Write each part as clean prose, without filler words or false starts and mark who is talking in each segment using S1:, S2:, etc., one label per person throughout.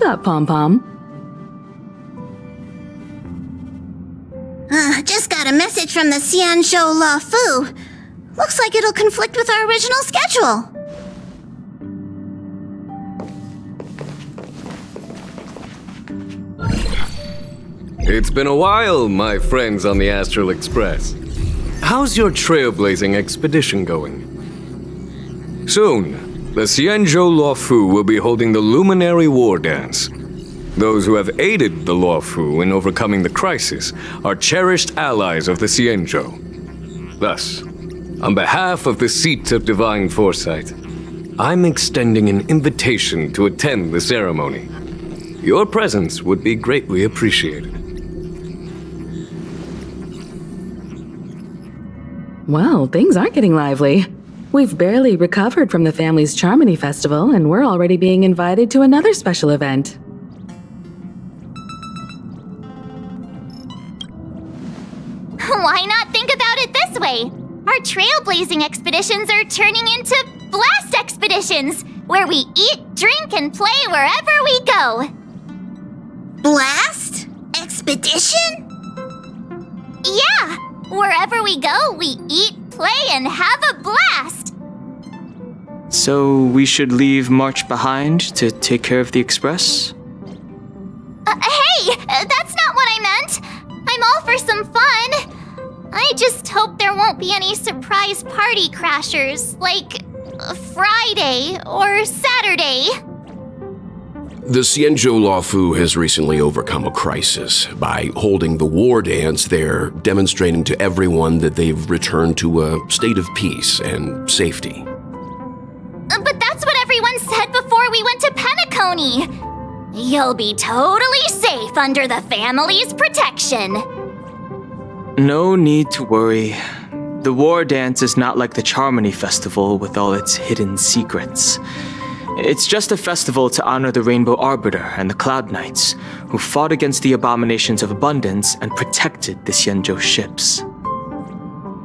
S1: up, Pom-Pom?
S2: Just got a message from the Xianzhou La Fu. Looks like it'll conflict with our original schedule.
S3: It's been a while, my friends on the Astral Express. How's your trailblazing expedition going? Soon, the Xianzhou Luofu will be holding the Luminary Wardance. Those who have aided the Luofu in overcoming the crisis are cherished allies of the Xianzhou. Thus, on behalf of the Seat of Divine Foresight, I'm extending an invitation to attend the ceremony. Your presence would be greatly appreciated.
S1: Well, things aren't getting lively. We've barely recovered from the family's Charmony Festival, and we're already being invited to another special event.
S4: Why not think about it this way? Our trailblazing expeditions are turning into blast expeditions, where we eat, drink, and play wherever we go.
S2: Blast? Expedition?
S4: Yeah! Wherever we go, we eat, play, and have a blast!
S5: So we should leave March behind to take care of the Express?
S4: Hey! That's not what I meant! I'm all for some fun! I just hope there won't be any surprise party crashers, like Friday or Saturday.
S6: The Xianzhou Luofu has recently overcome a crisis. By holding the war dance, they're demonstrating to everyone that they've returned to a state of peace and safety.
S4: But that's what everyone said before we went to Penacony. You'll be totally safe under the family's protection.
S5: No need to worry. The war dance is not like the Charmony Festival with all its hidden secrets. It's just a festival to honor the Rainbow Arbiter and the Cloud Knights, who fought against the abominations of abundance and protected the Xianzhou ships.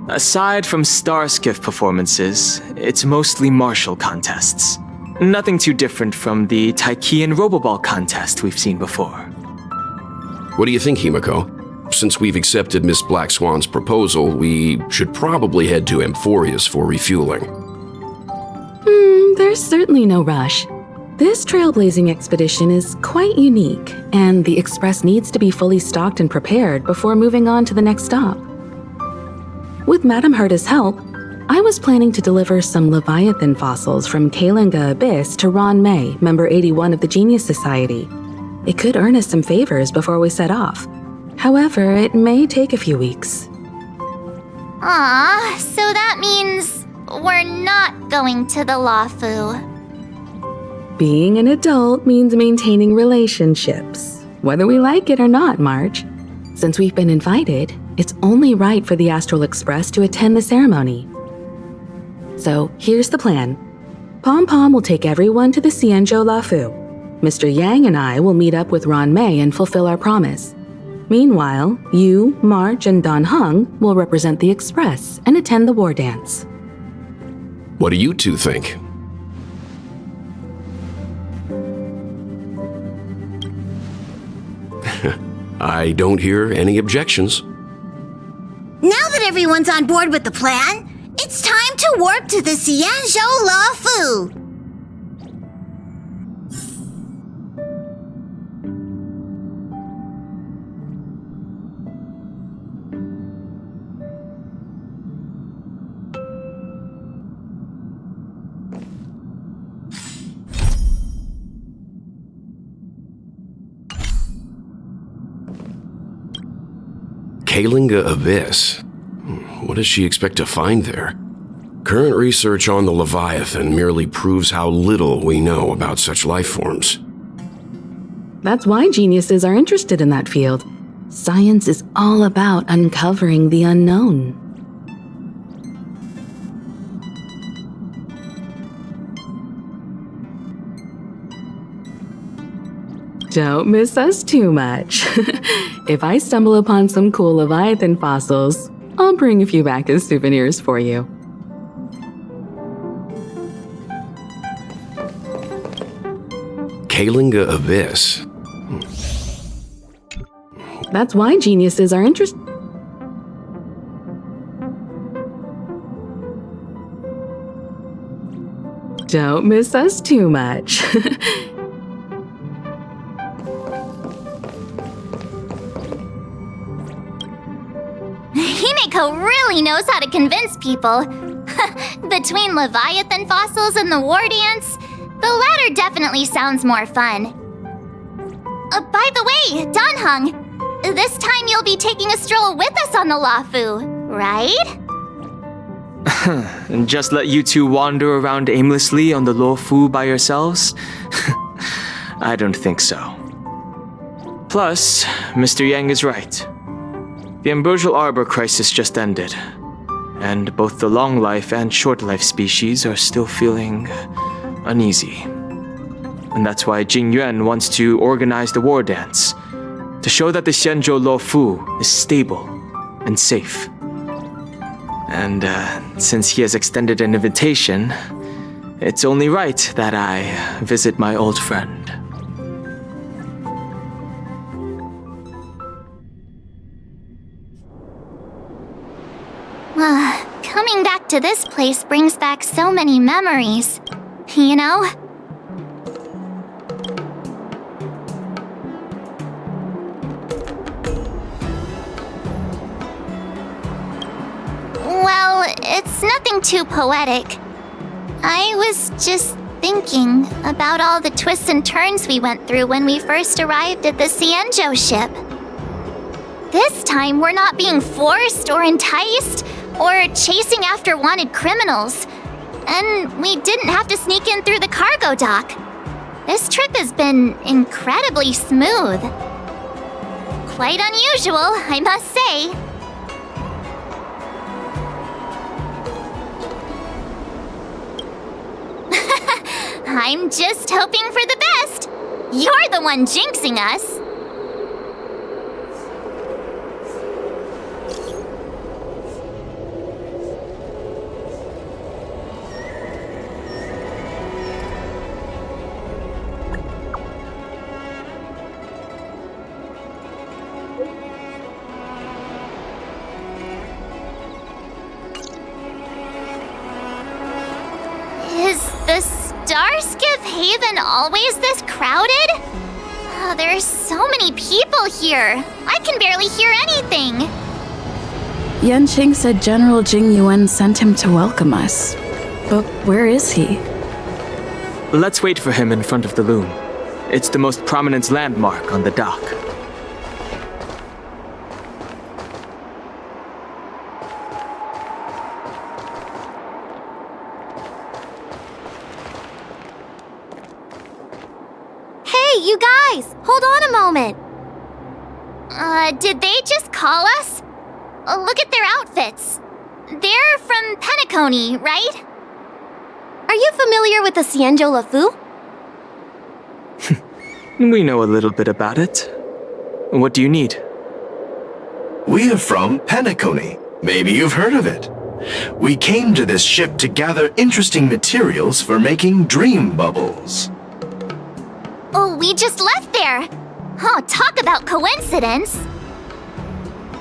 S5: Aside from star skiff performances, it's mostly martial contests. Nothing too different from the Taiki and Roboball contest we've seen before.
S6: What do you think, Himeko? Since we've accepted Miss Black Swan's proposal, we should probably head to Amphorius for refueling.
S1: There's certainly no rush. This trailblazing expedition is quite unique, and the Express needs to be fully stocked and prepared before moving on to the next stop. With Madame Herta's help, I was planning to deliver some Leviathan fossils from Kalinga Abyss to Ron May, member 81 of the Genius Society. It could earn us some favors before we set off. However, it may take a few weeks.
S4: So that means we're not going to the Luofu.
S1: Being an adult means maintaining relationships, whether we like it or not, March. Since we've been invited, it's only right for the Astral Express to attend the ceremony. So here's the plan. Pom-Pom will take everyone to the Xianzhou Luofu. Mr. Yang and I will meet up with Ron May and fulfill our promise. Meanwhile, you, March, and Dan Heng will represent the Express and attend the war dance.
S6: What do you two think? I don't hear any objections.
S2: Now that everyone's on board with the plan, it's time to warp to the Xianzhou Luofu.
S6: Kalinga Abyss? What does she expect to find there? Current research on the Leviathan merely proves how little we know about such life forms.
S1: That's why geniuses are interested in that field. Science is all about uncovering the unknown. Don't miss us too much. If I stumble upon some cool Leviathan fossils, I'll bring a few back as souvenirs for you.
S6: Kalinga Abyss.
S1: That's why geniuses are interested. Don't miss us too much.
S4: Himeko really knows how to convince people. Between Leviathan fossils and the Wardance, the latter definitely sounds more fun. By the way, Dan Heng, this time you'll be taking a stroll with us on the Luofu, right?
S5: And just let you two wander around aimlessly on the Luofu by yourselves? I don't think so. Plus, Mr. Yang is right. The Ambrosial Arbor crisis just ended, and both the long life and short life species are still feeling uneasy. And that's why Jing Yuan wants to organize the Wardance, to show that the Xianzhou Luofu is stable and safe. And since he has extended an invitation, it's only right that I visit my old friend.
S4: Coming back to this place brings back so many memories, you know? Well, it's nothing too poetic. I was just thinking about all the twists and turns we went through when we first arrived at the Xianzhou ship. This time, we're not being forced or enticed or chasing after wanted criminals. And we didn't have to sneak in through the cargo dock. This trip has been incredibly smooth. Quite unusual, I must say. I'm just hoping for the best. You're the one jinxing us. Starskiff Haven always this crowded? Oh, there's so many people here. I can barely hear anything.
S7: Yanqing said General Jing Yuan sent him to welcome us. But where is he?
S5: Let's wait for him in front of the loom. It's the most prominent landmark on the dock.
S4: You guys, hold on a moment. Did they just call us? Look at their outfits. They're from Penacony, right?
S8: Are you familiar with the Xianzhou Luofu?
S5: We know a little bit about it. What do you need?
S9: We are from Penacony. Maybe you've heard of it. We came to this ship to gather interesting materials for making dream bubbles.
S4: Oh, we just left there. Oh, talk about coincidence.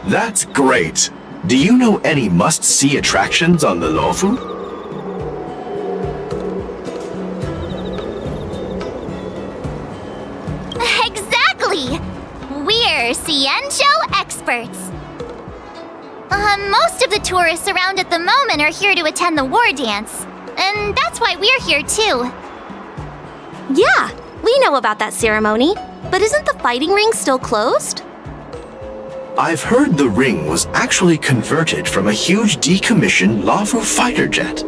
S9: That's great. Do you know any must-see attractions on the Luofu?
S4: Exactly. We're Xianzhou experts. Most of the tourists around at the moment are here to attend the Wardance, and that's why we're here too.
S8: Yeah. We know about that ceremony, but isn't the fighting ring still closed?
S9: I've heard the ring was actually converted from a huge decommissioned Luofu fighter jet.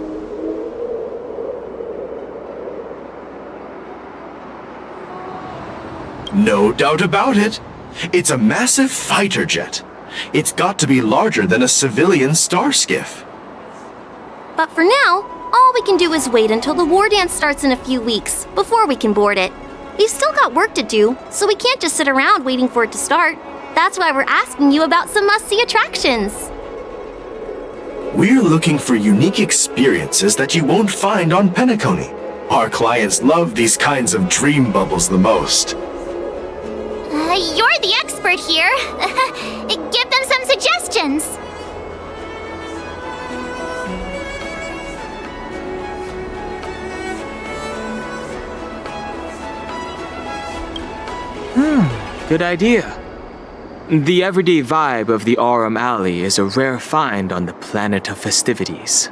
S9: No doubt about it. It's a massive fighter jet. It's got to be larger than a civilian starskiff.
S8: But for now, all we can do is wait until the Wardance starts in a few weeks before we can board it. We've still got work to do, so we can't just sit around waiting for it to start. That's why we're asking you about some must-see attractions.
S9: We're looking for unique experiences that you won't find on Penacony. Our clients love these kinds of dream bubbles the most.
S4: You're the expert here. Give them some suggestions.
S5: Good idea. The everyday vibe of the Aurum Alley is a rare find on the planet of festivities.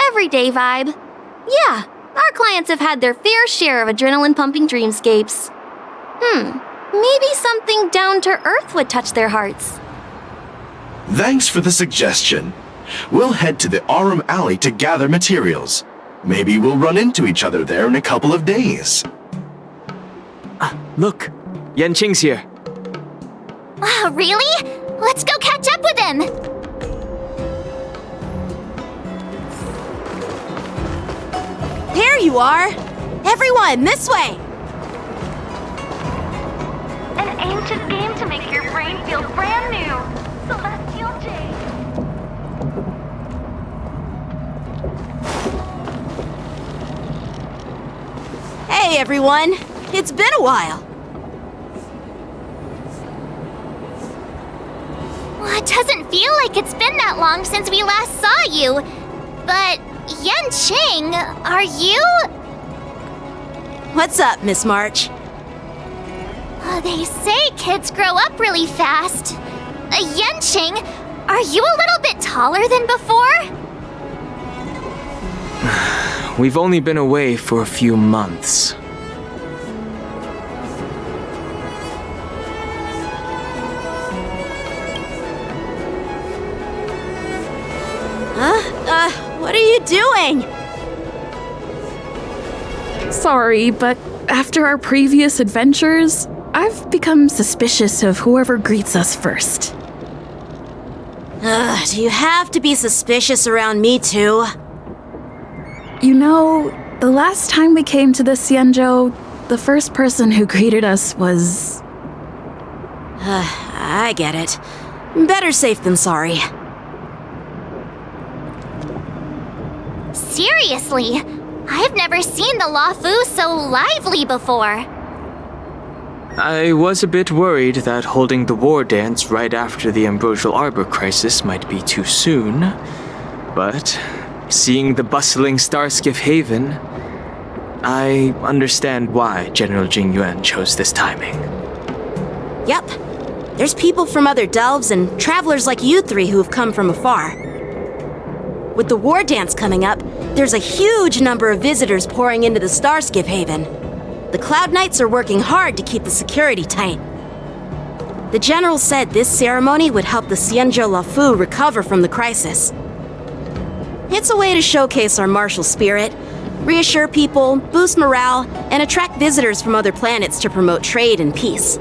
S8: Everyday vibe. Yeah, our clients have had their fair share of adrenaline-pumping dreamscapes. Maybe something down to earth would touch their hearts.
S9: Thanks for the suggestion. We'll head to the Aurum Alley to gather materials. Maybe we'll run into each other there in a couple of days.
S5: Look, Yanqing's here.
S4: Really? Let's go catch up with him.
S10: There you are! Everyone, this way!
S11: An ancient game to make your brain feel brand new. Celestial Jade.
S10: Hey everyone! It's been a while!
S4: Well, it doesn't feel like it's been that long since we last saw you. But, Yanqing, are you?
S10: What's up, Miss March?
S4: They say kids grow up really fast. Yanqing, are you a little bit taller than before?
S5: We've only been away for a few months.
S10: What are you doing?
S7: Sorry, but after our previous adventures, I've become suspicious of whoever greets us first.
S10: Do you have to be suspicious around me too?
S7: You know, the last time we came to the Xianzhou, the first person who greeted us was...
S10: I get it. Better safe than sorry.
S4: Seriously, I've never seen the Luofu so lively before.
S5: I was a bit worried that holding the war dance right after the Ambrosial Arbor crisis might be too soon, but seeing the bustling Starskiff Haven, I understand why General Jing Yuan chose this timing.
S10: Yep. There's people from other delves and travelers like you three who've come from afar. With the war dance coming up, there's a huge number of visitors pouring into the Starskiff Haven. The Cloud Knights are working hard to keep the security tight. The general said this ceremony would help the Xianzhou Luofu recover from the crisis. It's a way to showcase our martial spirit, reassure people, boost morale, and attract visitors from other planets to promote trade and peace.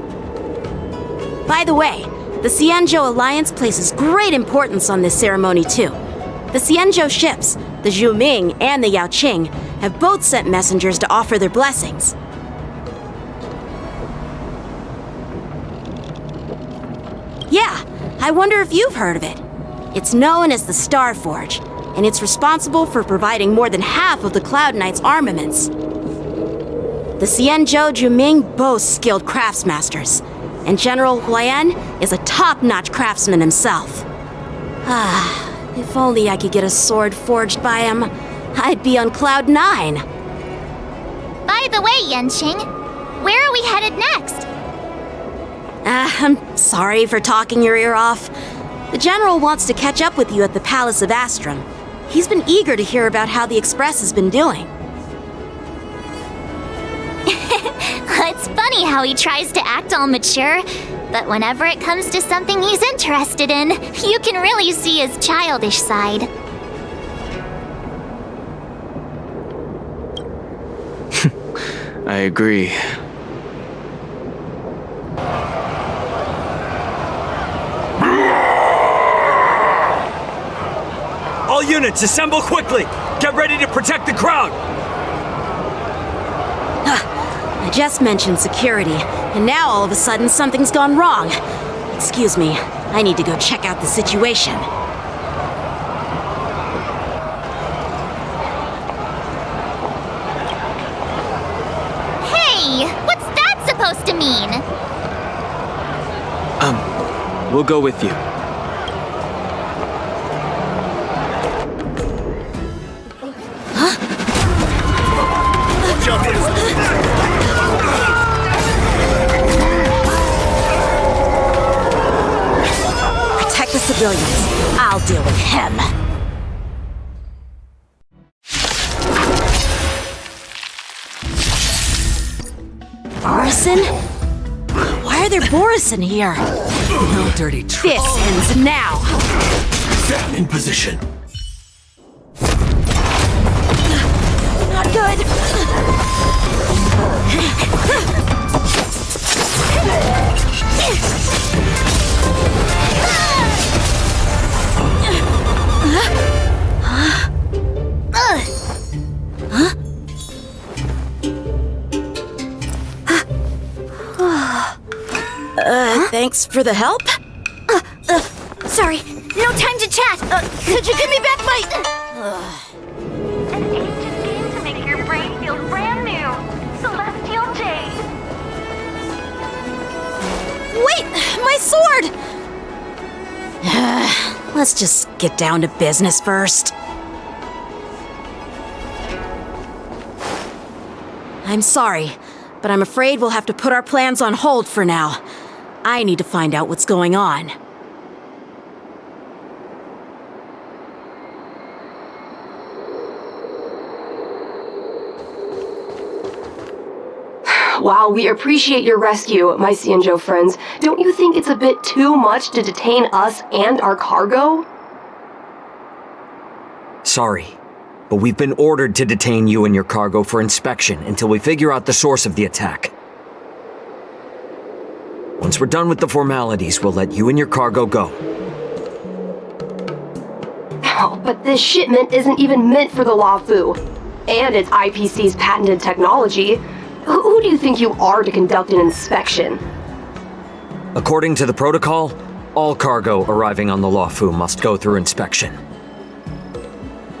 S10: By the way, the Xianzhou Alliance places great importance on this ceremony too. The Xianzhou ships, the Zhuming and the Yaoqing, have both sent messengers to offer their blessings. Yeah, I wonder if you've heard of it. It's known as the Star Forge, and it's responsible for providing more than half of the Cloud Knights' armaments. The Xianzhou Zhuming boasts skilled craftsmasters, and General Huaiyan is a top-notch craftsman himself. If only I could get a sword forged by him, I'd be on Cloud 9.
S4: By the way, Yanqing, where are we headed next?
S10: I'm sorry for talking your ear off. The General wants to catch up with you at the Palace of Astrum. He's been eager to hear about how the Express has been doing.
S4: It's funny how he tries to act all mature, but whenever it comes to something he's interested in, you can really see his childish side.
S5: I agree.
S12: All units, assemble quickly! Get ready to protect the crowd!
S10: I just mentioned security, and now all of a sudden something's gone wrong. Excuse me, I need to go check out the situation.
S4: supposed to mean?
S5: We'll go with you.
S10: Protect the civilians. I'll deal with him. Borison? Why are there Borison here?
S13: No dirty trick.
S10: This ends now.
S9: Stand in position.
S10: Not good. Thanks for the help.
S2: Sorry, no time to chat. Could you give me back my...
S11: An ancient game to make your brain feel brand new. Celestial Jade.
S10: Wait, my sword! Let's just get down to business first. I'm sorry, but I'm afraid we'll have to put our plans on hold for now. I need to find out what's going on.
S14: While we appreciate your rescue, my Xianzhou friends, don't you think it's a bit too much to detain us and our cargo?
S13: Sorry, but we've been ordered to detain you and your cargo for inspection until we figure out the source of the attack. Once we're done with the formalities, we'll let you and your cargo go.
S14: Oh, but this shipment isn't even meant for the Luofu, and it's IPC's patented technology. Who do you think you are to conduct an inspection?
S13: According to the protocol, all cargo arriving on the Luofu must go through inspection.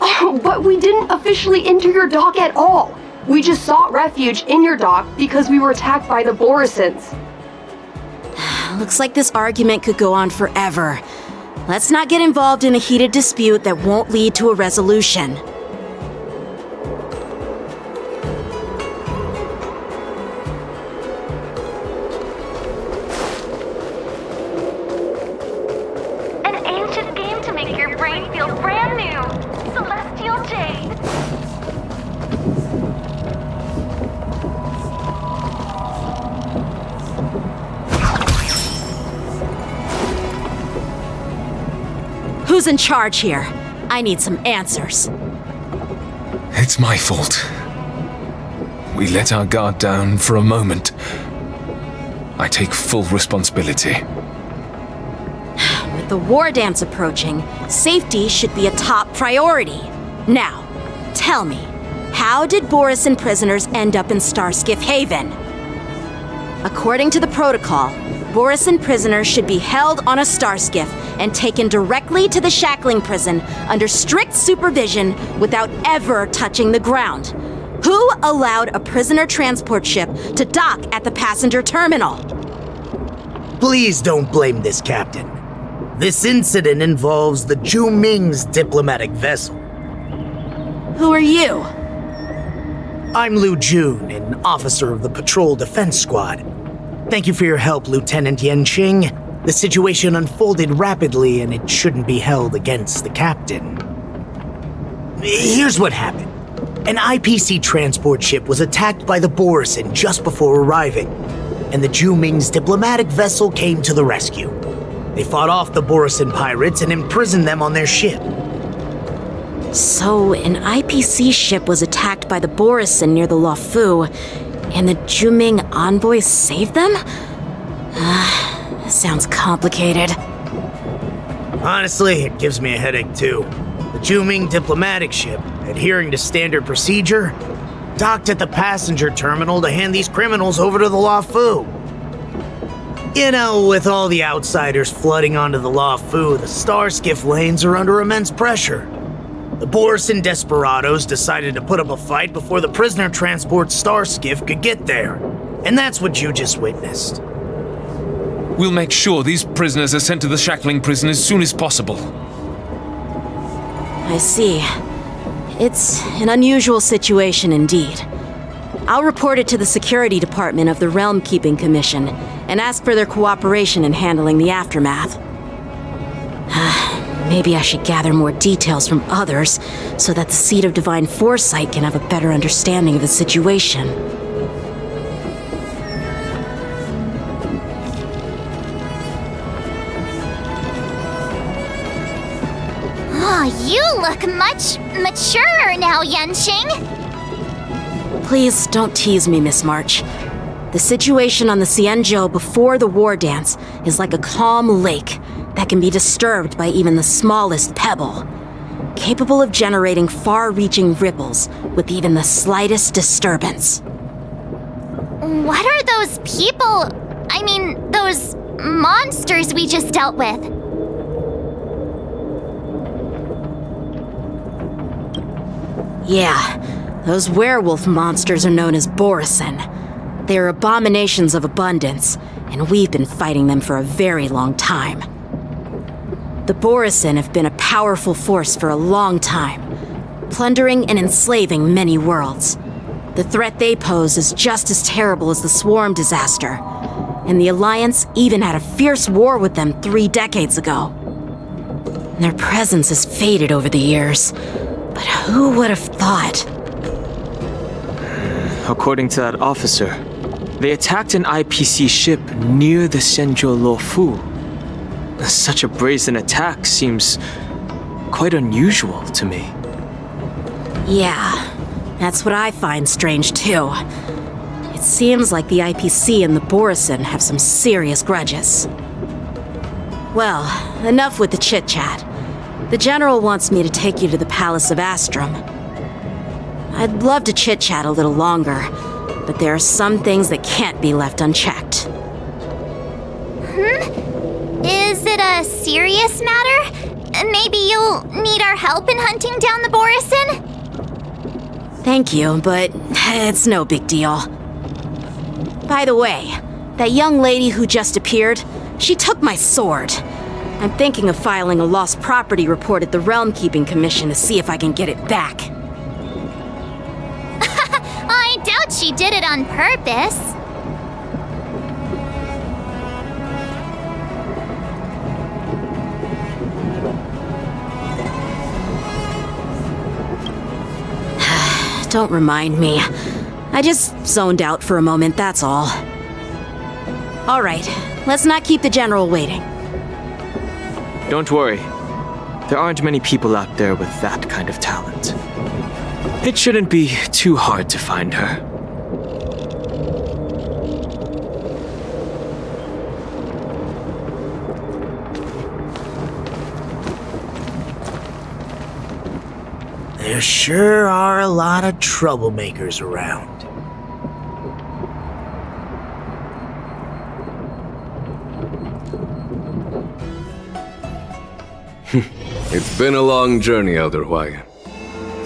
S14: Oh, but we didn't officially enter your dock at all. We just sought refuge in your dock because we were attacked by the Borisons.
S10: Looks like this argument could go on forever. Let's not get involved in a heated dispute that won't lead to a resolution.
S11: An ancient game to make your brain feel brand new. Celestial Jade.
S10: Who's in charge here? I need some answers.
S15: It's my fault. We let our guard down for a moment. I take full responsibility.
S10: With the Wardance approaching, safety should be a top priority. Now, tell me, how did Borison prisoners end up in Starskiff Haven? According to the protocol, Borison prisoners should be held on a starskiff and taken directly to the Shackling Prison under strict supervision without ever touching the ground. Who allowed a prisoner transport ship to dock at the passenger terminal?
S16: Please don't blame this captain. This incident involves the Zhuming's diplomatic vessel.
S10: Who are you?
S16: I'm Liu Jun, an officer of the Patrol Defense Squad. Thank you for your help, Lieutenant Yanqing. The situation unfolded rapidly and it shouldn't be held against the captain. Here's what happened. An IPC transport ship was attacked by the Borison just before arriving, and the Zhuming's diplomatic vessel came to the rescue. They fought off the Borison pirates and imprisoned them on their ship.
S10: So, an IPC ship was attacked by the Borison near the Luofu, and the Zhuming envoys saved them? Sounds complicated.
S16: Honestly, it gives me a headache too. The Zhuming diplomatic ship, adhering to standard procedure, docked at the passenger terminal to hand these criminals over to the Luofu. You know, with all the outsiders flooding onto the Luofu, the starskiff lanes are under immense pressure. The Borison desperados decided to put up a fight before the prisoner transport starskiff could get there. And that's what you just witnessed.
S15: We'll make sure these prisoners are sent to the Shackling Prison as soon as possible.
S10: I see. It's an unusual situation indeed. I'll report it to the security department of the Realm Keeping Commission and ask for their cooperation in handling the aftermath. Maybe I should gather more details from others so that the Seed of Divine Foresight can have a better understanding of the situation.
S4: Oh, you look much maturer now, Yanqing.
S10: Please don't tease me, Miss March. The situation on the Xianzhou before the war dance is like a calm lake that can be disturbed by even the smallest pebble, capable of generating far-reaching ripples with even the slightest disturbance.
S4: What are those people? I mean, those monsters we just dealt with?
S10: Yeah, those werewolf monsters are known as Borison. They are abominations of abundance, and we've been fighting them for a very long time. The Borison have been a powerful force for a long time, plundering and enslaving many worlds. The threat they pose is just as terrible as the Swarm disaster, and the Alliance even had a fierce war with them 3 decades ago. Their presence has faded over the years, but who would have thought?
S5: According to that officer, they attacked an IPC ship near the Xianzhou Luofu. Such a brazen attack seems quite unusual to me.
S10: Yeah, that's what I find strange too. It seems like the IPC and the Borison have some serious grudges. Well, enough with the chit-chat. The General wants me to take you to the Palace of Astrum. I'd love to chit-chat a little longer, but there are some things that can't be left unchecked.
S4: Is it a serious matter? Maybe you'll need our help in hunting down the Borison?
S10: Thank you, but it's no big deal. By the way, that young lady who just appeared, she took my sword. I'm thinking of filing a lost property report at the Realm Keeping Commission to see if I can get it back.
S4: I doubt she did it on purpose.
S10: Don't remind me. I just zoned out for a moment, that's all. All right, let's not keep the General waiting.
S5: Don't worry. There aren't many people out there with that kind of talent. It shouldn't be too hard to find her.
S16: There sure are a lot of troublemakers around.
S3: It's been a long journey, Elder Huaiyan.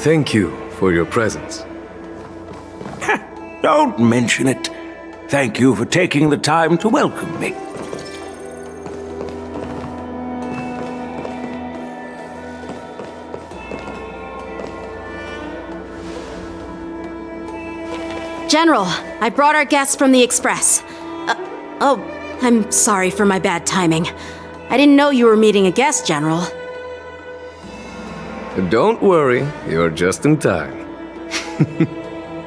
S3: Thank you for your presence.
S17: Don't mention it. Thank you for taking the time to welcome me.
S10: General, I brought our guests from the Express. Oh, I'm sorry for my bad timing. I didn't know you were meeting a guest, General.
S3: Don't worry, you're just in time.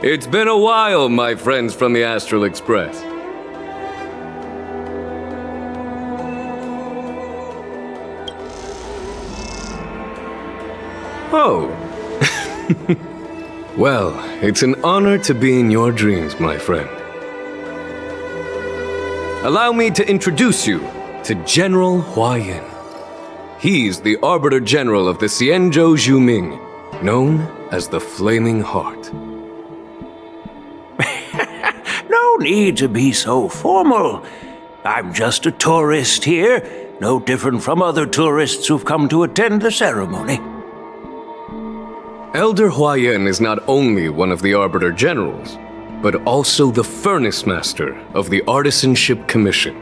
S3: It's been a while, my friends from the Astral Express. Oh. Well, it's an honor to be in your dreams, my friend. Allow me to introduce you to General Huaiyan. He's the Arbiter General of the Xianzhou Zhuming, known as the Flaming Heart.
S17: No need to be so formal. I'm just a tourist here, no different from other tourists who've come to attend the ceremony.
S3: Elder Huaiyan is not only one of the Arbiter Generals, but also the furnace master of the Artisanship Commission.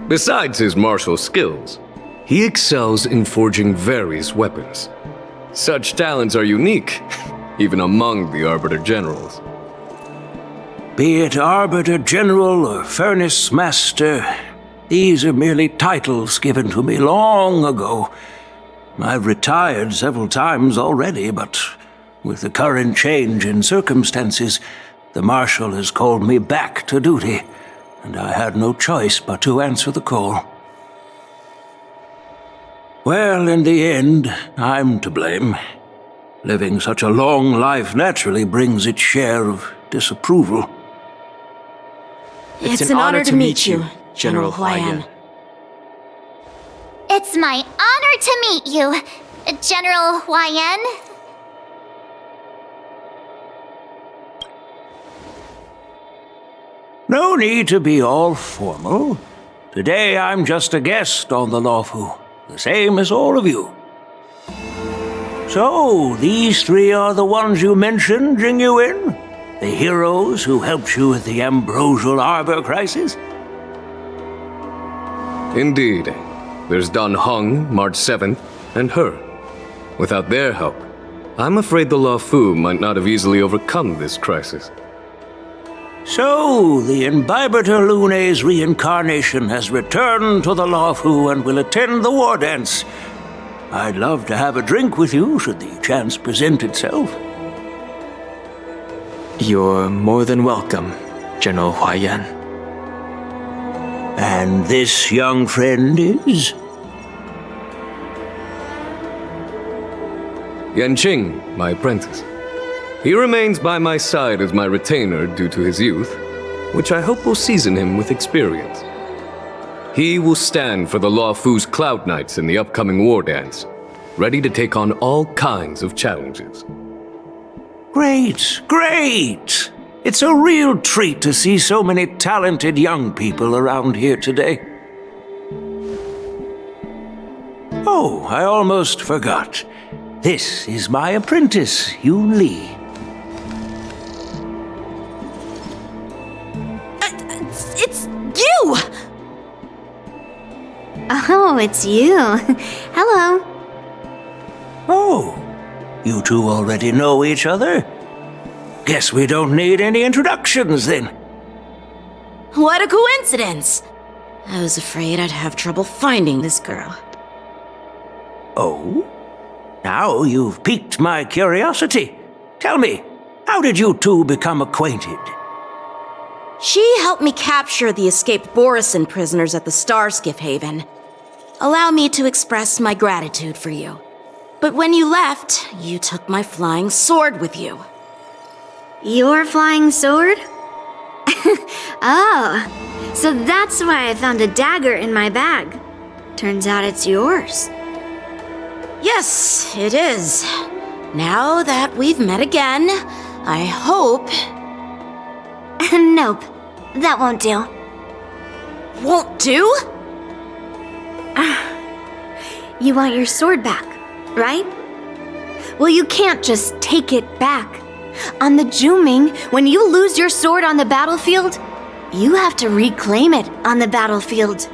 S3: Besides his martial skills, he excels in forging various weapons. Such talents are unique, even among the Arbiter Generals.
S17: Be it Arbiter General or Furnace Master, these are merely titles given to me long ago. I've retired several times already, but with the current change in circumstances, the Marshal has called me back to duty, and I had no choice but to answer the call. Well, in the end, I'm to blame. Living such a long life naturally brings its share of disapproval.
S10: It's an honor to meet you, General Huaiyan.
S4: It's my honor to meet you, General Huaiyan.
S17: No need to be all formal. Today I'm just a guest on the Lawfu, the same as all of you. So, these three are the ones you mentioned, Jing Yuan? The heroes who helped you with the Ambrosial Arbor crisis?
S3: Indeed. There's Dan Heng, March 7th, and her. Without their help, I'm afraid the Lawfu might not have easily overcome this crisis.
S17: So, the Imbibitor Lune's reincarnation has returned to the Lawfu and will attend the Wardance. I'd love to have a drink with you should the chance present itself.
S5: You're more than welcome, General Huaiyan.
S17: And this young friend is?
S3: Yanqing, my apprentice. He remains by my side as my retainer due to his youth, which I hope will season him with experience. He will stand for the Lawfu's Cloud Knights in the upcoming Wardance, ready to take on all kinds of challenges.
S17: Great, great! It's a real treat to see so many talented young people around here today. Oh, I almost forgot. This is my apprentice, Yunli.
S10: It's you!
S8: Oh, it's you. Hello.
S17: Oh, you two already know each other? Guess we don't need any introductions then.
S10: What a coincidence! I was afraid I'd have trouble finding this girl.
S17: Oh? Now you've piqued my curiosity. Tell me, how did you two become acquainted?
S10: She helped me capture the escaped Borisin prisoners at the Starskiff Haven. Allow me to express my gratitude for you. But when you left, you took my flying sword with you.
S8: Your flying sword? Oh, so that's why I found a dagger in my bag. Turns out it's yours.
S10: Yes, it is. Now that we've met again, I hope...
S8: Nope, that won't do.
S10: Won't do?
S8: You want your sword back, right? Well, you can't just take it back. On the Juming, when you lose your sword on the battlefield, you have to reclaim it on the battlefield.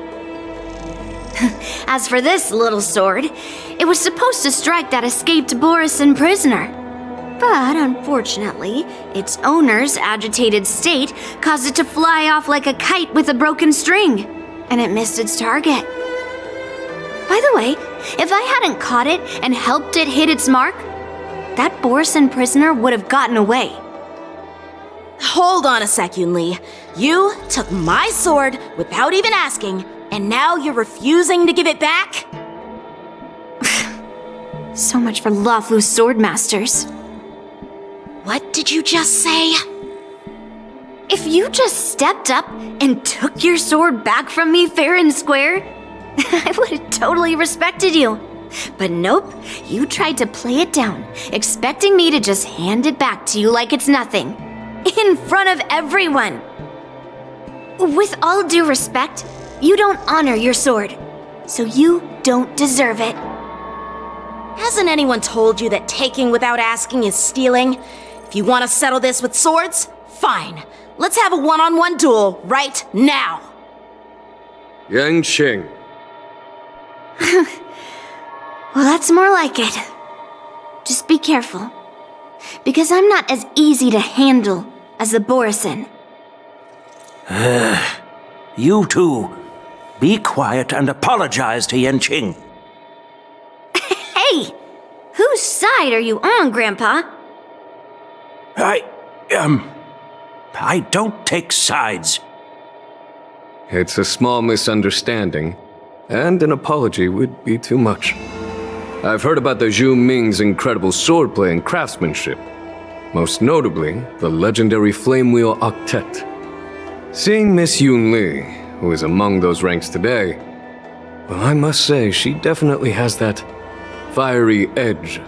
S8: As for this little sword, it was supposed to strike that escaped Borisin prisoner. But unfortunately, its owner's agitated state caused it to fly off like a kite with a broken string, and it missed its target. By the way, if I hadn't caught it and helped it hit its mark, that Borisin prisoner would have gotten away.
S10: Hold on a sec, Yunli. You took my sword without even asking, and now you're refusing to give it back?
S8: So much for Lawfu swordmasters.
S10: What did you just say?
S8: If you just stepped up and took your sword back from me fair and square, I would have totally respected you. But nope, you tried to play it down, expecting me to just hand it back to you like it's nothing. In front of everyone. With all due respect, you don't honor your sword, so you don't deserve it.
S10: Hasn't anyone told you that taking without asking is stealing? If you want to settle this with swords, Fine. Let's have a one-on-one duel right now.
S3: Yanqing.
S4: Well, that's more like it. Just be careful. Because I'm not as easy to handle as the Borisin.
S17: You two, be quiet and apologize to Yanqing.
S8: Hey! Whose side are you on, Grandpa?
S17: I don't take sides.
S3: It's a small misunderstanding, and an apology would be too much. I've heard about the Zhu Ming's incredible swordplay and craftsmanship, most notably the legendary Flame Wheel Octet. Seeing Miss Yunli, who is among those ranks today, well, I must say she definitely has that fiery edge.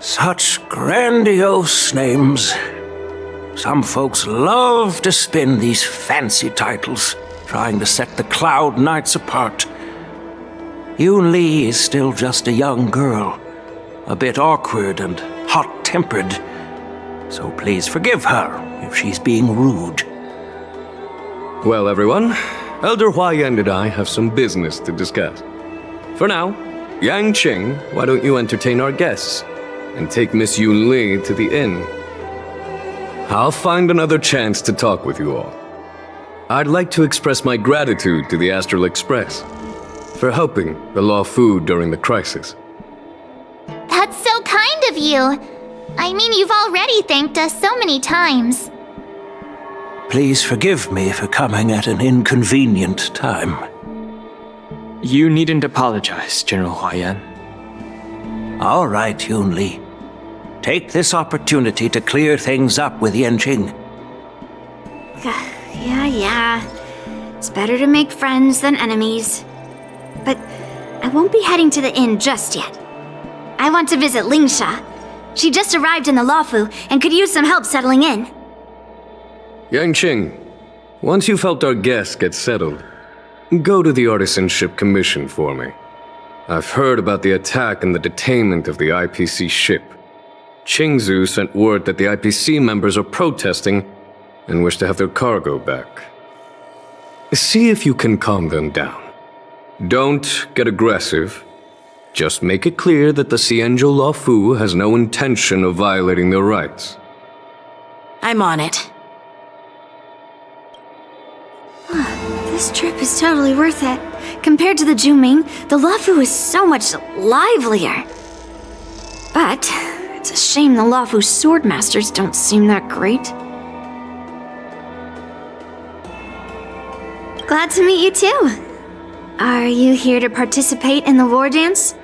S17: Such grandiose names. Some folks love to spin these fancy titles, trying to set the Cloud Knights apart. Yunli is still just a young girl, a bit awkward and hot-tempered, so please forgive her if she's being rude.
S3: Well, everyone, Elder Huaiyan and I have some business to discuss. For now, Yanqing, why don't you entertain our guests and take Miss Yunli to the inn? I'll find another chance to talk with you all. I'd like to express my gratitude to the Astral Express for helping the Law Fu during the crisis.
S4: That's so kind of you. I mean, you've already thanked us so many times.
S17: Please forgive me for coming at an inconvenient time.
S5: You needn't apologize, General Huaiyan.
S17: All right, Yunli. Take this opportunity to clear things up with Yanqing.
S8: Yeah. It's better to make friends than enemies. But I won't be heading to the inn just yet. I want to visit Lingsha. She just arrived in the Luofu and could use some help settling in.
S3: Yanqing, once you've helped our guests get settled, go to the Artisanship Commission for me. I've heard about the attack and the detainment of the IPC ship. Qingzu sent word that the IPC members are protesting and wish to have their cargo back. See if you can calm them down. Don't get aggressive. Just make it clear that the Xianzhou Law Fu has no intention of violating their rights.
S10: I'm on it.
S8: This trip is totally worth it. Compared to the Zhuming, the Luofu is so much livelier. But it's a shame the Luofu swordmasters don't seem that great. Glad to meet you too. Are you here to participate in the Wardance?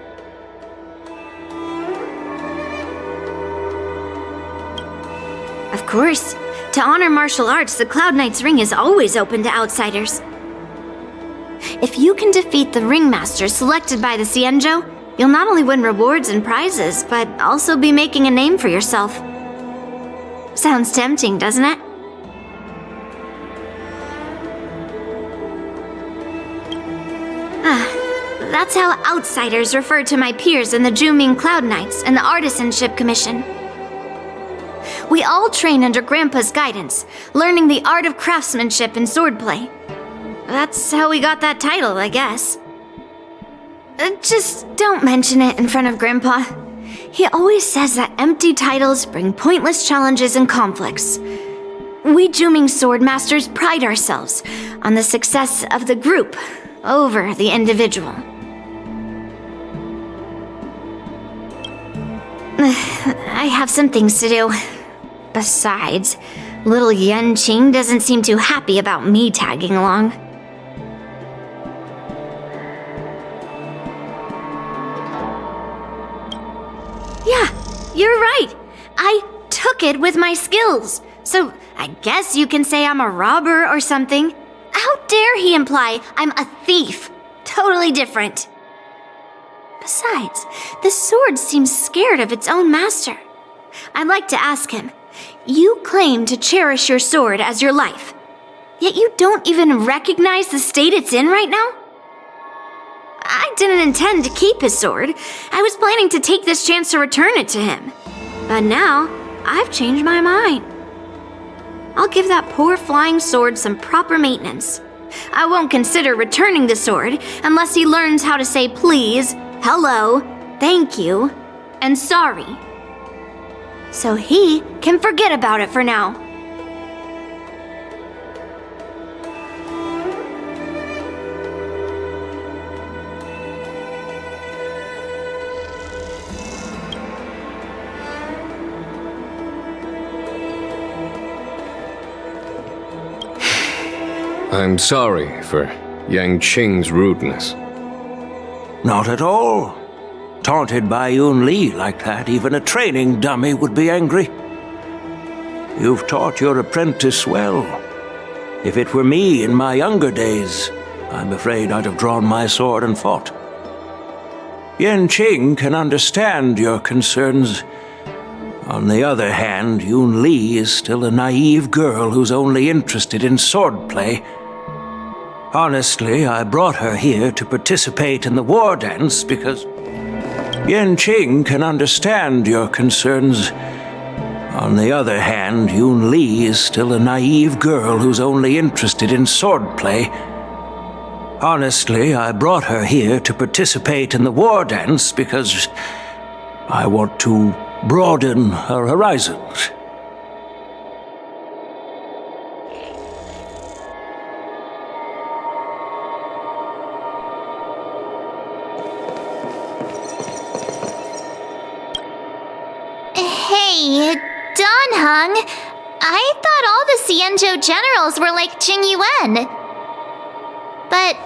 S8: Of course. To honor martial arts, the Cloud Knight's Ring is always open to outsiders. If you can defeat the ringmaster selected by the Xianzhou, you'll not only win rewards and prizes, but also be making a name for yourself. Sounds tempting, doesn't it? That's how outsiders refer to my peers in the Zhuming Cloud Knights and the Artisanship Commission. We all train under Grandpa's guidance, learning the art of craftsmanship and swordplay. That's how we got that title, I guess. Just don't mention it in front of Grandpa. He always says that empty titles bring pointless challenges and conflicts. We Zhuming swordmasters pride ourselves on the success of the group over the individual. I have some things to do. Besides, little Yanqing doesn't seem too happy about me tagging along. Yeah, you're right. I took it with my skills. So I guess you can say I'm a robber or something. How dare he imply I'm a thief? Totally different. Besides, the sword seems scared of its own master. I'd like to ask him, you claim to cherish your sword as your life, yet you don't even recognize the state it's in right now? I didn't intend to keep his sword. I was planning to take this chance to return it to him. But now,
S18: I've changed my mind. I'll give that poor flying sword some proper maintenance. I won't consider returning the sword unless he learns how to say please, hello, thank you, and sorry. So he can forget about it for now.
S3: I'm sorry for Yanqing's rudeness.
S17: Not at all. Taunted by Yunli like that, even a training dummy would be angry. You've taught your apprentice well. If it were me in my younger days, I'm afraid I'd have drawn my sword and fought. Yanqing can understand your concerns. On the other hand, Yunli is still a naive girl who's only interested in swordplay. Honestly, I brought her here to participate in the Wardance because Yanqing can understand your concerns. On the other hand, Yunli is still a naive girl who's only interested in swordplay. Honestly, I brought her here to participate in the Wardance because I want to broaden her horizons.
S4: Hey, Dan Heng. I thought all the Xianzhou generals were like Jing Yuan. But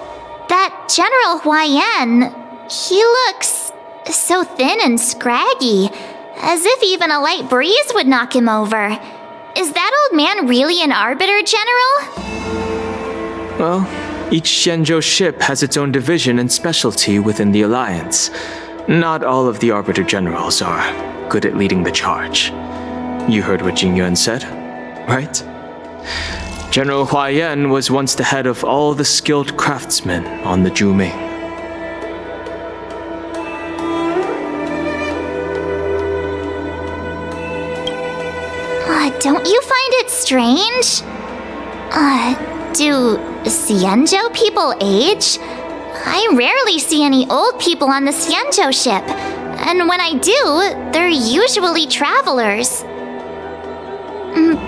S4: that General Huaiyan, he looks so thin and scraggy, as if even a light breeze would knock him over. Is that old man really an Arbiter General?
S5: Well, each Xianzhou ship has its own division and specialty within the Alliance. Not all of the Arbiter Generals are good at leading the charge. You heard what Jing Yuan said, right? General Huaiyan was once the head of all the skilled craftsmen on the Zhongli.
S4: Don't you find it strange? Do Xianzhou people age? I rarely see any old people on the Xianzhou ship, and when I do, they're usually travelers.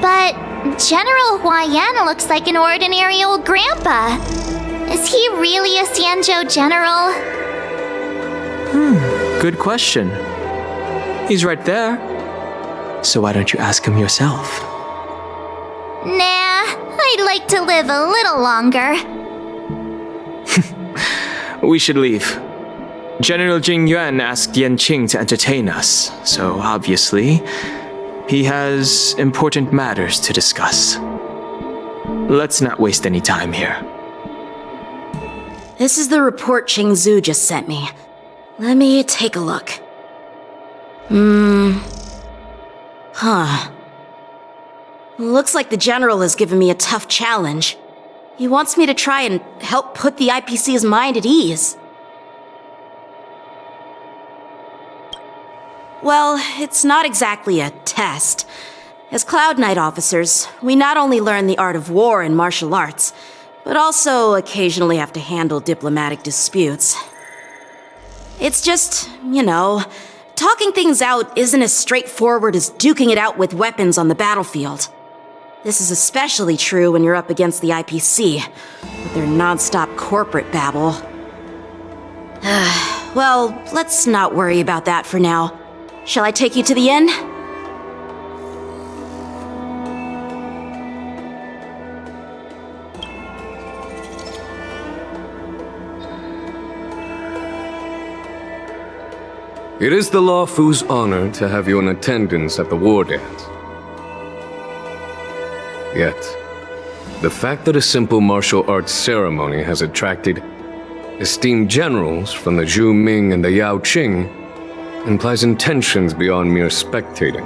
S4: But General Huaiyan looks like an ordinary old grandpa. Is he really a Xianzhou general?
S5: Good question. He's right there. So why don't you ask him yourself?
S4: Nah, I'd like to live a little longer.
S5: We should leave. General Jing Yuan asked Yanqing to entertain us, so obviously, he has important matters to discuss. Let's not waste any time here.
S10: This is the report Qingzu just sent me. Let me take a look. Looks like the general has given me a tough challenge. He wants me to try and help put the IPC's mind at ease. Well, it's not exactly a test. As Cloud Knight officers, we not only learn the art of war and martial arts, but also occasionally have to handle diplomatic disputes. It's just, talking things out isn't as straightforward as duking it out with weapons on the battlefield. This is especially true when you're up against the IPC, with their non-stop corporate babble. Well, let's not worry about that for now. Shall I take you to the inn?
S3: It is the Law Fu's honor to have you in attendance at the Wardance. Yet, the fact that a simple martial arts ceremony has attracted esteemed generals from the Zhu Ming and the Yao Qing implies intentions beyond mere spectating.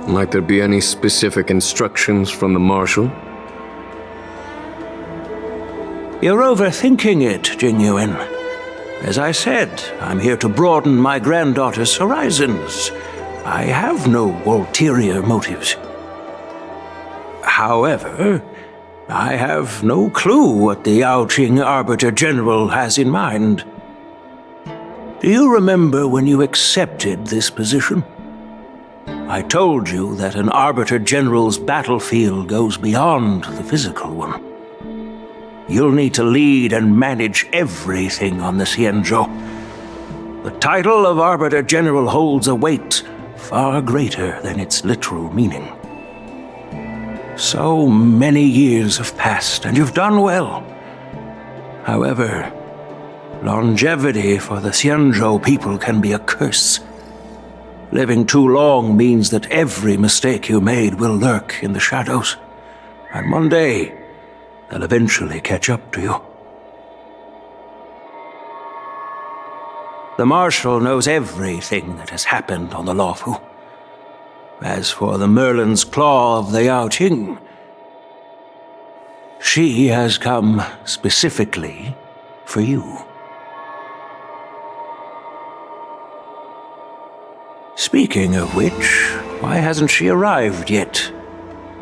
S3: Might there be any specific instructions from the Marshal?
S17: You're overthinking it, Jing Yuan. As I said, I'm here to broaden my granddaughter's horizons. I have no ulterior motives. However, I have no clue what the Yaoqing Arbiter General has in mind. Do you remember when you accepted this position? I told you that an Arbiter General's battlefield goes beyond the physical one. You'll need to lead and manage everything on the Xianzhou. The title of Arbiter General holds a weight far greater than its literal meaning. So many years have passed, and you've done well. However, longevity for the Xianzhou people can be a curse. Living too long means that every mistake you made will lurk in the shadows, and one day they'll eventually catch up to you. The Marshal knows everything that has happened on the Luofu. As for the Merlin's Claw of the Yaoqing, she has come specifically for you. Speaking of which, why hasn't she arrived yet?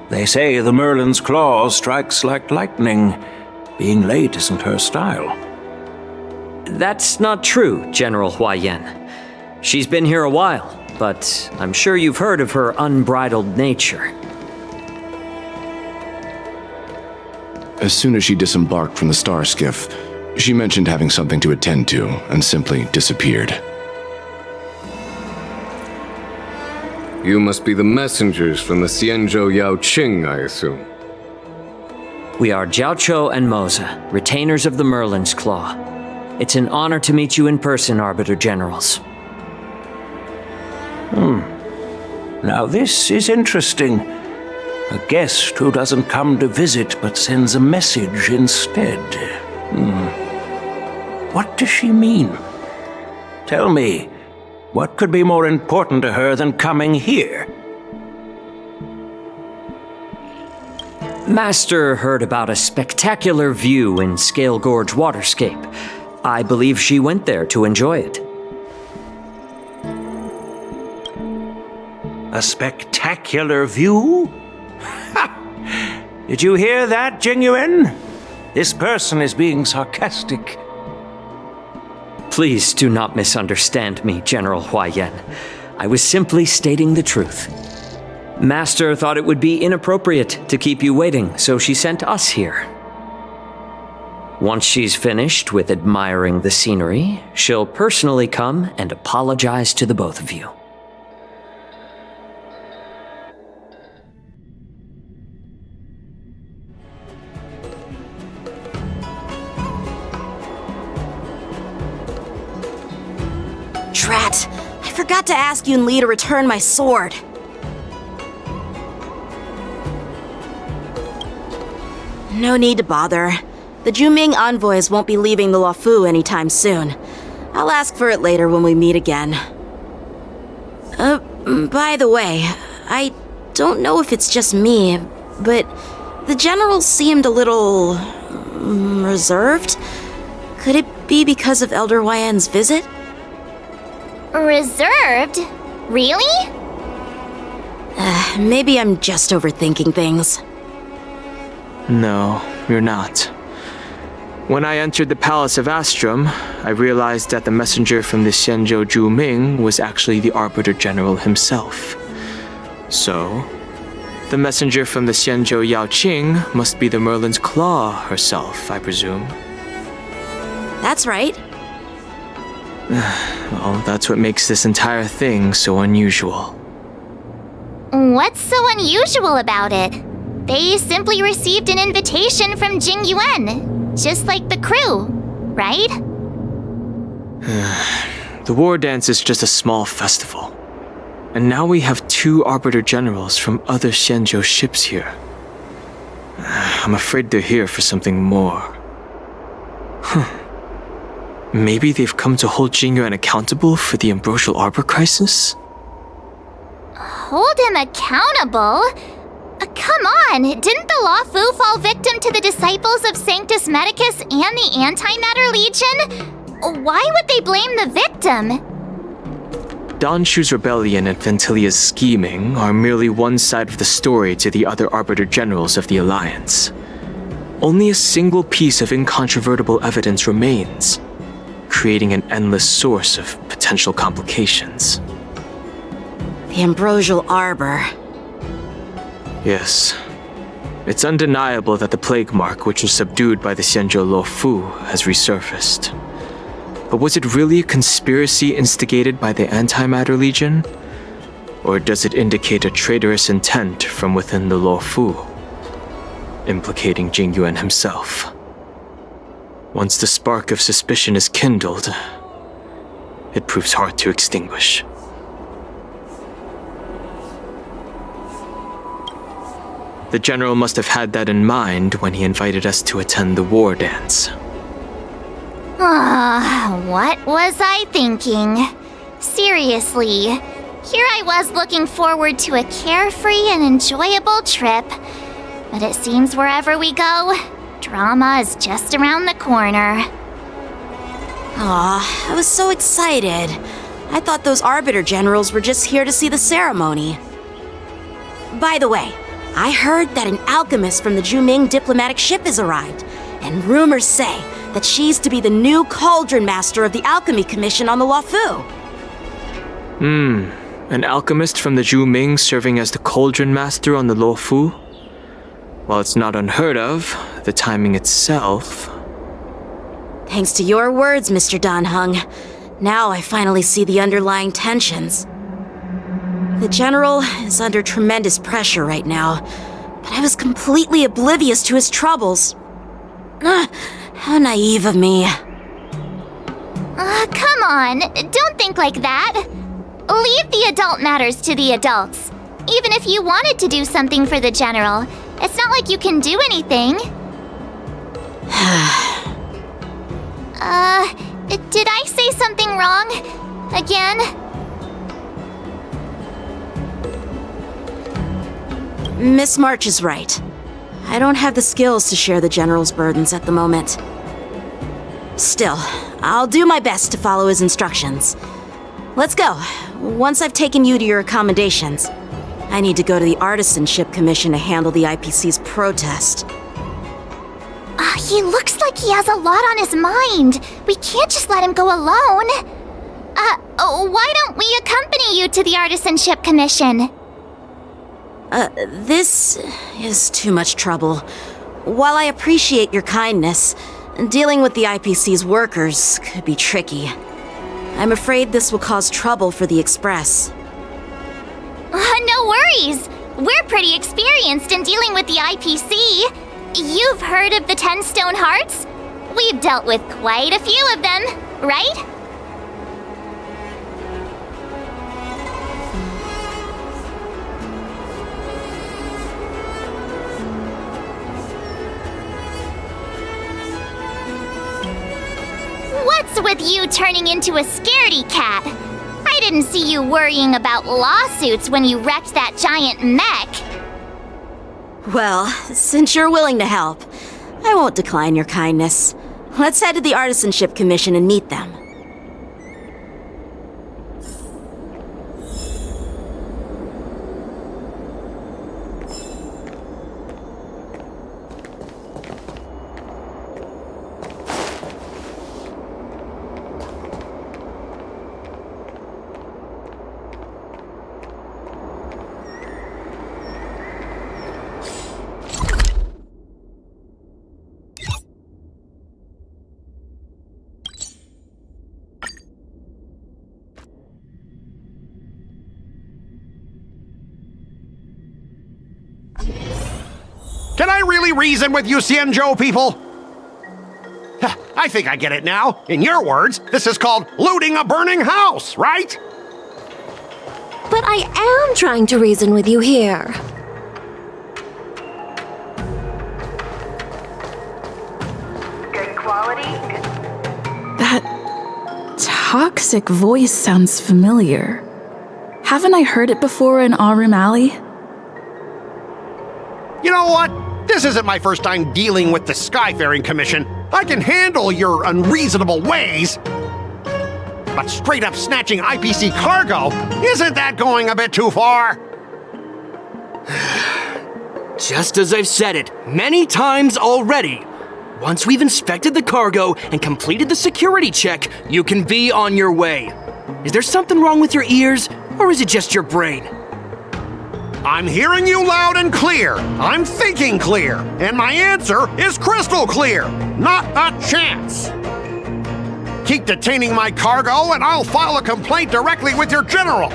S17: They say the Merlin's Claw strikes like lightning. Being late isn't her style.
S13: That's not true, General Huaiyan. She's been here a while, but I'm sure you've heard of her unbridled nature.
S19: As soon as she disembarked from the star skiff, she mentioned having something to attend to and simply disappeared.
S3: You must be the messengers from the Xianzhou Yaoqing, I assume.
S13: We are Jiaoqiu and Moze, retainers of the Merlin's Claw. It's an honor to meet you in person, Arbiter Generals.
S17: Now this is interesting. A guest who doesn't come to visit but sends a message instead. What does she mean? Tell me, what could be more important to her than coming here?
S13: Master heard about a spectacular view in Scale Gorge Waterscape. I believe she went there to enjoy it.
S17: A spectacular view? Did you hear that, Jing Yuan? This person is being sarcastic.
S13: Please do not misunderstand me, General Huaiyan. I was simply stating the truth. Master thought it would be inappropriate to keep you waiting, so she sent us here. Once she's finished with admiring the scenery, she'll personally come and apologize to the both of you.
S10: Drat! I forgot to ask Yunli to return my sword. No need to bother. The Zhuming envoys won't be leaving the Luofu anytime soon. I'll ask for it later when we meet again. By the way, I don't know if it's just me, but the general seemed a little reserved. Could it be because of Elder Huaiyan's visit?
S4: Reserved? Really?
S10: Maybe I'm just overthinking things.
S5: No, you're not. When I entered the Palace of Astrum, I realized that the messenger from the Xianzhou Zhuming was actually the Arbiter General himself. So, the messenger from the Xianzhou Yaoqing must be the Merlin's Claw herself, I presume.
S10: That's right.
S5: Well, that's what makes this entire thing so unusual.
S4: What's so unusual about it? They simply received an invitation from Jing Yuan, just like the crew, right?
S5: The Wardance is just a small festival. And now we have 2 Arbiter Generals from other Xianzhou ships here. I'm afraid they're here for something more. Maybe they've come to hold Jing Yuan accountable for the Ambrosial Arbor crisis?
S4: Hold him accountable? Come on, didn't the Luofu fall victim to the disciples of Sanctus Medicus and the Antimatter Legion? Why would they blame the victim?
S5: Donshu's rebellion and Ventilia's scheming are merely one side of the story to the other Arbiter Generals of the Alliance. Only a single piece of incontrovertible evidence remains, creating an endless source of potential complications.
S10: The Ambrosial Arbor.
S5: Yes. It's undeniable that the plague mark, which was subdued by the Xianzhou Luofu, has resurfaced. But was it really a conspiracy instigated by the Antimatter Legion? Or does it indicate a traitorous intent from within the Luofu, implicating Jing Yuan himself? Once the spark of suspicion is kindled, it proves hard to extinguish. The General must have had that in mind when he invited us to attend the war dance.
S4: What was I thinking? Seriously, here I was looking forward to a carefree and enjoyable trip, but it seems wherever we go, drama is just around the corner.
S10: Aw, I was so excited. I thought those Arbiter Generals were just here to see the ceremony. By the way, I heard that an alchemist from the Zhuming diplomatic ship has arrived, and rumors say that she's to be the new cauldron master of the Alchemy Commission on the Luofu.
S5: An alchemist from the Zhuming serving as the cauldron master on the Luofu? While it's not unheard of, the timing itself...
S10: Thanks to your words, Mr. Dan Heng, now I finally see the underlying tensions. The General is under tremendous pressure right now, but I was completely oblivious to his troubles. How naive of me.
S4: Come on, don't think like that. Leave the adult matters to the adults. Even if you wanted to do something for the General, it's not like you can do anything. Did I say something wrong? Again?
S10: Miss March is right. I don't have the skills to share the General's burdens at the moment. Still, I'll do my best to follow his instructions. Let's go. Once I've taken you to your accommodations, I need to go to the Artisanship Commission to handle the IPC's protest.
S4: He looks like he has a lot on his mind. We can't just let him go alone. Why don't we accompany you to the Artisanship Commission?
S10: This is too much trouble. While I appreciate your kindness, dealing with the IPC's workers could be tricky. I'm afraid this will cause trouble for the Express.
S4: No worries. We're pretty experienced in dealing with the IPC. You've heard of the 10 Stone Hearts? We've dealt with quite a few of them, right? What's with you turning into a scaredy cat? I didn't see you worrying about lawsuits when you wrecked that giant mech.
S10: Well, since you're willing to help, I won't decline your kindness. Let's head to the Artisanship Commission and meet them.
S20: Can I really reason with you Xianzhou people? I think I get it now. In your words, this is called looting a burning house, right?
S21: But I am trying to reason with you here.
S11: Good quality.
S7: That toxic voice sounds familiar. Haven't I heard it before in Arum Alley?
S20: You know what? This isn't my first time dealing with the Skyfaring Commission. I can handle your unreasonable ways. But straight up snatching IPC cargo, isn't that going a bit too far?
S6: Just as I've said it many times already. Once we've inspected the cargo and completed the security check, you can be on your way. Is there something wrong with your ears, or is it just your brain?
S20: I'm hearing you loud and clear. I'm thinking clear. And my answer is crystal clear. Not a chance. Keep detaining my cargo and I'll file a complaint directly with your general.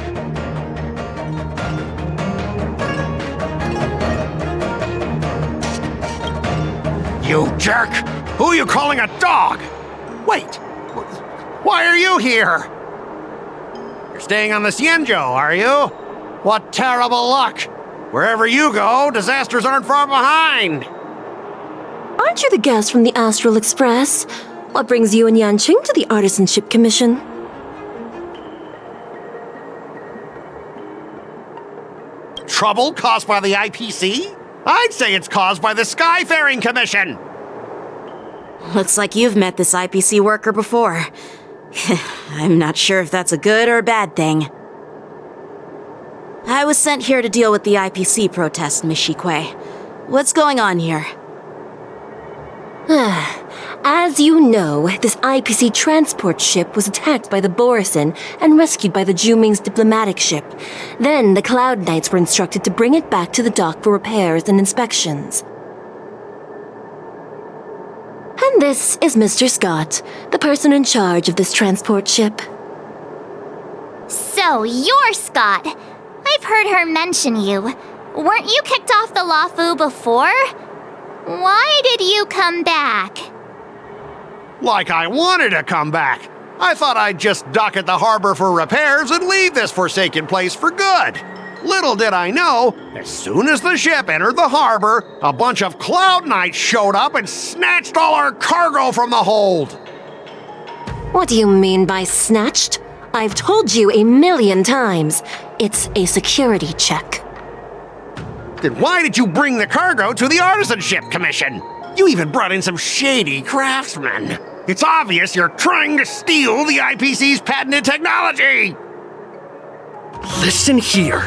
S20: You jerk! Who are you calling a dog? Wait, why are you here? You're staying on the Xianzhou, are you? What terrible luck! Wherever you go, disasters aren't far behind!
S21: Aren't you the guest from the Astral Express? What brings you and Yanqing to the Artisanship Commission?
S20: Trouble caused by the IPC? I'd say it's caused by the Skyfaring Commission!
S10: Looks like you've met this IPC worker before. I'm not sure if that's a good or a bad thing. I was sent here to deal with the IPC protest, Miss Shikui. What's going on here?
S21: As you know, this IPC transport ship was attacked by the Borisin and rescued by the Zhuming's diplomatic ship. Then the Cloud Knights were instructed to bring it back to the dock for repairs and inspections. And this is Mr. Skott, the person in charge of this transport ship.
S4: So, you're Skott. I've heard her mention you. Weren't you kicked off the Luofu before? Why did you come back?
S20: Like I wanted to come back. I thought I'd just dock at the harbor for repairs and leave this forsaken place for good. Little did I know, as soon as the ship entered the harbor, a bunch of Cloud Knights showed up and snatched all our cargo from the hold.
S21: What do you mean by snatched? I've told you 1,000,000 times. It's a security check.
S20: Then why did you bring the cargo to the Artisanship Commission? You even brought in some shady craftsmen. It's obvious you're trying to steal the IPC's patented technology!
S6: Listen here.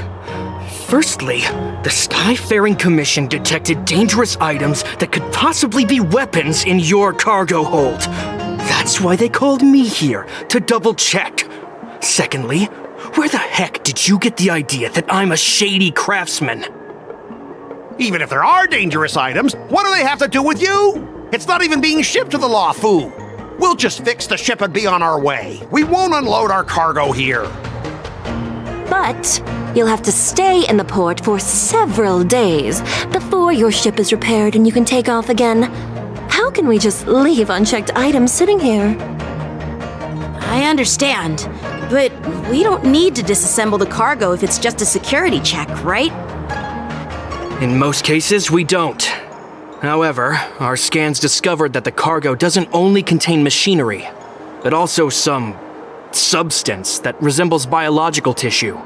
S6: Firstly, the Skyfaring Commission detected dangerous items that could possibly be weapons in your cargo hold. That's why they called me here, to double-check. Secondly, where the heck did you get the idea that I'm a shady craftsman?
S20: Even if there are dangerous items, what do they have to do with you? It's not even being shipped to the Luofu. We'll just fix the ship and be on our way. We won't unload our cargo here.
S21: But you'll have to stay in the port for several days before your ship is repaired and you can take off again. How can we just leave unchecked items sitting here?
S10: I understand, but we don't need to disassemble the cargo if it's just a security check, right?
S6: In most cases, we don't. However, our scans discovered that the cargo doesn't only contain machinery, but also some substance that resembles biological tissue.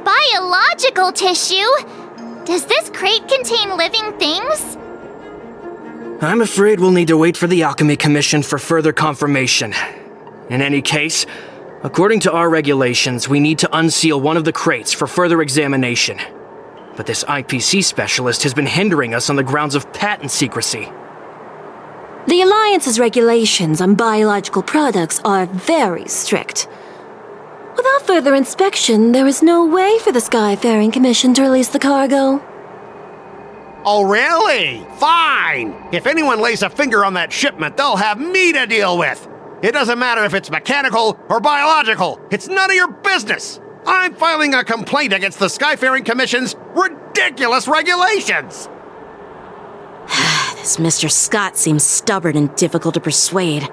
S4: Biological tissue? Does this crate contain living things?
S6: I'm afraid we'll need to wait for the Alchemy Commission for further confirmation. In any case, according to our regulations, we need to unseal one of the crates for further examination. But this IPC specialist has been hindering us on the grounds of patent secrecy.
S21: The Alliance's regulations on biological products are very strict. Without further inspection, there is no way for the Skyfaring Commission to release the cargo.
S20: Oh, really? Fine! If anyone lays a finger on that shipment, they'll have me to deal with. It doesn't matter if it's mechanical or biological. It's none of your business. I'm filing a complaint against the Skyfaring Commission's ridiculous regulations.
S10: This Mr. Skott seems stubborn and difficult to persuade.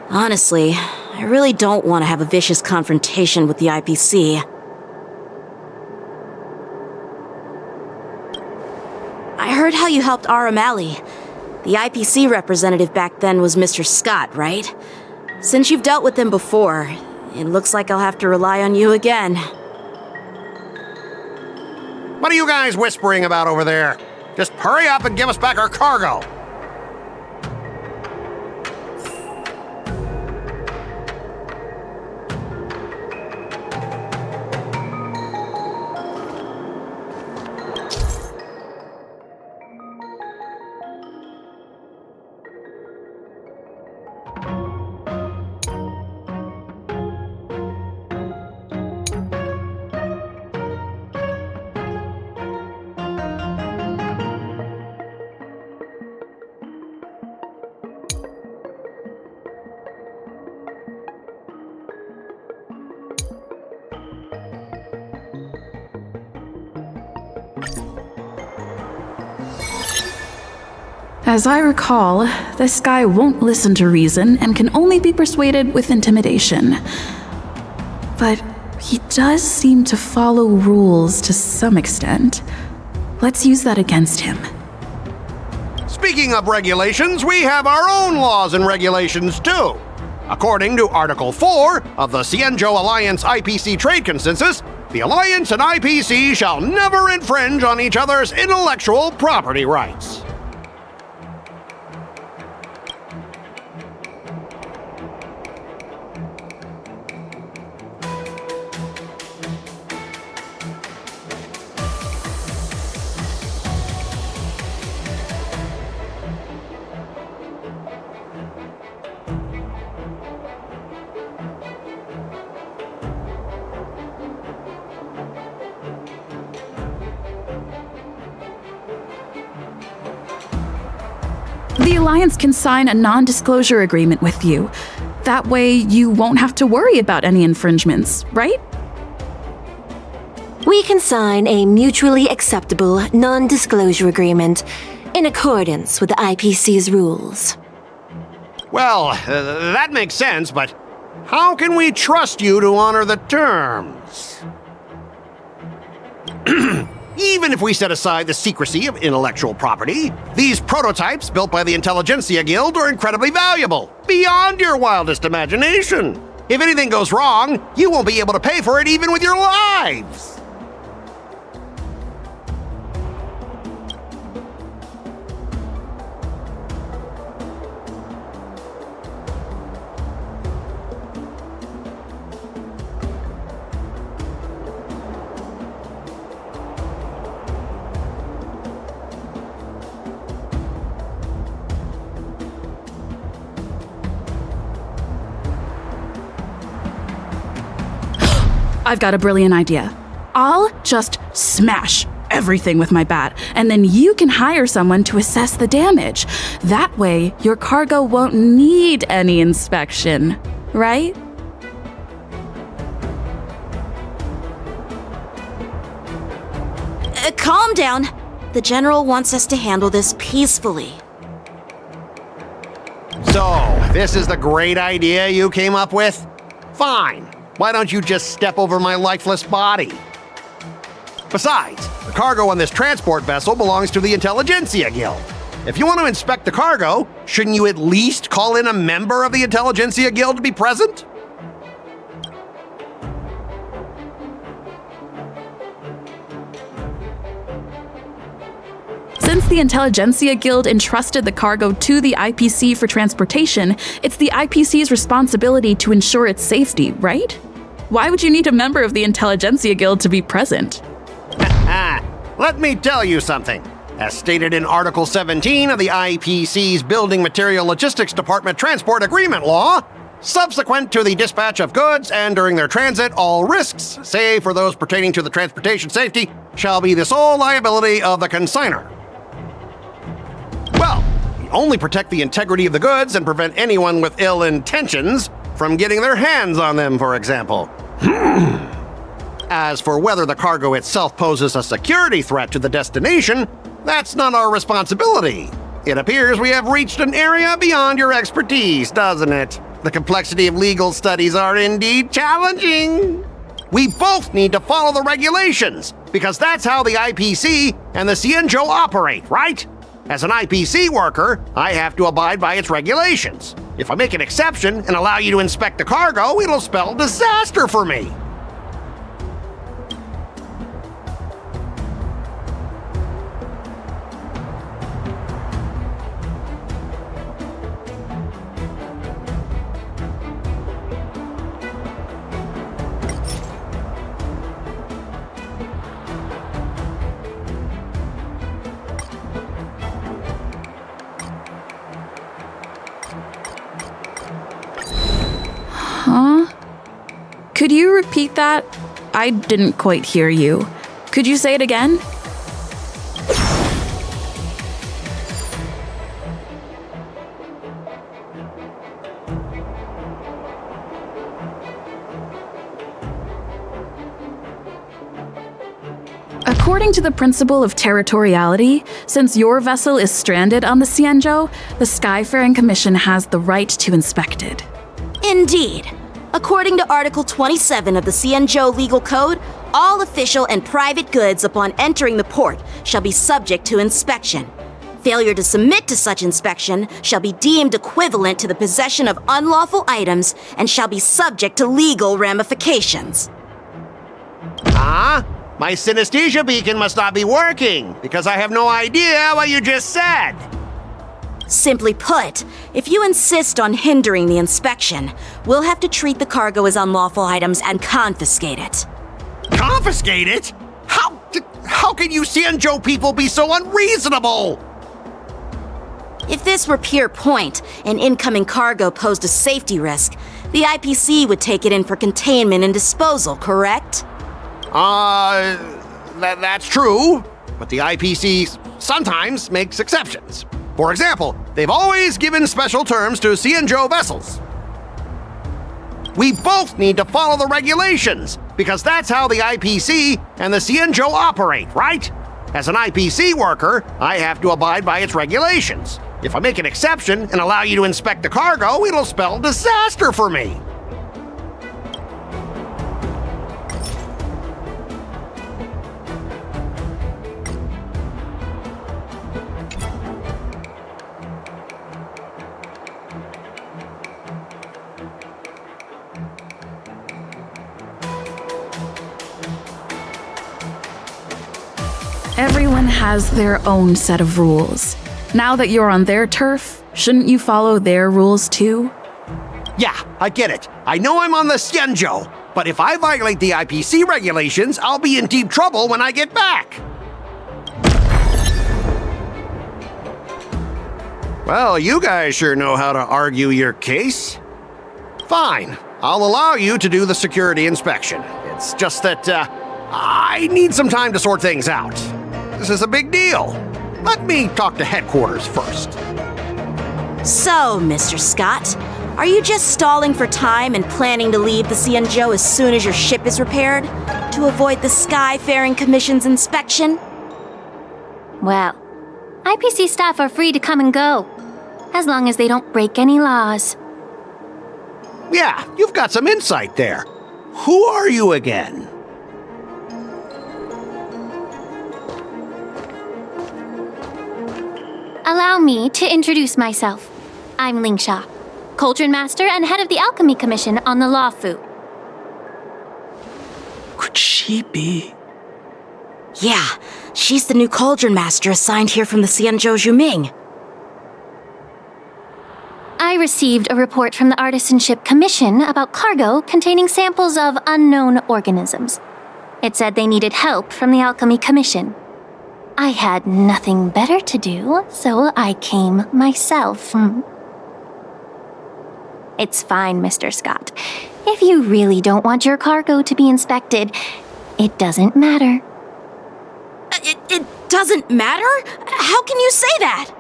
S10: Honestly, I really don't want to have a vicious confrontation with the IPC. I heard how you helped Aramali. The IPC representative back then was Mr. Skott, right? Since you've dealt with him before, it looks like I'll have to rely on you again.
S20: What are you guys whispering about over there? Just hurry up and give us back our cargo.
S7: As I recall, this guy won't listen to reason and can only be persuaded with intimidation. But he does seem to follow rules to some extent. Let's use that against him.
S20: Speaking of regulations, we have our own laws and regulations too. According to Article 4 of the Xianzhou Alliance IPC Trade Consensus, the Alliance and IPC shall never infringe on each other's intellectual property rights.
S7: The Alliance can sign a non-disclosure agreement with you. That way, you won't have to worry about any infringements, right?
S21: We can sign a mutually acceptable non-disclosure agreement in accordance with the IPC's rules.
S20: Well, that makes sense, but how can we trust you to honor the terms? Even if we set aside the secrecy of intellectual property, these prototypes built by the Intelligentsia Guild are incredibly valuable, beyond your wildest imagination. If anything goes wrong, you won't be able to pay for it even with your lives.
S7: I've got a brilliant idea. I'll just smash everything with my bat, and then you can hire someone to assess the damage. That way, your cargo won't need any inspection, right?
S10: Calm down. The General wants us to handle this peacefully.
S20: So, this is the great idea you came up with? Fine. Why don't you just step over my lifeless body? Besides, the cargo on this transport vessel belongs to the Intelligentsia Guild. If you want to inspect the cargo, shouldn't you at least call in a member of the Intelligentsia Guild to be present?
S7: Since the Intelligentsia Guild entrusted the cargo to the IPC for transportation, it's the IPC's responsibility to ensure its safety, right? Why would you need a member of the Intelligentsia Guild to be present?
S20: Let me tell you something. As stated in Article 17 of the IPC's Building Material Logistics Department Transport Agreement Law, subsequent to the dispatch of goods and during their transit, all risks, save for those pertaining to the transportation safety, shall be the sole liability of the consignor. Well, we only protect the integrity of the goods and prevent anyone with ill intentions from getting their hands on them, for example. As for whether the cargo itself poses a security threat to the destination, that's not our responsibility. It appears we have reached an area beyond your expertise, doesn't it? The complexity of legal studies are indeed challenging. We both need to follow the regulations, because that's how the IPC and the Xianzhou operate, right? As an IPC worker, I have to abide by its regulations. If I make an exception and allow you to inspect the cargo, it'll spell disaster for me.
S7: Huh? Could you repeat that? I didn't quite hear you. Could you say it again? According to the principle of territoriality, since your vessel is stranded on the Xianzhou, the Skyfaring Commission has the right to inspect it.
S10: Indeed. According to Article 27 of the Xianzhou Legal Code, all official and private goods upon entering the port shall be subject to inspection. Failure to submit to such inspection shall be deemed equivalent to the possession of unlawful items and shall be subject to legal ramifications.
S20: Huh? My synesthesia beacon must not be working, because I have no idea what you just said.
S10: Simply put, if you insist on hindering the inspection, we'll have to treat the cargo as unlawful items and confiscate it.
S20: Confiscate it? How can you Xianzhou people be so unreasonable?
S10: If this were pure point, and incoming cargo posed a safety risk, the IPC would take it in for containment and disposal, correct?
S20: That's true, but the IPC sometimes makes exceptions. For example, they've always given special terms to Xianzhou vessels. We both need to follow the regulations, because that's how the IPC and the Xianzhou operate, right? As an IPC worker, I have to abide by its regulations. If I make an exception and allow you to inspect the cargo, it'll spell disaster for me.
S7: Everyone has their own set of rules. Now that you're on their turf, shouldn't you follow their rules too?
S20: Yeah, I get it. I know I'm on the Xianzhou, but if I violate the IPC regulations, I'll be in deep trouble when I get back. Well, you guys sure know how to argue your case. Fine, I'll allow you to do the security inspection. It's just that, I need some time to sort things out. This is a big deal. Let me talk to headquarters first.
S10: So, Mr. Skott, are you just stalling for time and planning to leave the Xianzhou as soon as your ship is repaired? To avoid the Skyfaring Commission's inspection?
S4: Well, IPC staff are free to come and go, as long as they don't break any laws.
S20: Yeah, you've got some insight there. Who are you again?
S4: Allow me to introduce myself. I'm Lingsha, Cauldron Master and head of the Alchemy Commission on the Luofu.
S5: Could she be?
S10: Yeah, she's the new Cauldron Master assigned here from the Xianzhou Zhuming.
S4: I received a report from the Artisanship Commission about cargo containing samples of unknown organisms. It said they needed help from the Alchemy Commission. I had nothing better to do, so I came myself. It's fine, Mr. Skott. If you really don't want your cargo to be inspected, it doesn't matter.
S10: It doesn't matter? How can you say that?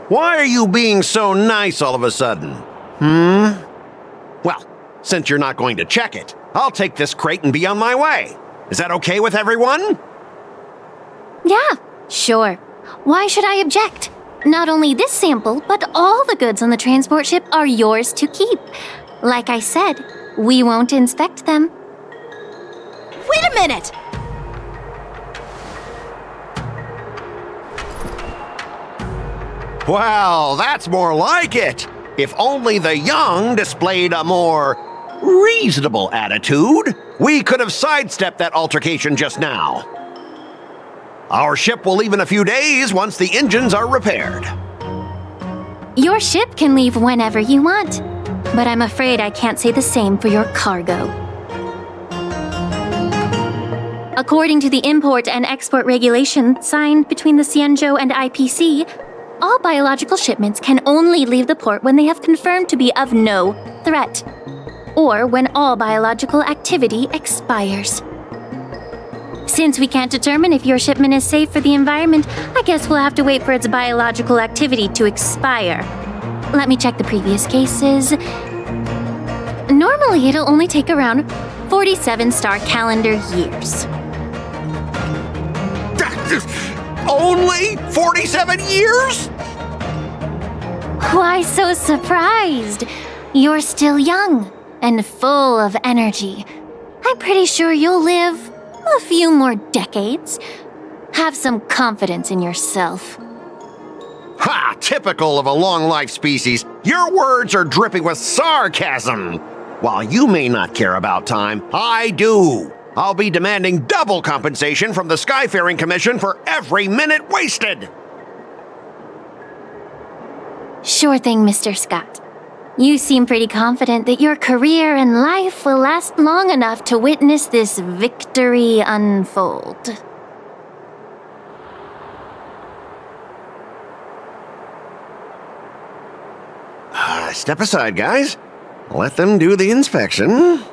S20: Why are you being so nice all of a sudden? Well, since you're not going to check it, I'll take this crate and be on my way. Is that okay with everyone?
S4: Yeah, sure. Why should I object? Not only this sample, but all the goods on the transport ship are yours to keep. Like I said, we won't inspect them.
S10: Wait a minute!
S20: Well, that's more like it. If only the young displayed a more reasonable attitude, we could have sidestepped that altercation just now. Our ship will leave in a few days once the engines are repaired.
S4: Your ship can leave whenever you want, but I'm afraid I can't say the same for your cargo. According to the import and export regulation signed between the Xianzhou and IPC, all biological shipments can only leave the port when they have confirmed to be of no threat, or when all biological activity expires. Since we can't determine if your shipment is safe for the environment, I guess we'll have to wait for its biological activity to expire. Let me check the previous cases. Normally, it'll only take around 47-star calendar years.
S20: Only 47 years?
S4: Why so surprised? You're still young and full of energy. I'm pretty sure you'll live a few more decades. Have some confidence in yourself.
S20: Ha! Typical of a long-life species. Your words are dripping with sarcasm. While you may not care about time, I do. I'll be demanding double compensation from the Skyfaring Commission for every minute wasted.
S4: Sure thing, Mr. Skott. You seem pretty confident that your career and life will last long enough to witness this victory unfold.
S20: Step aside, guys. Let them do the inspection.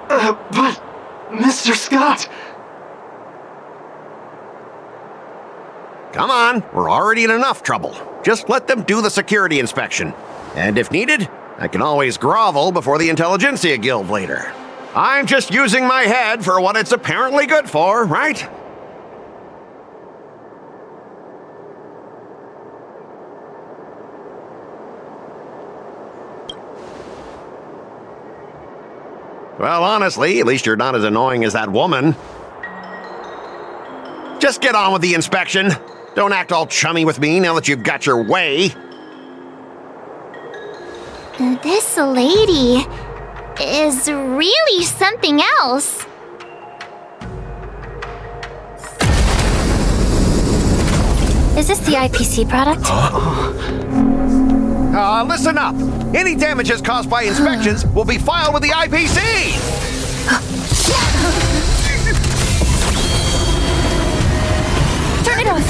S6: But, Mr. Skott...
S20: Come on, we're already in enough trouble. Just let them do the security inspection. And if needed, I can always grovel before the Intelligentsia Guild later. I'm just using my head for what it's apparently good for, right? Well, honestly, at least you're not as annoying as that woman. Just get on with the inspection. Don't act all chummy with me now that you've got your way.
S4: This lady is really something else. Is this the IPC product?
S20: Listen up. Any damages caused by inspections will be filed with the IPC.
S4: Turn it off.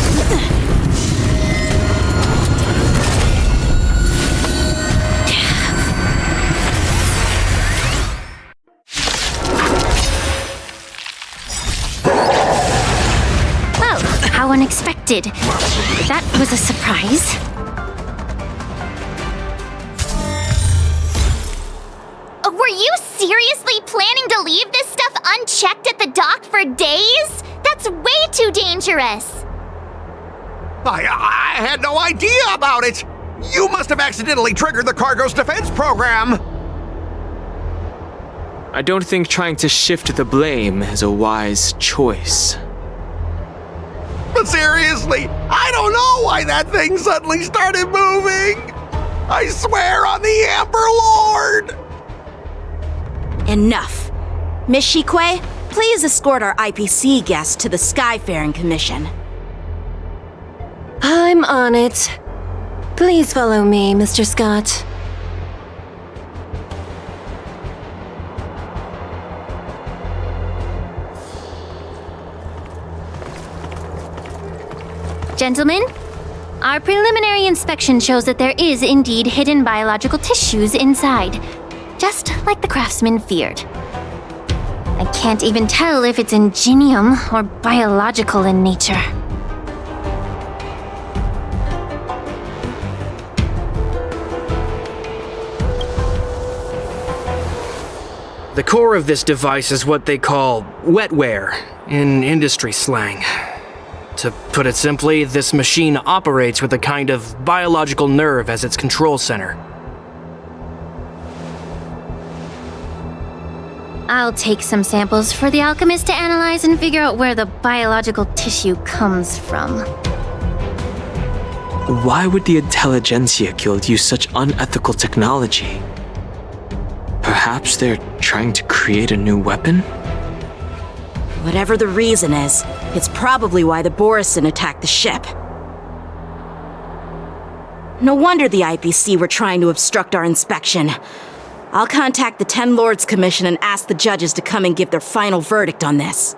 S4: Oh, how unexpected. That was a surprise. Were you seriously planning to leave this stuff unchecked at the dock for days? That's way too dangerous.
S20: I had no idea about it. You must have accidentally triggered the cargo's defense program.
S5: I don't think trying to shift the blame is a wise choice.
S20: But seriously, I don't know why that thing suddenly started moving. I swear on the Amber Lord.
S10: Enough. Miss Shikwe, please escort our IPC guest to the Skyfaring Commission.
S21: I'm on it. Please follow me, Mr. Skott.
S4: Gentlemen, our preliminary inspection shows that there is indeed hidden biological tissues inside, just like the craftsman feared. I can't even tell if it's ingenium or biological in nature.
S6: The core of this device is what they call wetware in industry slang. To put it simply, this machine operates with a kind of biological nerve as its control center.
S4: I'll take some samples for the alchemist to analyze and figure out where the biological tissue comes from.
S5: Why would the Intelligentsia Guild use such unethical technology? Perhaps they're trying to create a new weapon?
S10: Whatever the reason is, it's probably why the Borison attacked the ship. No wonder the IPC were trying to obstruct our inspection. I'll contact the Ten Lords Commission and ask the judges to come and give their final verdict on this.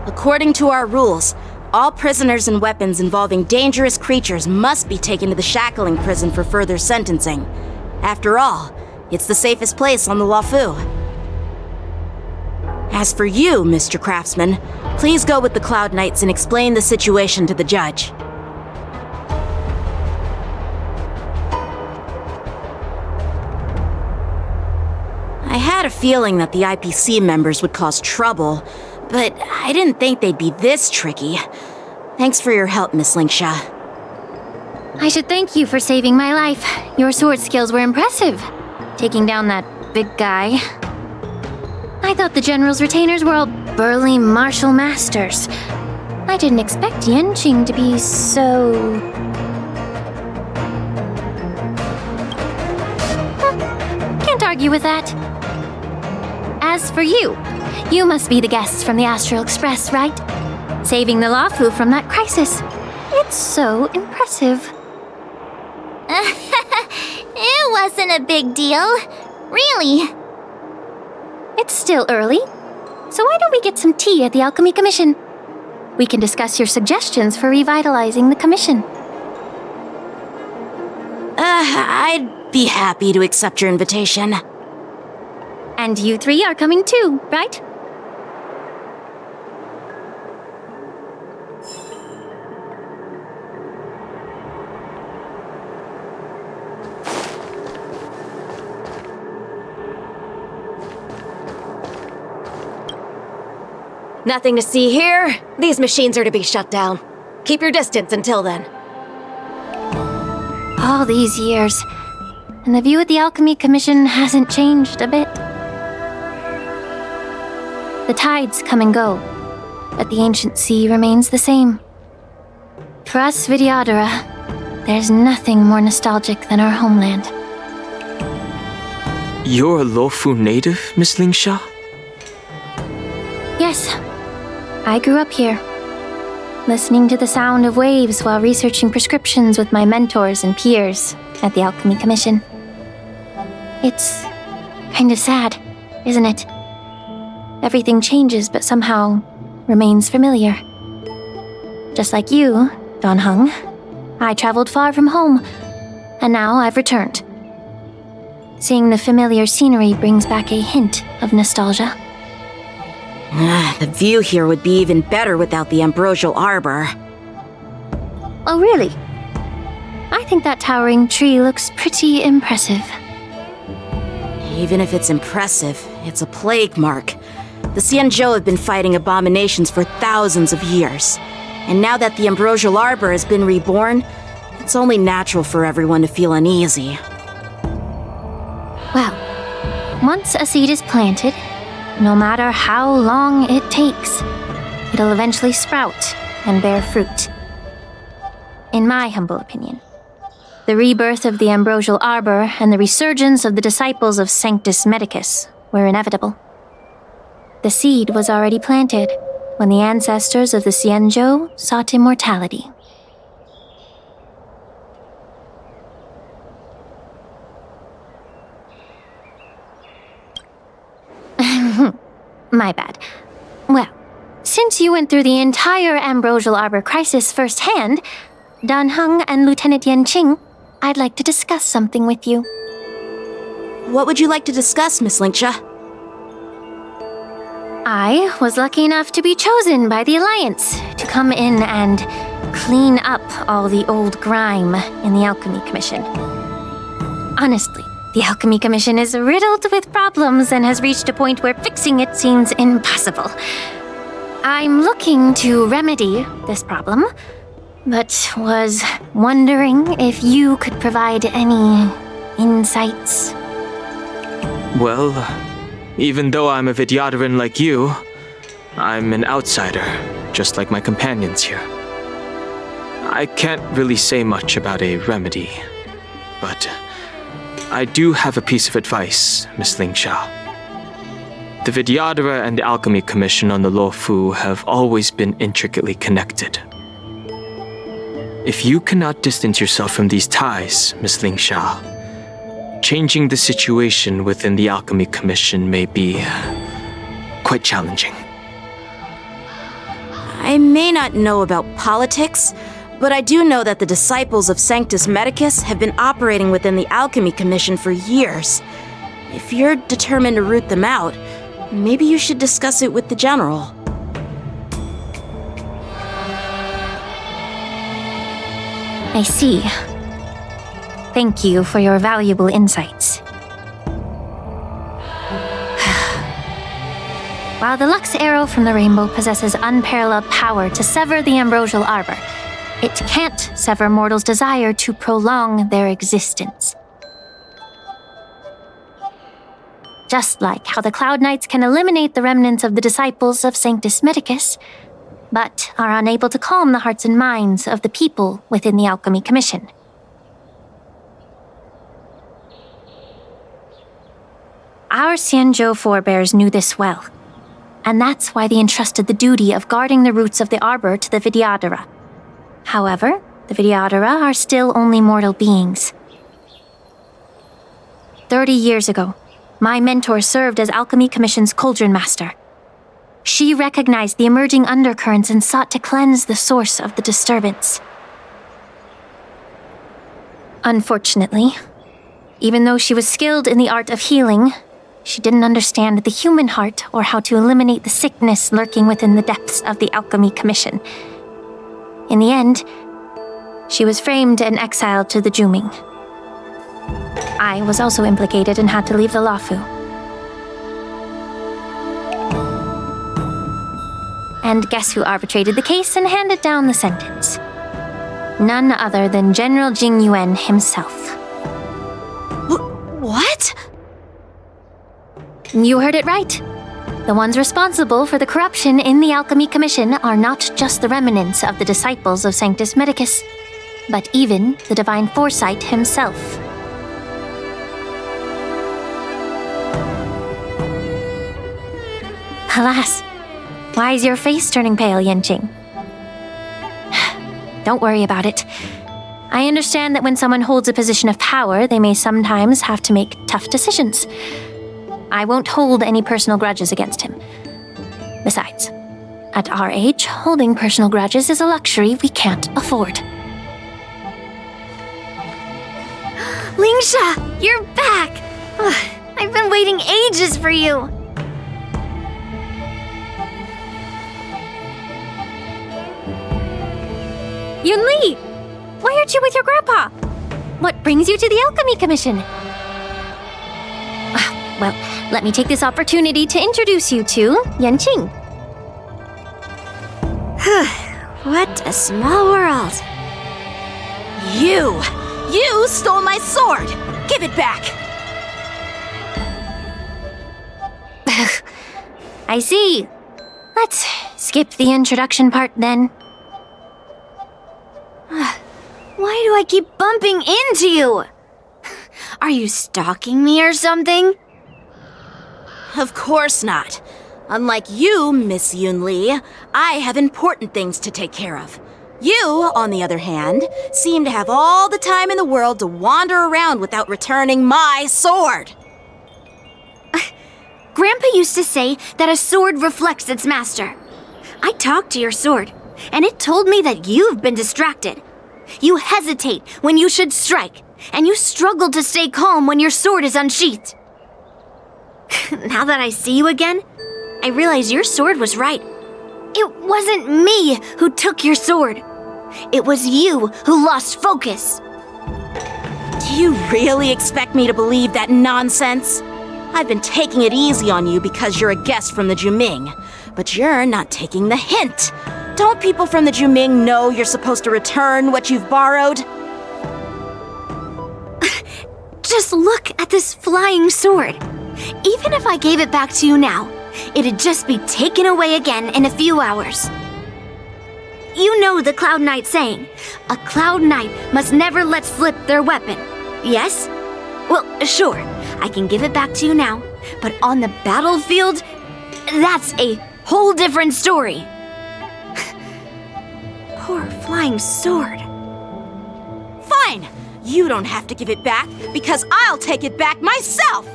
S10: According to our rules, all prisoners and weapons involving dangerous creatures must be taken to the Shackling Prison for further sentencing. After all, it's the safest place on the Luofu. As for you, Mr. Craftsman, please go with the Cloud Knights and explain the situation to the judge. I had a feeling that the IPC members would cause trouble, but I didn't think they'd be this tricky. Thanks for your help, Miss Lingsha.
S4: I should thank you for saving my life. Your sword skills were impressive. Taking down that big guy. I thought the General's retainers were all burly martial masters. I didn't expect Yanqing to be so... Can't argue with that. As for you, you must be the guests from the Astral Express, right? Saving the Luofu from that crisis. It's so impressive. It wasn't a big deal. Really. It's still early, so why don't we get some tea at the Alchemy Commission? We can discuss your suggestions for revitalizing the commission.
S10: I'd be happy to accept your invitation.
S4: And you three are coming too, right?
S21: Nothing to see here. These machines are to be shut down. Keep your distance until then.
S4: All these years, and the view at the Alchemy Commission hasn't changed a bit. The tides come and go, but the ancient sea remains the same. For us Vidyadhara, there's nothing more nostalgic than our homeland.
S5: You're a Luofu native, Miss Lingsha?
S4: Yes, I grew up here, listening to the sound of waves while researching prescriptions with my mentors and peers at the Alchemy Commission. It's kind of sad, isn't it? Everything changes but somehow remains familiar. Just like you, Dan Heng, I traveled far from home, and now I've returned. Seeing the familiar scenery brings back a hint of nostalgia.
S10: The view here would be even better without the ambrosial arbor.
S4: Oh, really? I think that towering tree looks pretty impressive.
S10: Even if it's impressive, it's a plague mark. The Xianzhou have been fighting abominations for thousands of years. And now that the ambrosial arbor has been reborn, it's only natural for everyone to feel uneasy.
S4: Well, once a seed is planted, no matter how long it takes, it'll eventually sprout and bear fruit. In my humble opinion, the rebirth of the ambrosial arbor and the resurgence of the disciples of Sanctus Medicus were inevitable. The seed was already planted when the ancestors of the Xianzhou sought immortality. My bad. Well, since you went through the entire ambrosial arbor crisis firsthand, Dan Heng and Lieutenant Yanqing, I'd like to discuss something with you.
S10: What would you like to discuss, Miss Lingsha?
S4: I was lucky enough to be chosen by the Alliance to come in and clean up all the old grime in the Alchemy Commission. Honestly, the Alchemy Commission is riddled with problems and has reached a point where fixing it seems impossible. I'm looking to remedy this problem, but was wondering if you could provide any insights.
S5: Well, even though I'm a Vidyadharan like you, I'm an outsider, just like my companions here. I can't really say much about a remedy, but I do have a piece of advice, Miss Lingsha. The Vidyadhara and the Alchemy Commission on the Luofu have always been intricately connected. If you cannot distance yourself from these ties, Miss Lingsha, changing the situation within the Alchemy Commission may be quite challenging.
S10: I may not know about politics, but I do know that the disciples of Sanctus Medicus have been operating within the Alchemy Commission for years. If you're determined to root them out, maybe you should discuss it with the General.
S4: I see. Thank you for your valuable insights. While the Lux Arrow from the Rainbow possesses unparalleled power to sever the ambrosial arbor, it can't sever mortals' desire to prolong their existence. Just like how the Cloud Knights can eliminate the remnants of the disciples of Sanctus Medicus, but are unable to calm the hearts and minds of the people within the Alchemy Commission. Our Xianzhou forebears knew this well, and that's why they entrusted the duty of guarding the roots of the arbor to the Vidyadhara. However, the Vidyadhara are still only mortal beings. 30 years ago, my mentor served as Alchemy Commission's Cauldron Master. She recognized the emerging undercurrents and sought to cleanse the source of the disturbance. Unfortunately, even though she was skilled in the art of healing, she didn't understand the human heart or how to eliminate the sickness lurking within the depths of the Alchemy Commission. In the end, she was framed and exiled to the Juming. I was also implicated and had to leave the Luofu. And guess who arbitrated the case and handed down the sentence? None other than General Jing Yuan himself.
S10: What?
S4: You heard it right. The ones responsible for the corruption in the Alchemy Commission are not just the remnants of the disciples of Sanctus Medicus, but even the Divine Foresight himself. Alas, why is your face turning pale, Yanqing? Don't worry about it. I understand that when someone holds a position of power, they may sometimes have to make tough decisions. I won't hold any personal grudges against him. Besides, at our age, holding personal grudges is a luxury we can't afford.
S18: Lingsha, you're back! I've been waiting ages for you!
S4: Yunli! Why aren't you with your grandpa? What brings you to the Alchemy Commission? Well, let me take this opportunity to introduce you to Yanqing.
S10: What a small world. You stole my sword! Give it back!
S4: I see. Let's skip the introduction part then.
S18: Why do I keep bumping into you? Are you stalking me or something?
S10: Of course not. Unlike you, Miss Yunli, I have important things to take care of. You, on the other hand, seem to have all the time in the world to wander around without returning my sword.
S18: Grandpa used to say that a sword reflects its master. I talked to your sword, and it told me that you've been distracted. You hesitate when you should strike, and you struggle to stay calm when your sword is unsheathed. Now that I see you again, I realize your sword was right. It wasn't me who took your sword. It was you who lost focus.
S10: Do you really expect me to believe that nonsense? I've been taking it easy on you because you're a guest from the Juming, but you're not taking the hint. Don't people from the Juming know you're supposed to return what you've borrowed?
S18: Just look at this flying sword. Even if I gave it back to you now, it'd just be taken away again in a few hours. You know the Cloud Knight saying, a Cloud Knight must never let slip their weapon, yes? Well, sure, I can give it back to you now, but on the battlefield, that's a whole different story. Poor flying sword.
S10: Fine! You don't have to give it back, because I'll take it back myself!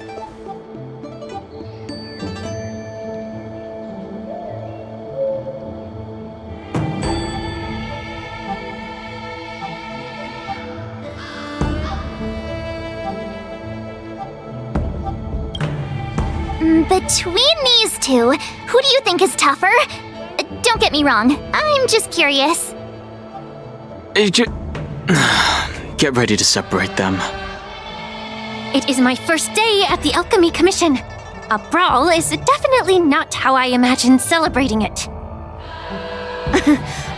S4: Between these two, who do you think is tougher? Don't get me wrong, I'm just curious.
S5: Get ready to separate them.
S4: It is my first day at the Alchemy Commission. A brawl is definitely not how I imagined celebrating it.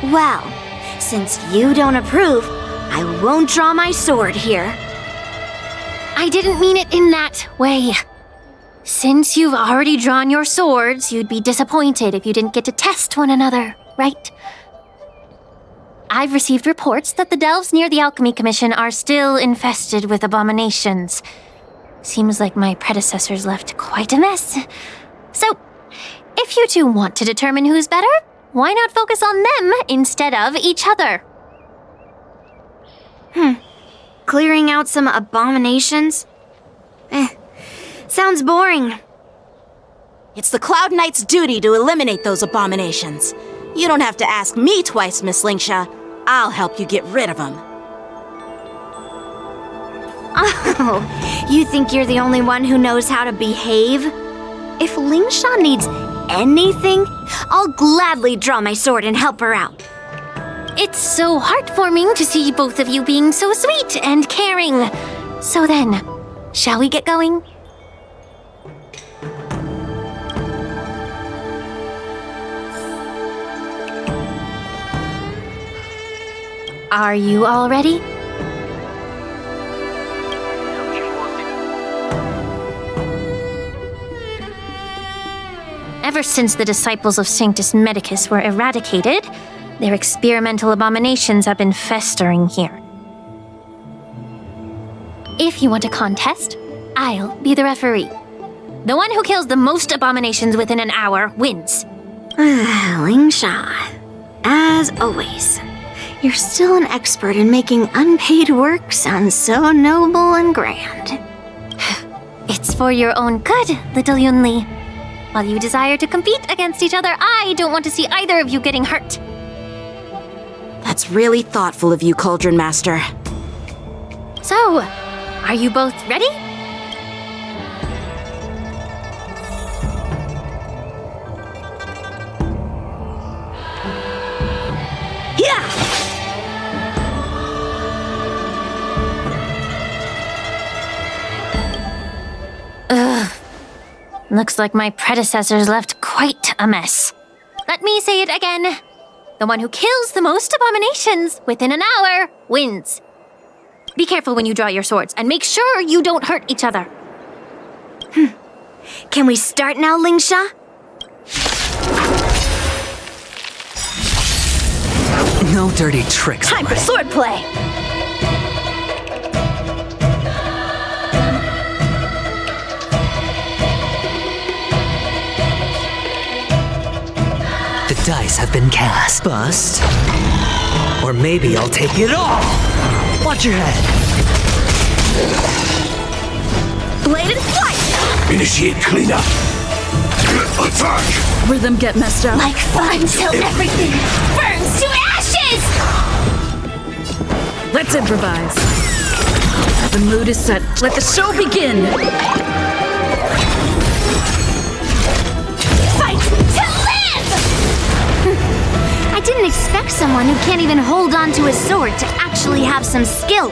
S18: Well, since you don't approve, I won't draw my sword here.
S4: I didn't mean it in that way. Since you've already drawn your swords, you'd be disappointed if you didn't get to test one another, right? I've received reports that the delves near the Alchemy Commission are still infested with abominations. Seems like my predecessors left quite a mess. So, if you two want to determine who's better, why not focus on them instead of each other?
S18: Clearing out some abominations? Sounds boring.
S10: It's the Cloud Knight's duty to eliminate those abominations. You don't have to ask me twice, Miss Lingsha. I'll help you get rid of them.
S18: Oh, you think you're the only one who knows how to behave? If Lingsha needs anything, I'll gladly draw my sword and help her out.
S4: It's so heartwarming to see both of you being so sweet and caring. So then, shall we get going? Are you all ready? Ever since the disciples of Sanctus Medicus were eradicated, their experimental abominations have been festering here. If you want a contest, I'll be the referee. The one who kills the most abominations within an hour wins.
S18: Lingsha, as always, you're still an expert in making unpaid work sound so noble and grand.
S4: It's for your own good, little Yunli. While you desire to compete against each other, I don't want to see either of you getting hurt.
S10: That's really thoughtful of you, Cauldron Master.
S4: So, are you both ready?
S10: Yeah!
S4: Ugh. Looks like my predecessors left quite a mess. Let me say it again. The one who kills the most abominations within an hour wins. Be careful when you draw your swords, and make sure you don't hurt each other.
S18: Can we start now, Lingsha?
S1: No dirty tricks.
S10: Time for swordplay!
S1: The dice have been cast. Bust. Or maybe I'll take it all. Watch your head.
S10: Blade and flight!
S9: Initiate cleanup. Attack!
S7: Rhythm get messed up.
S4: Like fun till everything burns to ashes!
S7: Let's improvise. The mood is set. Let the show begin.
S4: Fight to live!
S18: I didn't expect someone who can't even hold on to his sword to actually have some skill.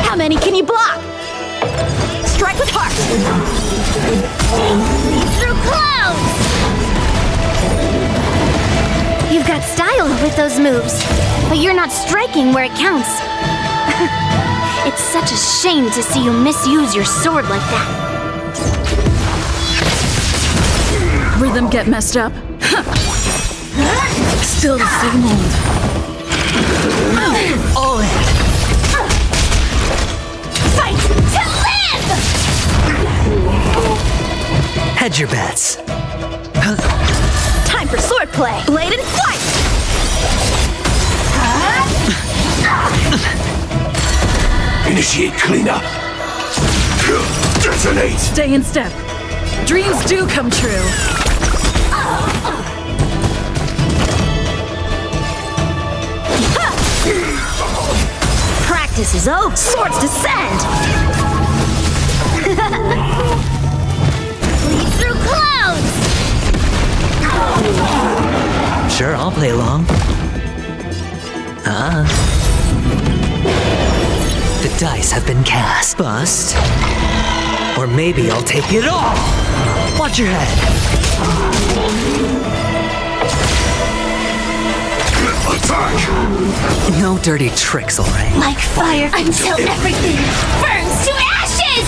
S10: How many can you block? Strike with heart!
S4: Through clouds!
S18: You've got style with those moves, but you're not striking where it counts. It's such a shame to see you misuse your sword like that.
S7: Rhythm get messed up. Still the same old.
S1: All in.
S4: Fight to live!
S1: Hedge your bets.
S10: Time for swordplay! Blade and flight!
S9: Initiate cleanup. Detonate!
S7: Stay in step. Dreams do come true.
S10: Practice is over. Swords descend!
S4: Lead through clouds!
S1: Sure, I'll play along. The dice have been cast. Bust. Or maybe I'll take it all! Watch your head! Attack! No dirty tricks, alright?
S11: Like fire until everything burns to ashes!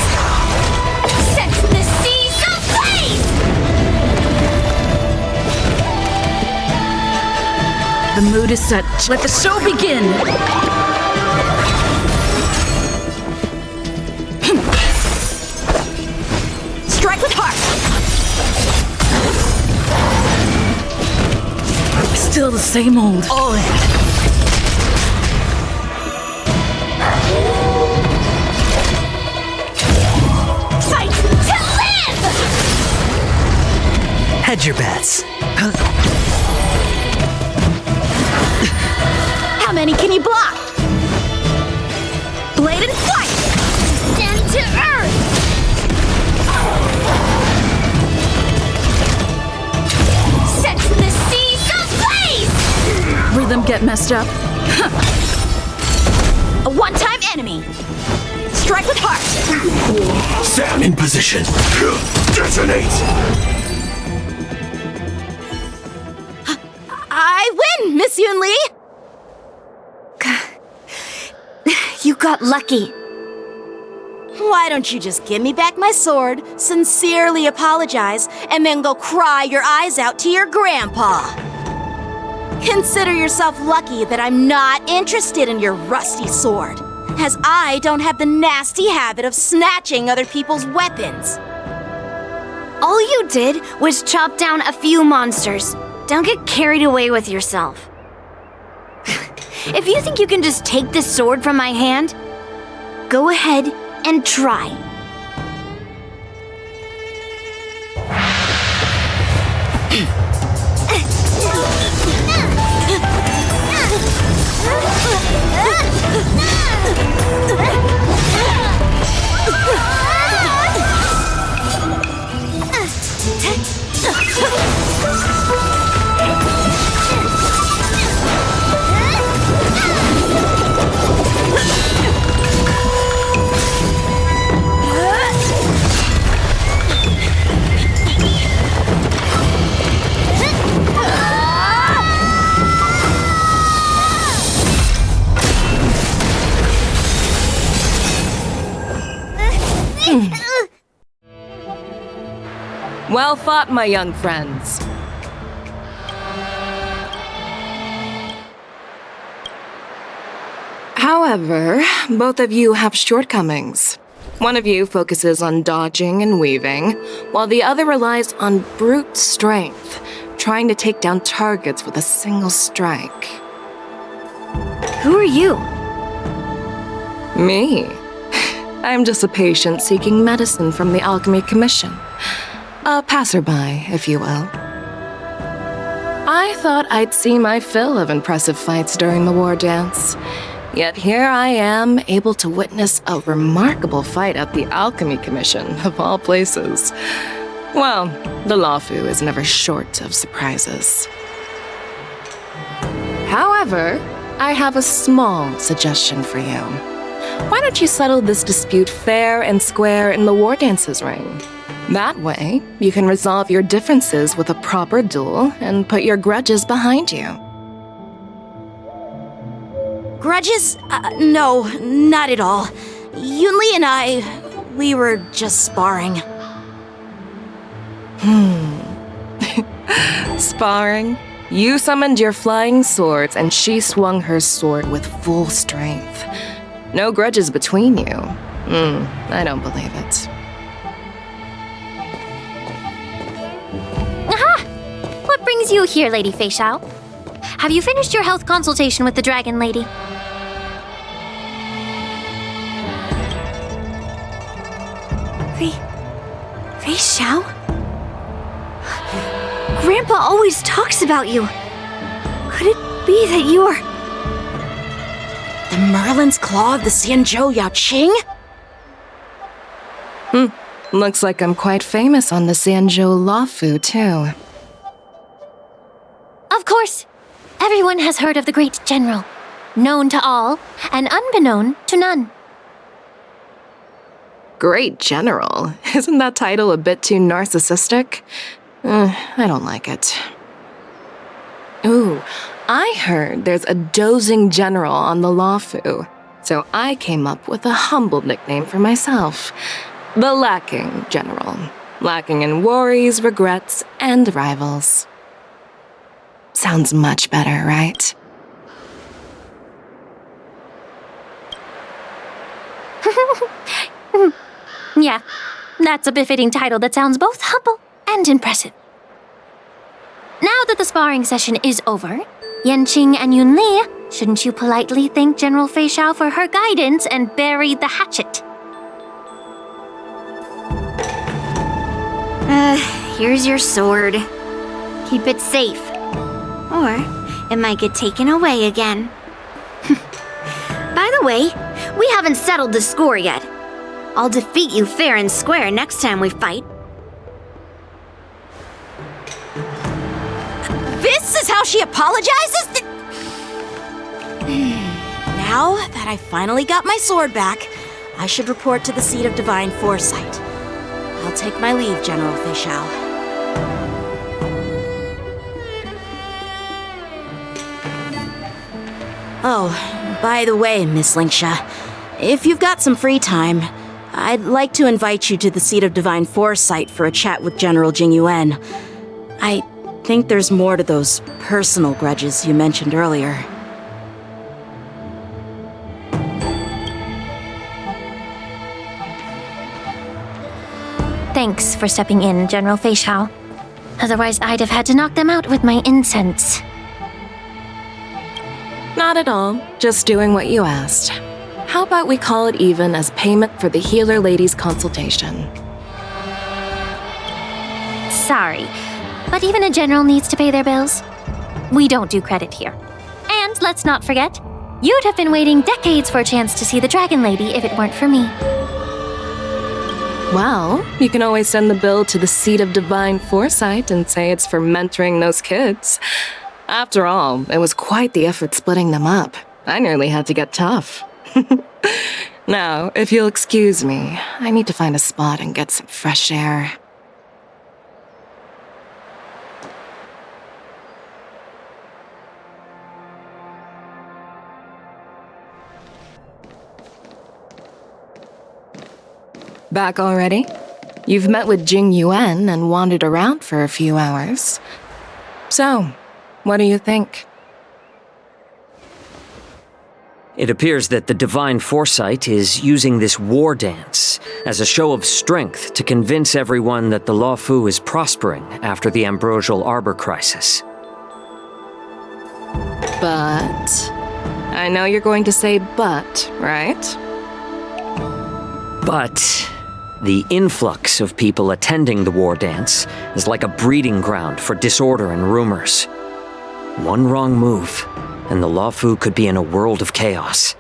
S11: Set the seas ablaze!
S7: The mood is set. Let the show begin!
S10: Strike with heart!
S7: Still the same old.
S1: All in!
S11: Fight to live!
S1: Hedge your bets.
S10: How many can you block? Blade and fight!
S11: Stand to earth! Set the seas ablaze!
S7: Rhythm get messed up.
S10: A one-time enemy! Strike with heart!
S9: Stand in position. Detonate!
S10: I win, Miss Yunli!
S8: You got lucky.
S10: Why don't you just give me back my sword, sincerely apologize, and then go cry your eyes out to your grandpa? Consider yourself lucky that I'm not interested in your rusty sword, as I don't have the nasty habit of snatching other people's weapons.
S18: All you did was chop down a few monsters. Don't get carried away with yourself. If you think you can just take this sword from my hand, go ahead and try.
S12: Well fought, my young friends. However, both of you have shortcomings. One of you focuses on dodging and weaving, while the other relies on brute strength, trying to take down targets with a single strike.
S18: Who are you?
S12: Me? I'm just a patient seeking medicine from the Alchemy Commission. A passerby, if you will. I thought I'd see my fill of impressive fights during the war dance. Yet here I am, able to witness a remarkable fight at the Alchemy Commission, of all places. Well, the Luofu is never short of surprises. However, I have a small suggestion for you. Why don't you settle this dispute fair and square in the war dance's ring? That way, you can resolve your differences with a proper duel and put your grudges behind you.
S10: Grudges? No, not at all. Yunli and we were just sparring.
S12: Sparring? You summoned your flying swords and she swung her sword with full strength. No grudges between you. I don't believe it.
S4: Aha! What brings you here, Lady Feixio? Have you finished your health consultation with the Dragon Lady?
S18: Feixio? Grandpa always talks about you. Could it be that you are...
S10: The Merlin's Claw of the Xianzhou Yaoqing?
S12: Looks like I'm quite famous on the Xianzhou Luofu, too.
S4: Of course. Everyone has heard of the great general. Known to all, and unbeknown to none.
S12: Great General. Isn't that title a bit too narcissistic? I don't like it. Ooh, I heard there's a dozing general on the Luofu, so I came up with a humble nickname for myself. The Lacking General. Lacking in worries, regrets, and rivals. Sounds much better, right?
S4: Yeah, that's a befitting title that sounds both humble and impressive. Now that the sparring session is over, Yanqing and Yunli, shouldn't you politely thank General Feixio for her guidance and bury the hatchet?
S18: Here's your sword. Keep it safe. Or it might get taken away again. By the way, we haven't settled the score yet. I'll defeat you fair and square next time we fight.
S10: This is how she apologizes? Now that I finally got my sword back, I should report to the seat of divine foresight. I'll take my leave, General Feixio. Oh, by the way, Miss Lingsha, if you've got some free time, I'd like to invite you to the seat of divine foresight for a chat with General Jing Yuan. I think there's more to those personal grudges you mentioned earlier.
S4: Thanks for stepping in, General Feixio. Otherwise, I'd have had to knock them out with my incense.
S12: Not at all. Just doing what you asked. How about we call it even as payment for the healer lady's consultation?
S4: Sorry, but even a general needs to pay their bills. We don't do credit here. And let's not forget, you'd have been waiting decades for a chance to see the Dragon Lady if it weren't for me.
S12: Well, you can always send the bill to the seat of divine foresight and say it's for mentoring those kids. After all, it was quite the effort splitting them up. I nearly had to get tough. Now, if you'll excuse me, I need to find a spot and get some fresh air. Back already? You've met with Jing Yuan and wandered around for a few hours. So, what do you think?
S13: It appears that the Divine Foresight is using this war dance as a show of strength to convince everyone that the Luofu is prospering after the Ambrosial Arbor crisis.
S12: But... I know you're going to say but, right?
S13: But the influx of people attending the war dance is like a breeding ground for disorder and rumors. One wrong move, and the Luofu could be in a world of chaos.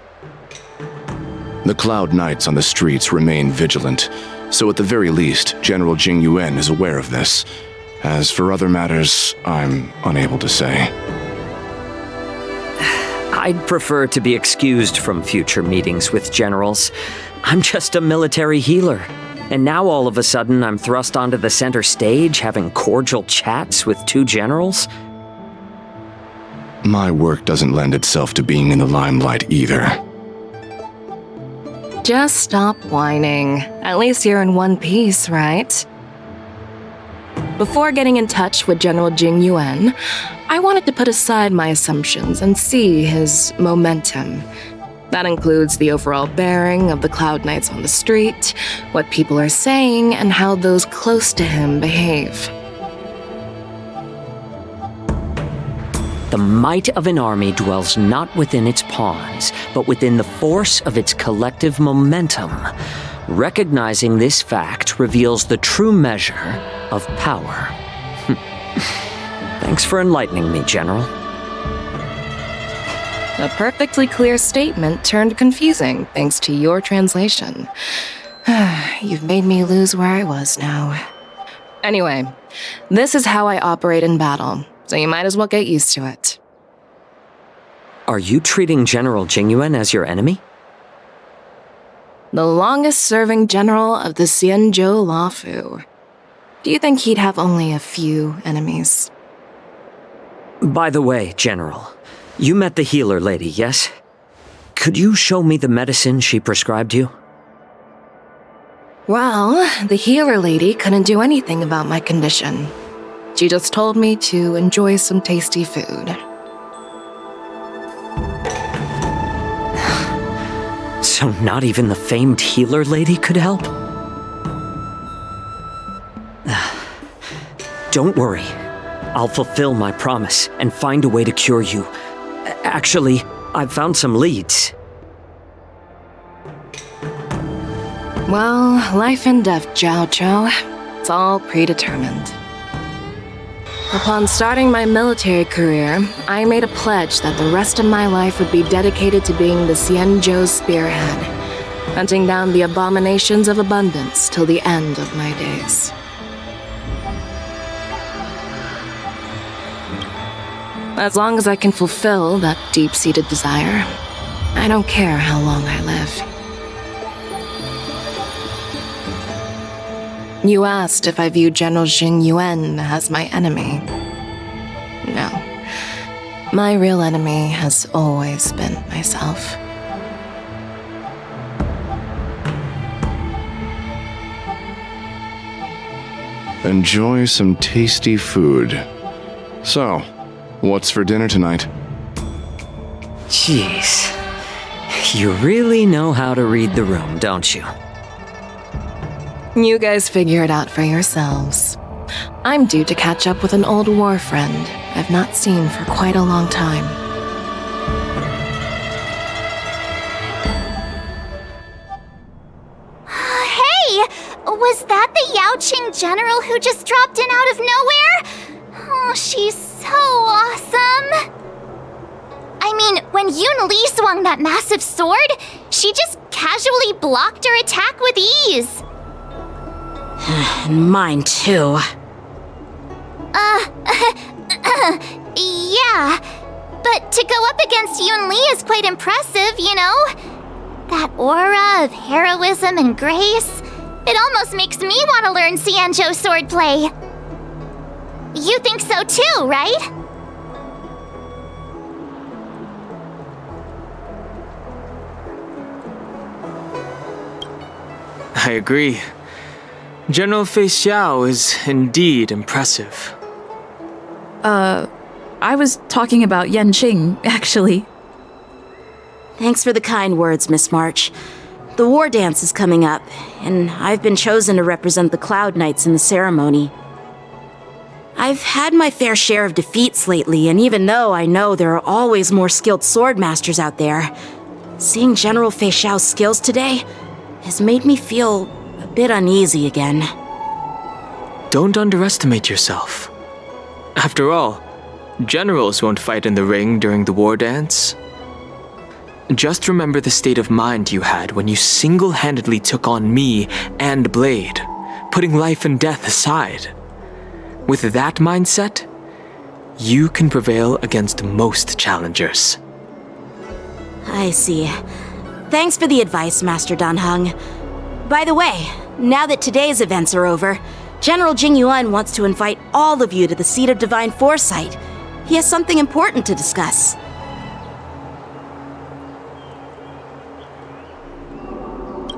S19: The Cloud Knights on the streets remain vigilant, so at the very least, General Jing Yuan is aware of this. As for other matters, I'm unable to say.
S13: I'd prefer to be excused from future meetings with generals. I'm just a military healer. And now all of a sudden I'm thrust onto the center stage having cordial chats with two generals?
S19: My work doesn't lend itself to being in the limelight either.
S12: Just stop whining. At least you're in one piece, right? Before getting in touch with General Jing Yuan, I wanted to put aside my assumptions and see his momentum. That includes the overall bearing of the Cloud Knights on the street, what people are saying, and how those close to him behave.
S13: The might of an army dwells not within its pawns, but within the force of its collective momentum. Recognizing this fact reveals the true measure of power. Thanks for enlightening me, General.
S12: A perfectly clear statement turned confusing thanks to your translation. You've made me lose where I was now. Anyway, this is how I operate in battle, so you might as well get used to it.
S13: Are you treating General Jing Yuan as your enemy?
S12: the longest-serving general of the Xianzhou Luofu. Do you think he'd have only a few enemies?
S13: By the way, General, you met the healer lady, yes? Could you show me the medicine she prescribed you?
S12: Well, the healer lady couldn't do anything about my condition. She just told me to enjoy some tasty food.
S13: So not even the famed healer lady could help? Don't worry. I'll fulfill my promise and find a way to cure you. Actually, I've found some leads.
S12: Well, life and death, Jiaoqiu. It's all predetermined. Upon starting my military career, I made a pledge that the rest of my life would be dedicated to being the Xianzhou spearhead, hunting down the abominations of abundance till the end of my days. As long as I can fulfill that deep-seated desire, I don't care how long I live. You asked if I view General Jing Yuan as my enemy. No. My real enemy has always been myself.
S19: Enjoy some tasty food. So, what's for dinner tonight?
S13: Jeez. You really know how to read the room, don't you?
S12: You guys figure it out for yourselves. I'm due to catch up with an old war friend I've not seen for quite a long time.
S4: Hey! Was that the Yaoqing general who just dropped in out of nowhere? Oh, she's so awesome! I mean, when Yunli swung that massive sword, she just casually blocked her attack with ease.
S10: Mine too.
S4: Yeah. But to go up against Yunli is quite impressive, you know? That aura of heroism and grace, it almost makes me want to learn Xianzhou swordplay. You think so too, right?
S5: I agree. General FeIxiao is indeed impressive.
S7: I was talking about Yanqing, actually.
S10: Thanks for the kind words, Miss March. The Wardance is coming up, and I've been chosen to represent the Cloud Knights in the ceremony. I've had my fair share of defeats lately, and even though I know there are always more skilled swordmasters out there, seeing General FeIxiao's skills today has made me feel a bit uneasy again.
S5: Don't underestimate yourself. After all, generals won't fight in the ring during the war dance. Just remember the state of mind you had when you single-handedly took on me and Blade, putting life and death aside. With that mindset, you can prevail against most challengers.
S10: I see. Thanks for the advice, Master Dan Heng. By the way, now that today's events are over, General Jing Yuan wants to invite all of you to the Seat of Divine Foresight. He has something important to discuss.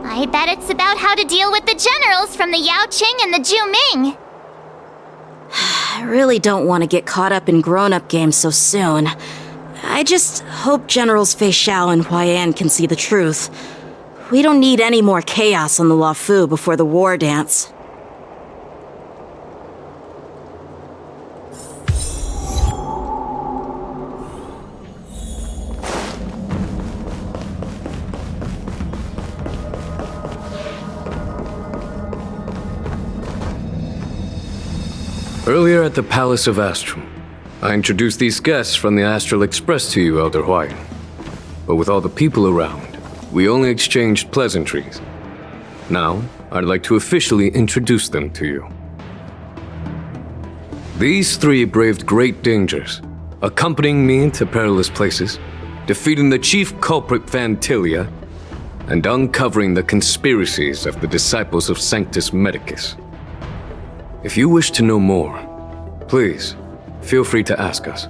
S4: I bet it's about how to deal with the generals from the Yaoqing and the Juming.
S10: I really don't want to get caught up in grown-up games so soon. I just hope Generals FeIxiao and Huaiyan can see the truth. We don't need any more chaos on the Luofu before the war dance.
S3: Earlier at the Palace of Astral, I introduced these guests from the Astral Express to you, Elder Huaiyan. But with all the people around, we only exchanged pleasantries. Now, I'd like to officially introduce them to you. These three braved great dangers, accompanying me to perilous places, defeating the chief culprit Vantilia, and uncovering the conspiracies of the disciples of Sanctus Medicus. If you wish to know more, please, feel free to ask us.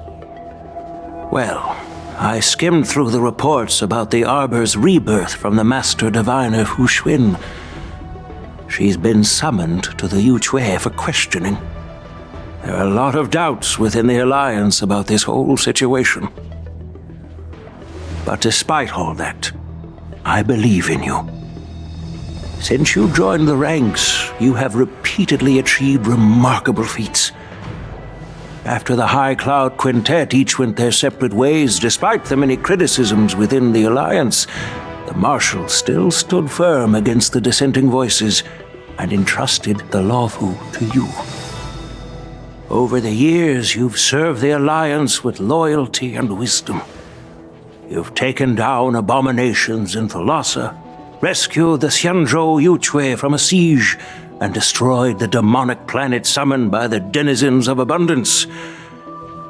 S17: Well, I skimmed through the reports about the Arbor's rebirth from the Master Diviner Hu Xuan. She's been summoned to the Yuchui for questioning. There are a lot of doubts within the Alliance about this whole situation. But despite all that, I believe in you. Since you joined the ranks, you have repeatedly achieved remarkable feats. After the High Cloud Quintet each went their separate ways, despite the many criticisms within the Alliance, the Marshal still stood firm against the dissenting voices and entrusted the Luofu to you. Over the years, you've served the Alliance with loyalty and wisdom. You've taken down abominations in Thalassa, rescued the Xianzhou Yuchui from a siege, and destroyed the demonic planet summoned by the denizens of abundance.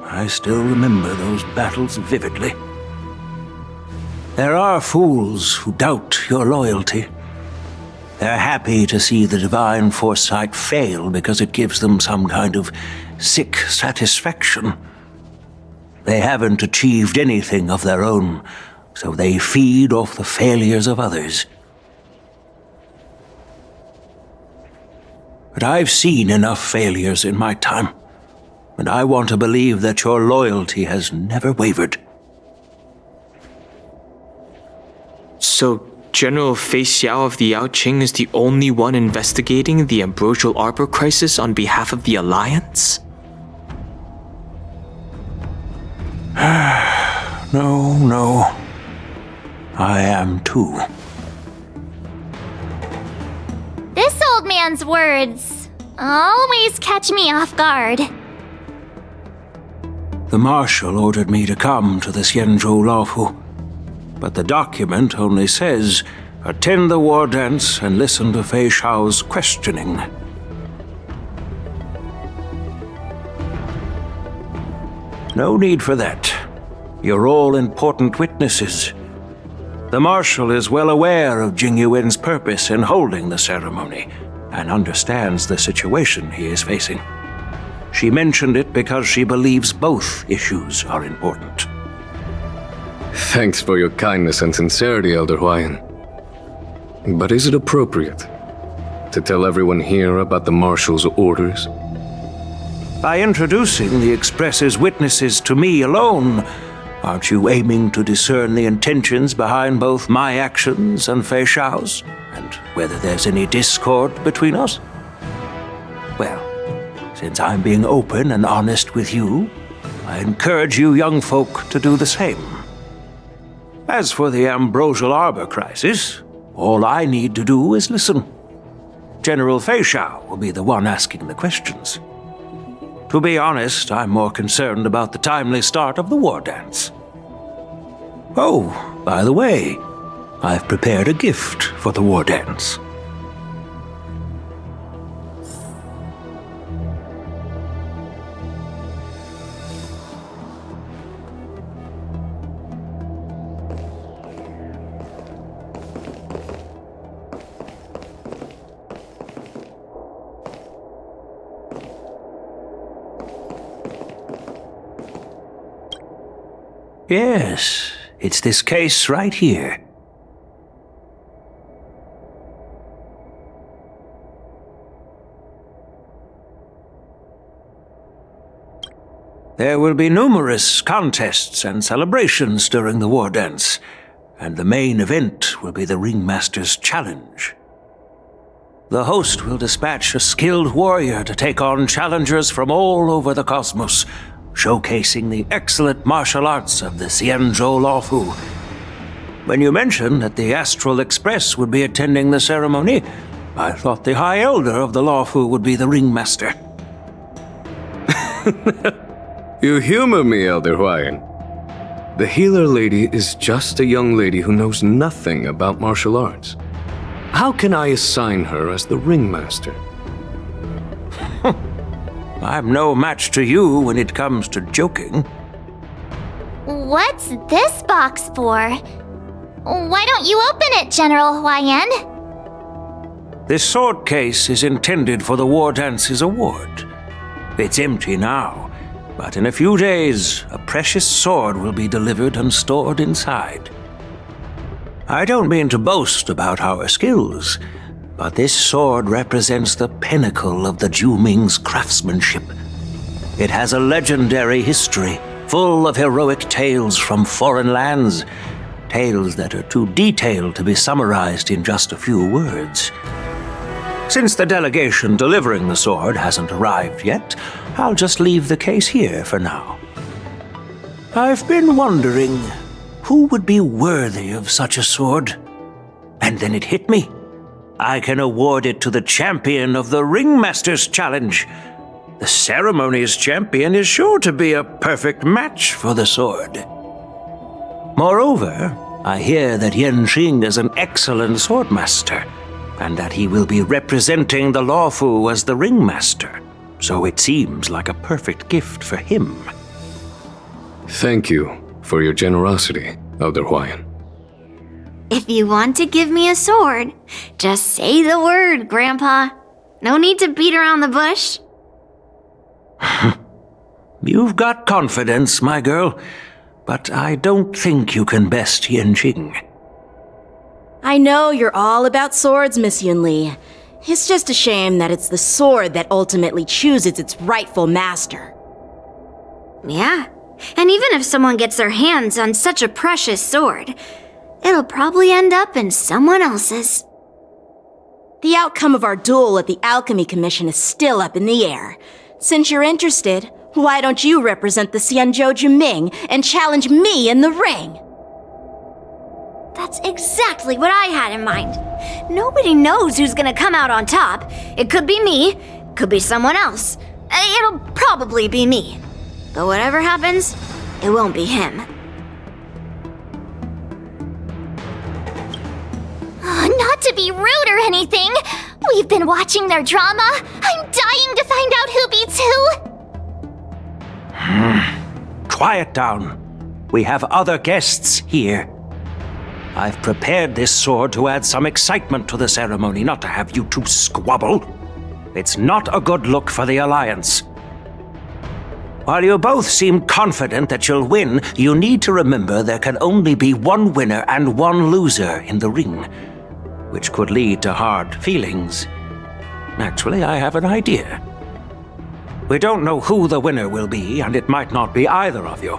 S17: I still remember those battles vividly. There are fools who doubt your loyalty. They're happy to see the divine foresight fail because it gives them some kind of sick satisfaction. They haven't achieved anything of their own, so they feed off the failures of others. But I've seen enough failures in my time, and I want to believe that your loyalty has never wavered.
S5: So, General Feixio of the Yaoqing is the only one investigating the Ambrosial Arbor crisis on behalf of the Alliance?
S17: No. I am too.
S4: This old man's words always catch me off guard.
S17: The Marshal ordered me to come to the Xianzhou Luofu, but the document only says, attend the war dance and listen to Feixiao's questioning. No need for that. You're all important witnesses. The Marshal is well aware of Jing Yuan's purpose in holding the ceremony, and understands the situation he is facing. She mentioned it because she believes both issues are important.
S3: Thanks for your kindness and sincerity, Elder Huaiyan. But is it appropriate to tell everyone here about the Marshal's orders?
S17: By introducing the Express's witnesses to me alone, aren't you aiming to discern the intentions behind both my actions and Feixiao's, and whether there's any discord between us? Well, since I'm being open and honest with you, I encourage you young folk to do the same. As for the Ambrosial Arbor crisis, all I need to do is listen. General Feixiao will be the one asking the questions. To be honest, I'm more concerned about the timely start of the war dance. Oh, by the way, I've prepared a gift for the war dance. Yes, it's this case right here. There will be numerous contests and celebrations during the war dance, and the main event will be the Ringmaster's Challenge. The host will dispatch a skilled warrior to take on challengers from all over the cosmos, showcasing the excellent martial arts of the Xianzhou Luofu. When you mentioned that the Astral Express would be attending the ceremony, I thought the High Elder of the Luofu would be the ringmaster.
S3: You humor me, Elder Huaiyan. The healer lady is just a young lady who knows nothing about martial arts. How can I assign her as the ringmaster?
S17: I'm no match to you when it comes to joking.
S4: What's this box for? Why don't you open it, General Huaiyan?
S17: This sword case is intended for the Wardance's award. It's empty now, but in a few days, a precious sword will be delivered and stored inside. I don't mean to boast about our skills, but this sword represents the pinnacle of the Zhuming's craftsmanship. It has a legendary history, full of heroic tales from foreign lands, tales that are too detailed to be summarized in just a few words. Since the delegation delivering the sword hasn't arrived yet, I'll just leave the case here for now. I've been wondering who would be worthy of such a sword. And then it hit me. I can award it to the champion of the Ringmaster's Challenge. The ceremony's champion is sure to be a perfect match for the sword. Moreover, I hear that Yanqing is an excellent swordmaster, and that he will be representing the Luofu as the Ringmaster, so it seems like a perfect gift for him.
S3: Thank you for your generosity, Elder Huaiyan.
S18: If you want to give me a sword, just say the word, Grandpa. No need to beat around the bush.
S17: You've got confidence, my girl, but I don't think you can best Yanqing.
S10: I know you're all about swords, Miss Yunli. It's just a shame that it's the sword that ultimately chooses its rightful master.
S18: Yeah, and even if someone gets their hands on such a precious sword, it'll probably end up in someone else's.
S10: The outcome of our duel at the Alchemy Commission is still up in the air. Since you're interested, why don't you represent the Xianzhou Juming and challenge me in the ring?
S18: That's exactly what I had in mind. Nobody knows who's gonna come out on top. It could be me, could be someone else. It'll probably be me. But whatever happens, it won't be him.
S4: Not to be rude or anything. We've been watching their drama. I'm dying to find out who beats who.
S17: Quiet down. We have other guests here. I've prepared this sword to add some excitement to the ceremony, not to have you two squabble. It's not a good look for the Alliance. While you both seem confident that you'll win, you need to remember there can only be one winner and one loser in the ring, which could lead to hard feelings. Actually, I have an idea. We don't know who the winner will be, and it might not be either of you.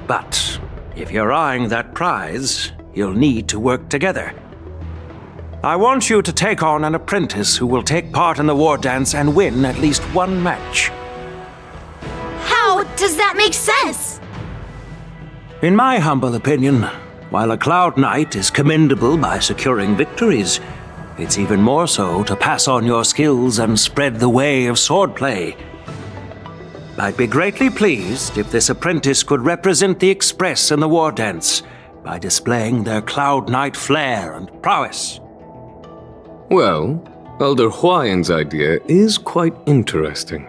S17: But if you're eyeing that prize, you'll need to work together. I want you to take on an apprentice who will take part in the Wardance and win at least one match.
S18: How does that make sense?
S17: In my humble opinion, while a Cloud Knight is commendable by securing victories, it's even more so to pass on your skills and spread the way of swordplay. I'd be greatly pleased if this apprentice could represent the Express in the Wardance by displaying their Cloud Knight flair and prowess.
S3: Well, Elder Huaiyan's idea is quite interesting.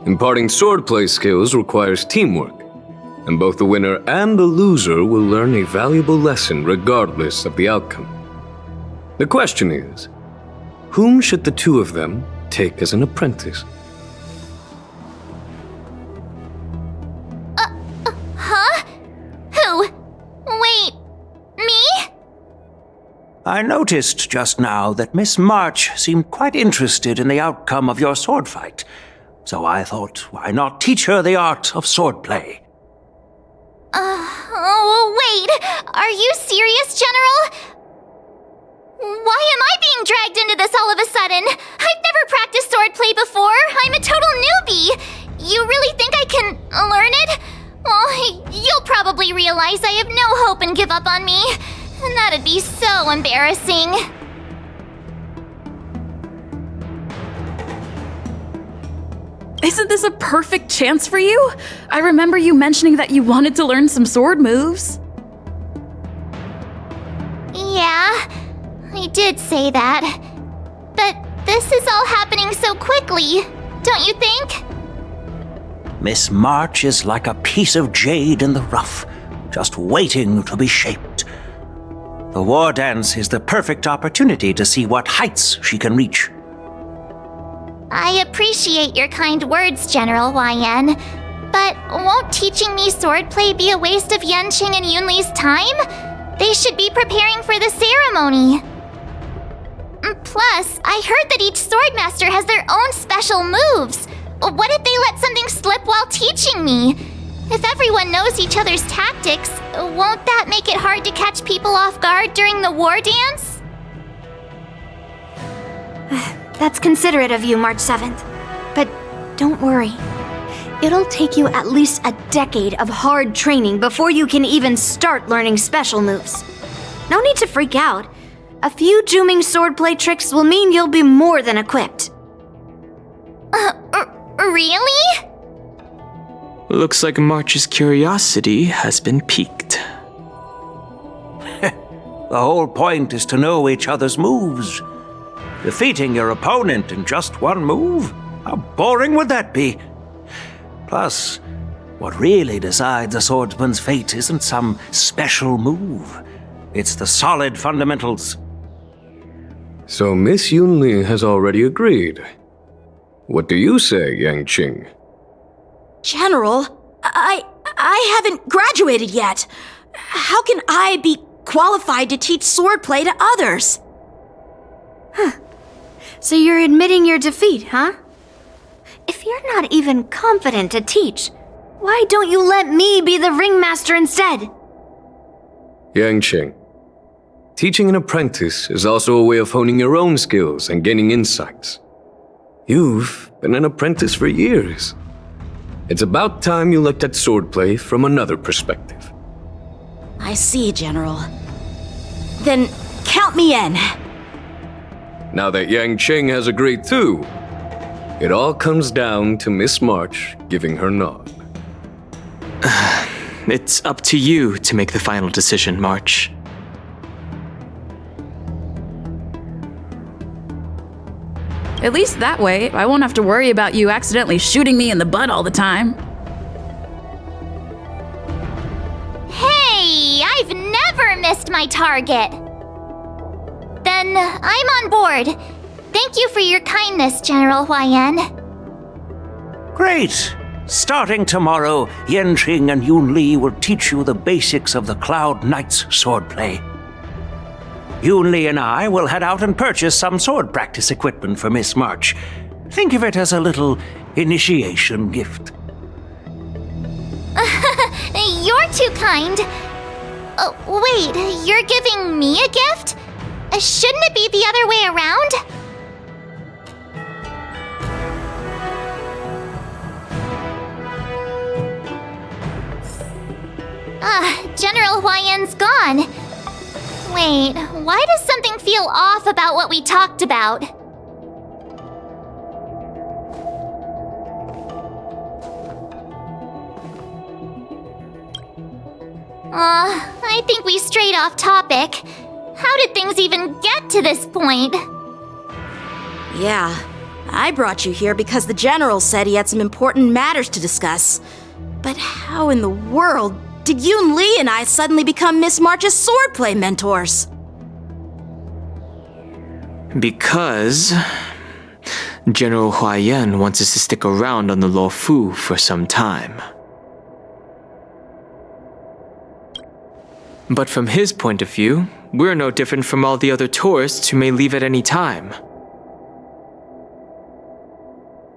S3: Imparting swordplay skills requires teamwork, and both the winner and the loser will learn a valuable lesson regardless of the outcome. The question is, whom should the two of them take as an apprentice?
S4: Huh? Who? Wait, me?
S17: I noticed just now that Miss March seemed quite interested in the outcome of your sword fight, so I thought, why not teach her the art of swordplay?
S4: Wait, are you serious, General? Why am I being dragged into this all of a sudden? I've never practiced swordplay before. I'm a total newbie. You really think I can learn it? Well, you'll probably realize I have no hope and give up on me. And that'd be so embarrassing.
S7: Isn't this a perfect chance for you? I remember you mentioning that you wanted to learn some sword moves.
S4: Yeah, I did say that. But this is all happening so quickly, don't you think?
S17: Miss March is like a piece of jade in the rough, just waiting to be shaped. The war dance is the perfect opportunity to see what heights she can reach.
S4: I appreciate your kind words, General Huaiyan. But won't teaching me swordplay be a waste of Yanqing and Yunli's time? They should be preparing for the ceremony. Plus, I heard that each swordmaster has their own special moves. What if they let something slip while teaching me? If everyone knows each other's tactics, won't that make it hard to catch people off guard during the war dance?
S18: That's considerate of you, March 7th. But don't worry. It'll take you at least a decade of hard training before you can even start learning special moves. No need to freak out. A few Juming swordplay tricks will mean you'll be more than equipped.
S4: Really?
S5: Looks like March's curiosity has been piqued.
S17: The whole point is to know each other's moves. Defeating your opponent in just one move? How boring would that be? Plus, what really decides a swordsman's fate isn't some special move. It's the solid fundamentals.
S3: So Miss Yunli has already agreed. What do you say, Yanqing?
S10: General, I haven't graduated yet. How can I be qualified to teach swordplay to others?
S18: So you're admitting your defeat, huh? If you're not even confident to teach, why don't you let me be the ringmaster instead?
S3: Yanqing, teaching an apprentice is also a way of honing your own skills and gaining insights. You've been an apprentice for years. It's about time you looked at swordplay from another perspective.
S10: I see, General. Then count me in.
S3: Now that Yanqing has agreed too, it all comes down to Miss March giving her nod.
S5: It's up to you to make the final decision, March.
S7: At least that way, I won't have to worry about you accidentally shooting me in the butt all the time.
S4: Hey, I've never missed my target. Then I'm on board. Thank you for your kindness, General Huaiyan.
S17: Great! Starting tomorrow, Yanqing and Yunli will teach you the basics of the Cloud Knight's swordplay. Yunli and I will head out and purchase some sword practice equipment for Miss March. Think of it as a little initiation gift.
S4: You're too kind. Wait, you're giving me a gift? Shouldn't it be the other way around? General Huaiyan's gone. Wait, why does something feel off about what we talked about? I think we strayed off topic. How did things even get to this point?
S10: Yeah, I brought you here because the General said he had some important matters to discuss. But how in the world did Yunli and I suddenly become Miss March's swordplay mentors?
S5: Because General Huaiyan wants us to stick around on the Luofu for some time. But from his point of view, we're no different from all the other tourists who may leave at any time.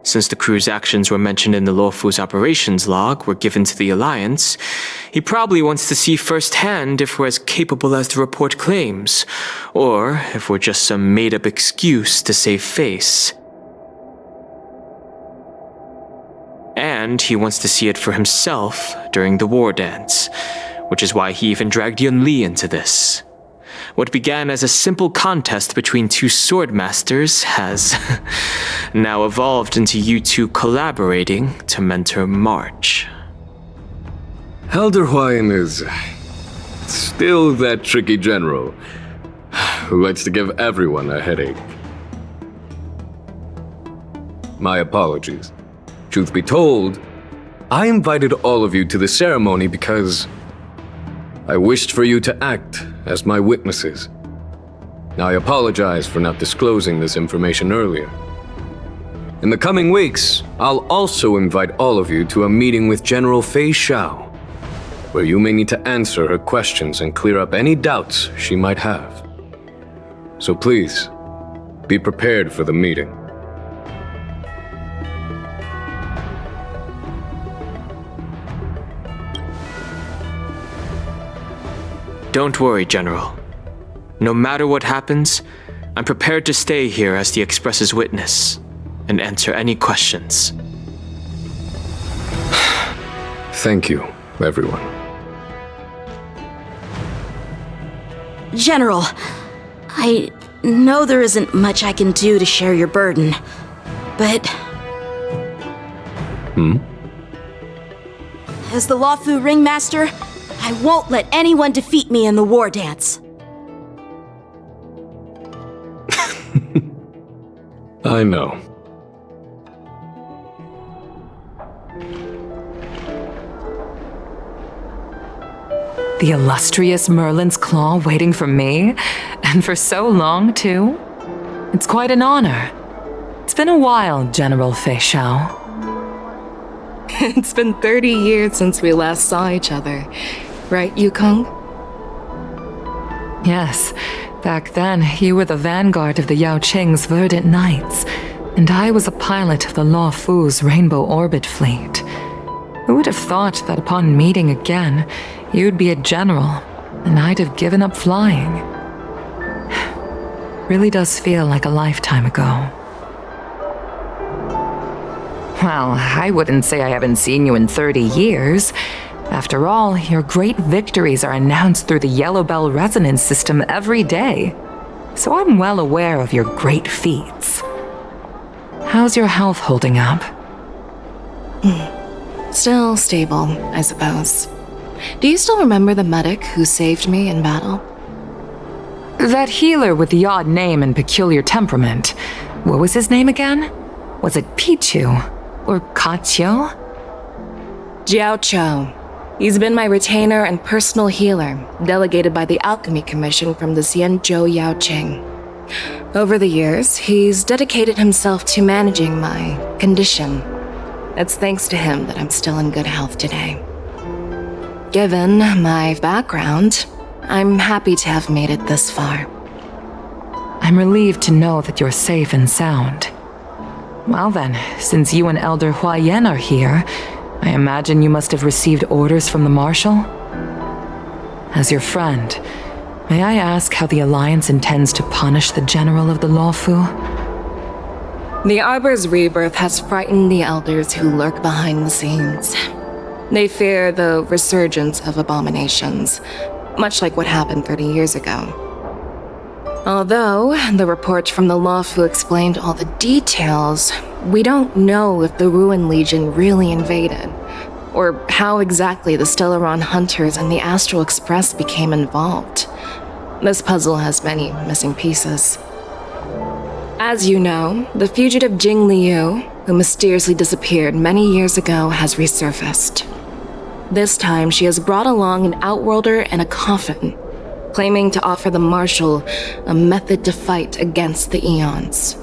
S5: Since the crew's actions were mentioned in the Luofu's operations log were given to the Alliance, he probably wants to see firsthand if we're as capable as the report claims, or if we're just some made-up excuse to save face. And he wants to see it for himself during the war dance, which is why he even dragged Yunli into this. What began as a simple contest between two swordmasters has now evolved into you two collaborating to mentor March.
S3: Elder Huaiyan is still that tricky general who likes to give everyone a headache. My apologies. Truth be told, I invited all of you to the ceremony because I wished for you to act as my witnesses. I apologize for not disclosing this information earlier. In the coming weeks, I'll also invite all of you to a meeting with General Feixio, where you may need to answer her questions and clear up any doubts she might have. So please, be prepared for the meeting.
S5: Don't worry, General. No matter what happens, I'm prepared to stay here as the Express's witness and answer any questions.
S3: Thank you, everyone.
S10: General, I know there isn't much I can do to share your burden, but... As the Lawfu Ringmaster, I won't let anyone defeat me in the war dance.
S3: I know.
S2: The illustrious Merlin's Claw waiting for me? And for so long, too? It's quite an honor. It's been a while, General Feixio.
S12: It's been 30 years since we last saw each other. Right, Yukong?
S2: Yes. Back then, you were the vanguard of the Yaoqing's Verdant Knights, and I was a pilot of the Lawfu's Rainbow Orbit fleet. Who would have thought that upon meeting again, you'd be a general, and I'd have given up flying? Really does feel like a lifetime ago. Well, I wouldn't say I haven't seen you in 30 years. After all, your great victories are announced through the Yellow Bell resonance system every day. So I'm well aware of your great feats. How's your health holding up?
S12: Still stable, I suppose. Do you still remember the medic who saved me in battle?
S2: That healer with the odd name and peculiar temperament. What was his name again? Was it Pichu? Or Kachio?
S12: Jiaoqiu. He's been my retainer and personal healer, delegated by the Alchemy Commission from the Xianzhou Yaoqing. Over the years, he's dedicated himself to managing my condition. It's thanks to him that I'm still in good health today. Given my background, I'm happy to have made it this far.
S2: I'm relieved to know that you're safe and sound. Well then, since you and Elder Huaiyan are here, I imagine you must have received orders from the Marshal? As your friend, may I ask how the Alliance intends to punish the General of the Lawfu?
S12: The Arbor's rebirth has frightened the elders who lurk behind the scenes. They fear the resurgence of abominations, much like what happened 30 years ago. Although the report from the Lawfu explained all the details, we don't know if the Ruin Legion really invaded, or how exactly the Stellar Hunters and the Astral Express became involved. This puzzle has many missing pieces. As you know, the fugitive Jing Liu, who mysteriously disappeared many years ago, has resurfaced. This time, she has brought along an Outworlder and a coffin, claiming to offer the Marshal a method to fight against the Eons.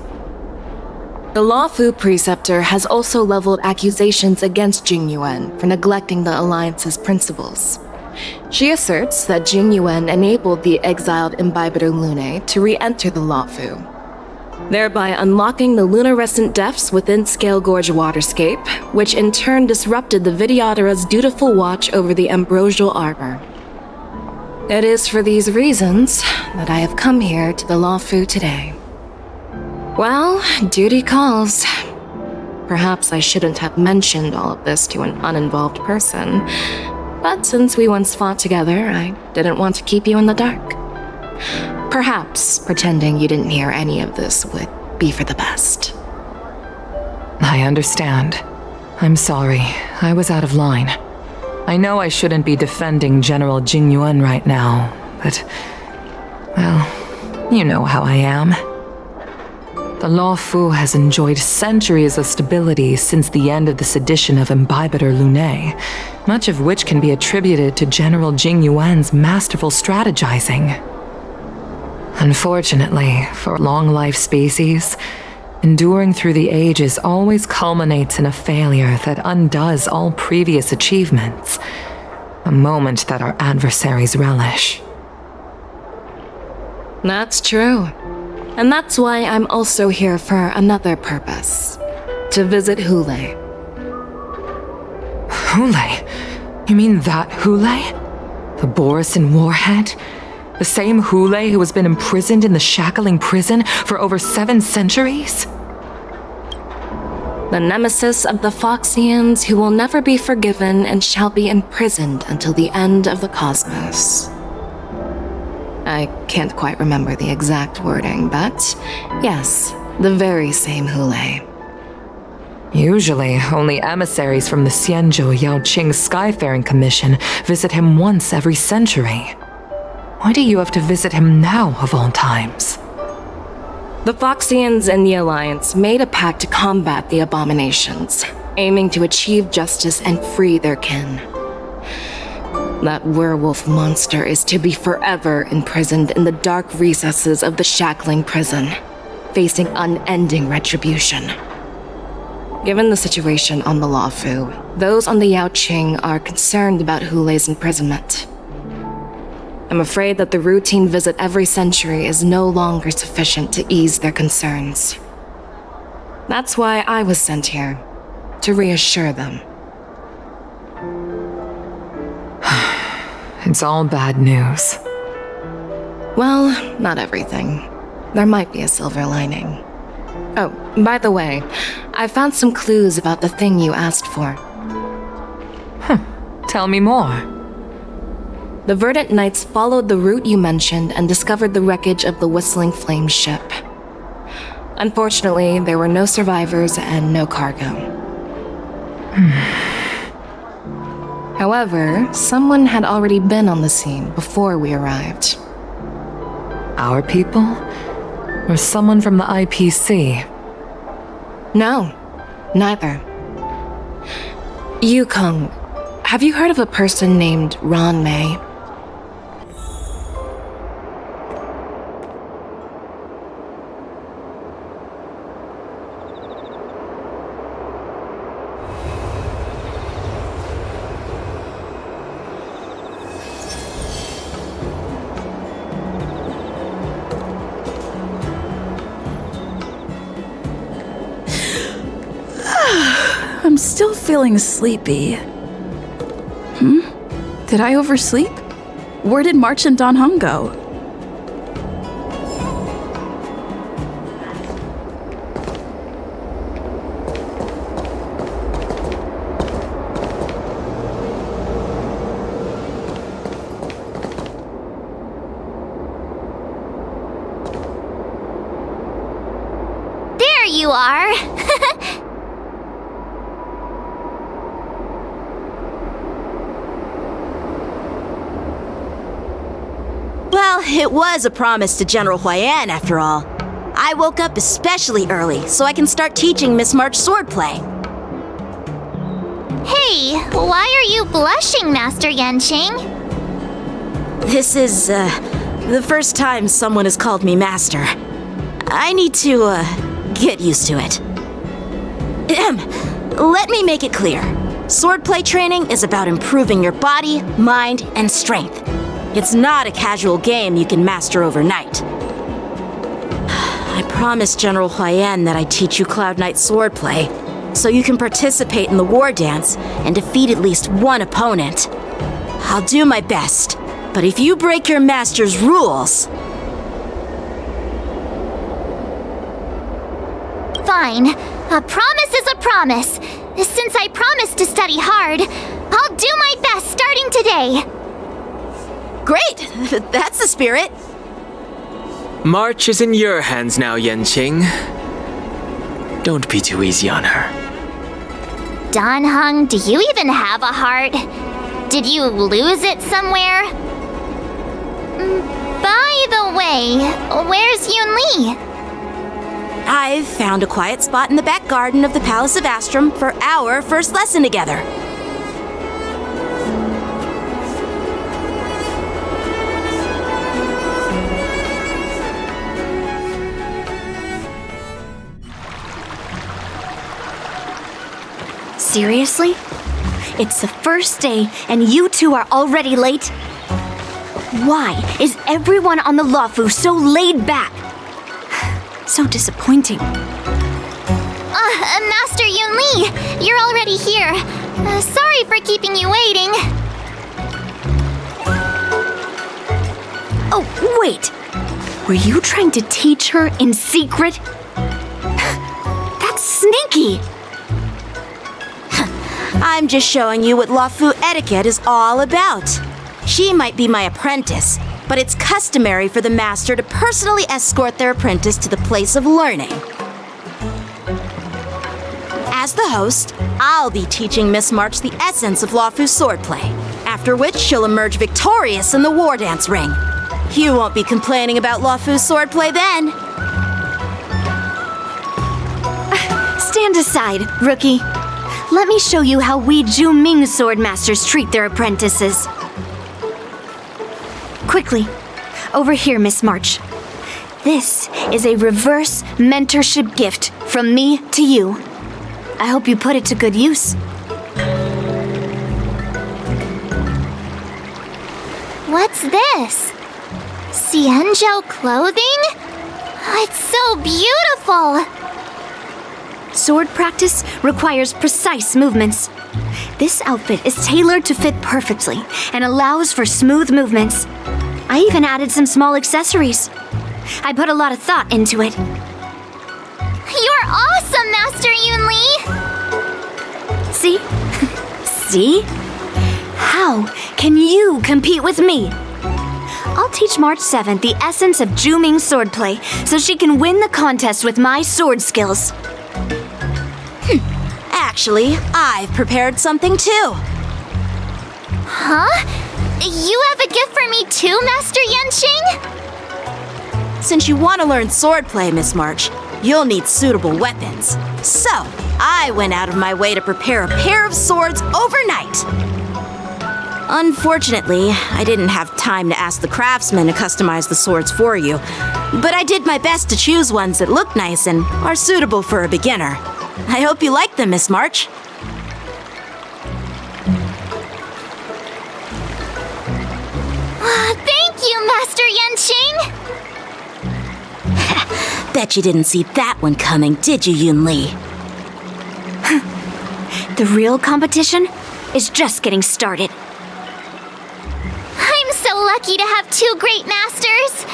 S12: The Lawfu Preceptor has also leveled accusations against Jing Yuan for neglecting the Alliance's principles. She asserts that Jing Yuan enabled the exiled Imbibitor Lunae to re-enter the Lawfu, thereby unlocking the lunarescent depths within Scale Gorge Waterscape, which in turn disrupted the Vidyadhara's dutiful watch over the Ambrosial Arbor. It is for these reasons that I have come here to the Lawfu today. Well, duty calls. Perhaps I shouldn't have mentioned all of this to an uninvolved person, but since we once fought together, I didn't want to keep you in the dark. Perhaps pretending you didn't hear any of this would be for the best.
S2: I understand. I'm sorry. I was out of line. I know I shouldn't be defending General Jing Yuan right now, but... well, you know how I am. The Law Fu has enjoyed centuries of stability since the end of the sedition of Imbibitor Lunae, much of which can be attributed to General Jing Yuan's masterful strategizing. Unfortunately, for long-life species, enduring through the ages always culminates in a failure that undoes all previous achievements, a moment that our adversaries relish.
S12: That's true. And that's why I'm also here for another purpose. To visit Hule.
S2: Hule? You mean that Hule? The Borisin warhead? The same Hule who has been imprisoned in the Shackling Prison for over 7 centuries?
S12: The nemesis of the Foxians who will never be forgiven and shall be imprisoned until the end of the cosmos. I can't quite remember the exact wording, but yes, the very same Hule.
S2: Usually, only emissaries from the Xianzhou Yaoqing Skyfaring Commission visit him once every century. Why do you have to visit him now, of all times?
S12: The Foxians and the Alliance made a pact to combat the abominations, aiming to achieve justice and free their kin. That werewolf monster is to be forever imprisoned in the dark recesses of the Shackling Prison, facing unending retribution. Given the situation on the Law Fu, those on the Yaoqing are concerned about Hule's imprisonment. I'm afraid that the routine visit every century is no longer sufficient to ease their concerns. That's why I was sent here, to reassure them.
S2: It's all bad news.
S12: Well, not everything. There might be a silver lining. Oh, by the way, I found some clues about the thing you asked for.
S2: Tell me more.
S12: The Verdant Knights followed the route you mentioned and discovered the wreckage of the Whistling Flame ship. Unfortunately, there were no survivors and no cargo. However, someone had already been on the scene before we arrived.
S2: Our people? Or someone from the IPC?
S12: No, neither. Yukong, have you heard of a person named RUAN Mei?
S7: I'm still feeling sleepy. Did I oversleep? Where did March and Dan Heng go?
S4: There you are!
S10: Well, it was a promise to General Huaiyan, after all. I woke up especially early so I can start teaching Miss March swordplay.
S4: Hey, why are you blushing, Master Yanqing?
S10: This is, the first time someone has called me Master. I need to, get used to it. Let me make it clear. Swordplay training is about improving your body, mind, and strength. It's not a casual game you can master overnight. I promised General Huaiyan that I'd teach you Cloud Knight swordplay, so you can participate in the war dance and defeat at least one opponent. I'll do my best, but if you break your master's rules...
S4: Fine. A promise is a promise. Since I promised to study hard, I'll do my best starting today.
S10: Great! That's the spirit.
S5: March is in your hands now, Yanqing. Don't be too easy on her.
S4: Dan Heng, do you even have a heart? Did you lose it somewhere? By the way, where's Yunli?
S10: I've found a quiet spot in the back garden of the Palace of Astrum for our first lesson together.
S18: Seriously? It's the first day and you two are already late? Why is everyone on the Luofu so laid back? So disappointing.
S4: Master Yunli, you're already here. Sorry for keeping you waiting.
S18: Oh, wait. Were you trying to teach her in secret? That's sneaky.
S10: I'm just showing you what Luofu etiquette is all about. She might be my apprentice, but it's customary for the master to personally escort their apprentice to the place of learning. As the host, I'll be teaching Miss March the essence of Luofu swordplay, after which she'll emerge victorious in the Wardance ring. You won't be complaining about Luofu swordplay then.
S18: Stand aside, rookie. Let me show you how we Zhuming swordmasters treat their apprentices. Quickly, over here, Miss March. This is a reverse mentorship gift from me to you. I hope you put it to good use.
S4: What's this? Xianzhou clothing? It's so beautiful!
S18: Sword practice requires precise movements. This outfit is tailored to fit perfectly and allows for smooth movements. I even added some small accessories. I put a lot of thought into it.
S4: You're awesome, Master Yunli!
S18: See? See? How can you compete with me? I'll teach March 7th the essence of Zhuming swordplay so she can win the contest with my sword skills.
S10: Actually, I've prepared something too.
S4: Huh? You have a gift for me too, Master Yanqing?
S10: Since you want to learn swordplay, Miss March, you'll need suitable weapons. So, I went out of my way to prepare a pair of swords overnight. Unfortunately, I didn't have time to ask the craftsman to customize the swords for you, but I did my best to choose ones that look nice and are suitable for a beginner. I hope you like them, Miss March.
S4: Thank you, Master Yanqing!
S10: Bet you didn't see that one coming, did you, Yunli?
S18: The real competition is just getting started.
S4: I'm so lucky to have two great masters.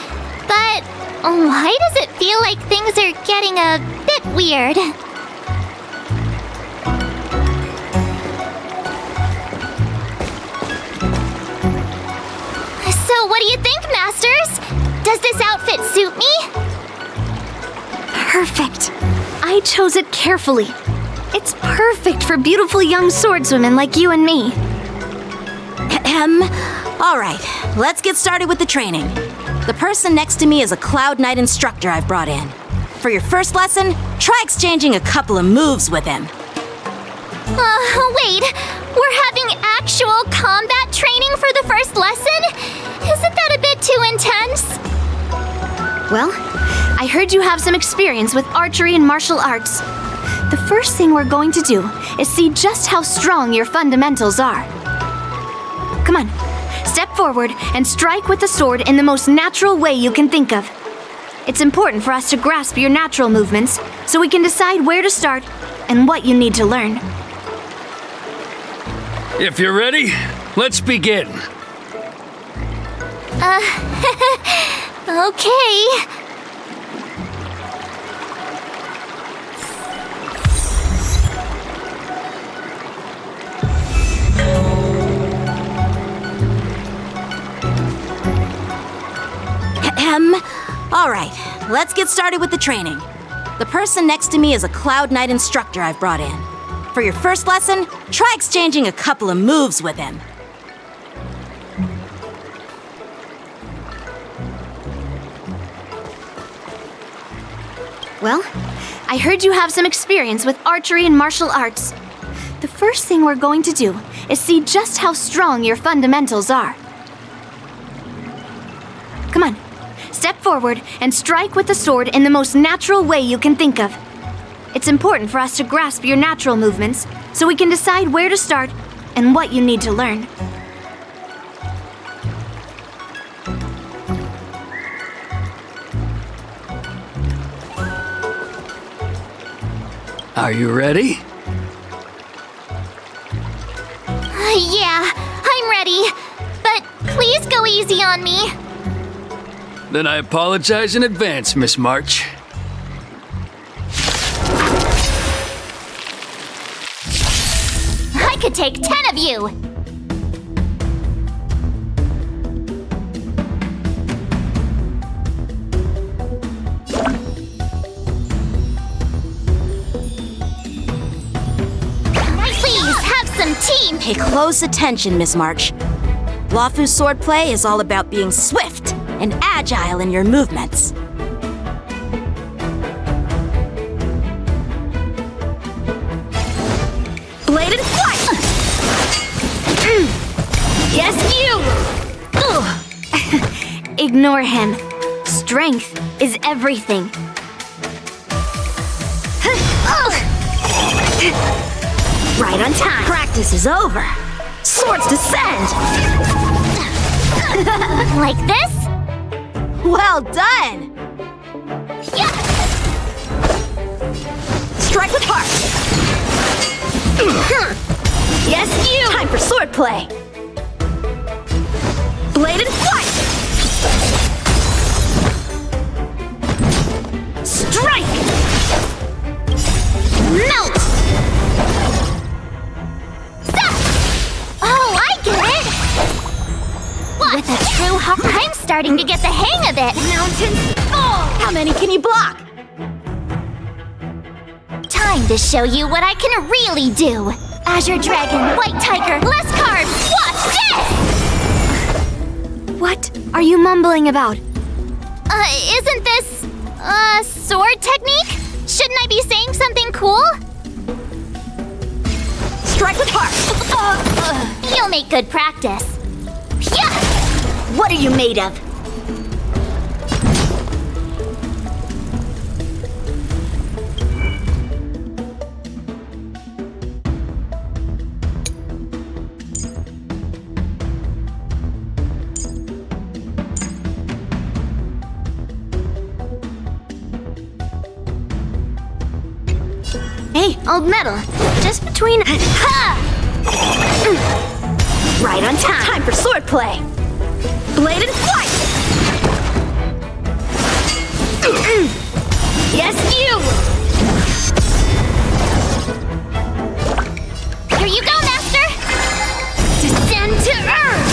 S4: But why does it feel like things are getting a bit weird? So what do you think, Masters? Does this outfit suit me?
S18: Perfect. I chose it carefully. It's perfect for beautiful young swordswomen like you and me.
S10: All right, let's get started with the training. The person next to me is a Cloud Knight instructor I've brought in. For your first lesson, try exchanging a couple of moves with him.
S4: Wait, we're having actual combat training for the first lesson? Isn't that a bit too intense?
S18: Well, I heard you have some experience with archery and martial arts. The first thing we're going to do is see just how strong your fundamentals are. Come on, step forward and strike with the sword in the most natural way you can think of. It's important for us to grasp your natural movements so we can decide where to start and what you need to learn.
S14: If you're ready, let's begin.
S4: Okay.
S10: All right, let's get started with the training. The person next to me is a Cloud Knight instructor I've brought in. For your first lesson, try exchanging a couple of moves with him.
S18: Well, I heard you have some experience with archery and martial arts. The first thing we're going to do is see just how strong your fundamentals are. Come on, step forward and strike with the sword in the most natural way you can think of. It's important for us to grasp your natural movements so we can decide where to start and what you need to learn.
S14: Are you ready?
S4: Yeah, I'm ready. But please go easy on me.
S14: Then I apologize in advance, Miss March.
S4: I could take 10 of you. Please have some team.
S10: Pay close attention, Miss March. Luofu swordplay is all about being swift and agile in your movements. Blade and flight!
S18: Yes, you! Ignore him. Strength is everything.
S10: Right on time. Practice is over. Swords descend!
S4: Like this?
S10: Well done!
S4: Yeah!
S10: Strike with heart!
S18: Yes, you!
S10: Time for swordplay! Blade and flight!
S18: Strike!
S4: Melt! Oh, I get it! What? With a true heart, I'm starting to get the hang of it!
S18: Mountains fall!
S10: How many can you block?
S4: Time to show you what I can really do! Azure Dragon, White Tiger, less carbs! Watch this!
S18: What are you mumbling about?
S4: Isn't this, sword technique? Shouldn't I be saying something cool?
S10: Strike with heart!
S4: You'll make good practice. Yeah!
S10: What are you made of?
S18: Hey, old metal. Just between... Ha!
S10: Right on time. Time for swordplay. Blade and flight!
S18: Yes, you!
S4: Here you go, Master!
S18: Descend to
S10: earth!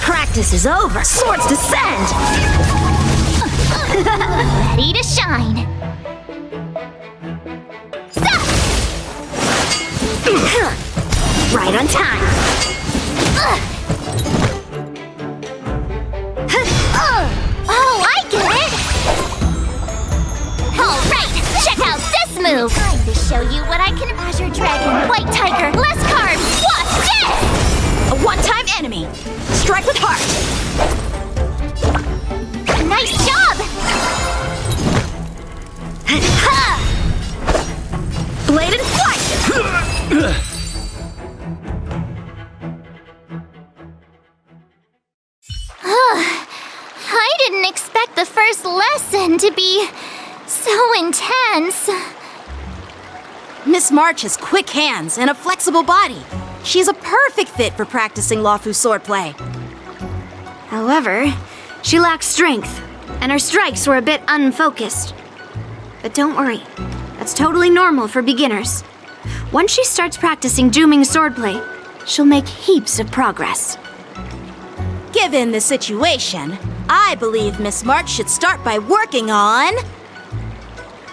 S10: Practice is over. Swords descend!
S4: Ready to shine.
S10: Right on time.
S4: Oh, I get it! Alright, check out this move! Time to show you what I can... Azure Dragon, White Tiger, less carbs! Watch this!
S10: A one-time enemy. Strike with heart.
S4: Nice job!
S10: Blade and flight!
S4: I didn't expect the first lesson to be so intense.
S10: Miss March has quick hands and a flexible body. She's a perfect fit for practicing Luofu swordplay.
S18: However, she lacks strength, and her strikes were a bit unfocused. But don't worry, that's totally normal for beginners. Once she starts practicing Juming swordplay, she'll make heaps of progress.
S10: Given the situation, I believe Miss March should start by working on...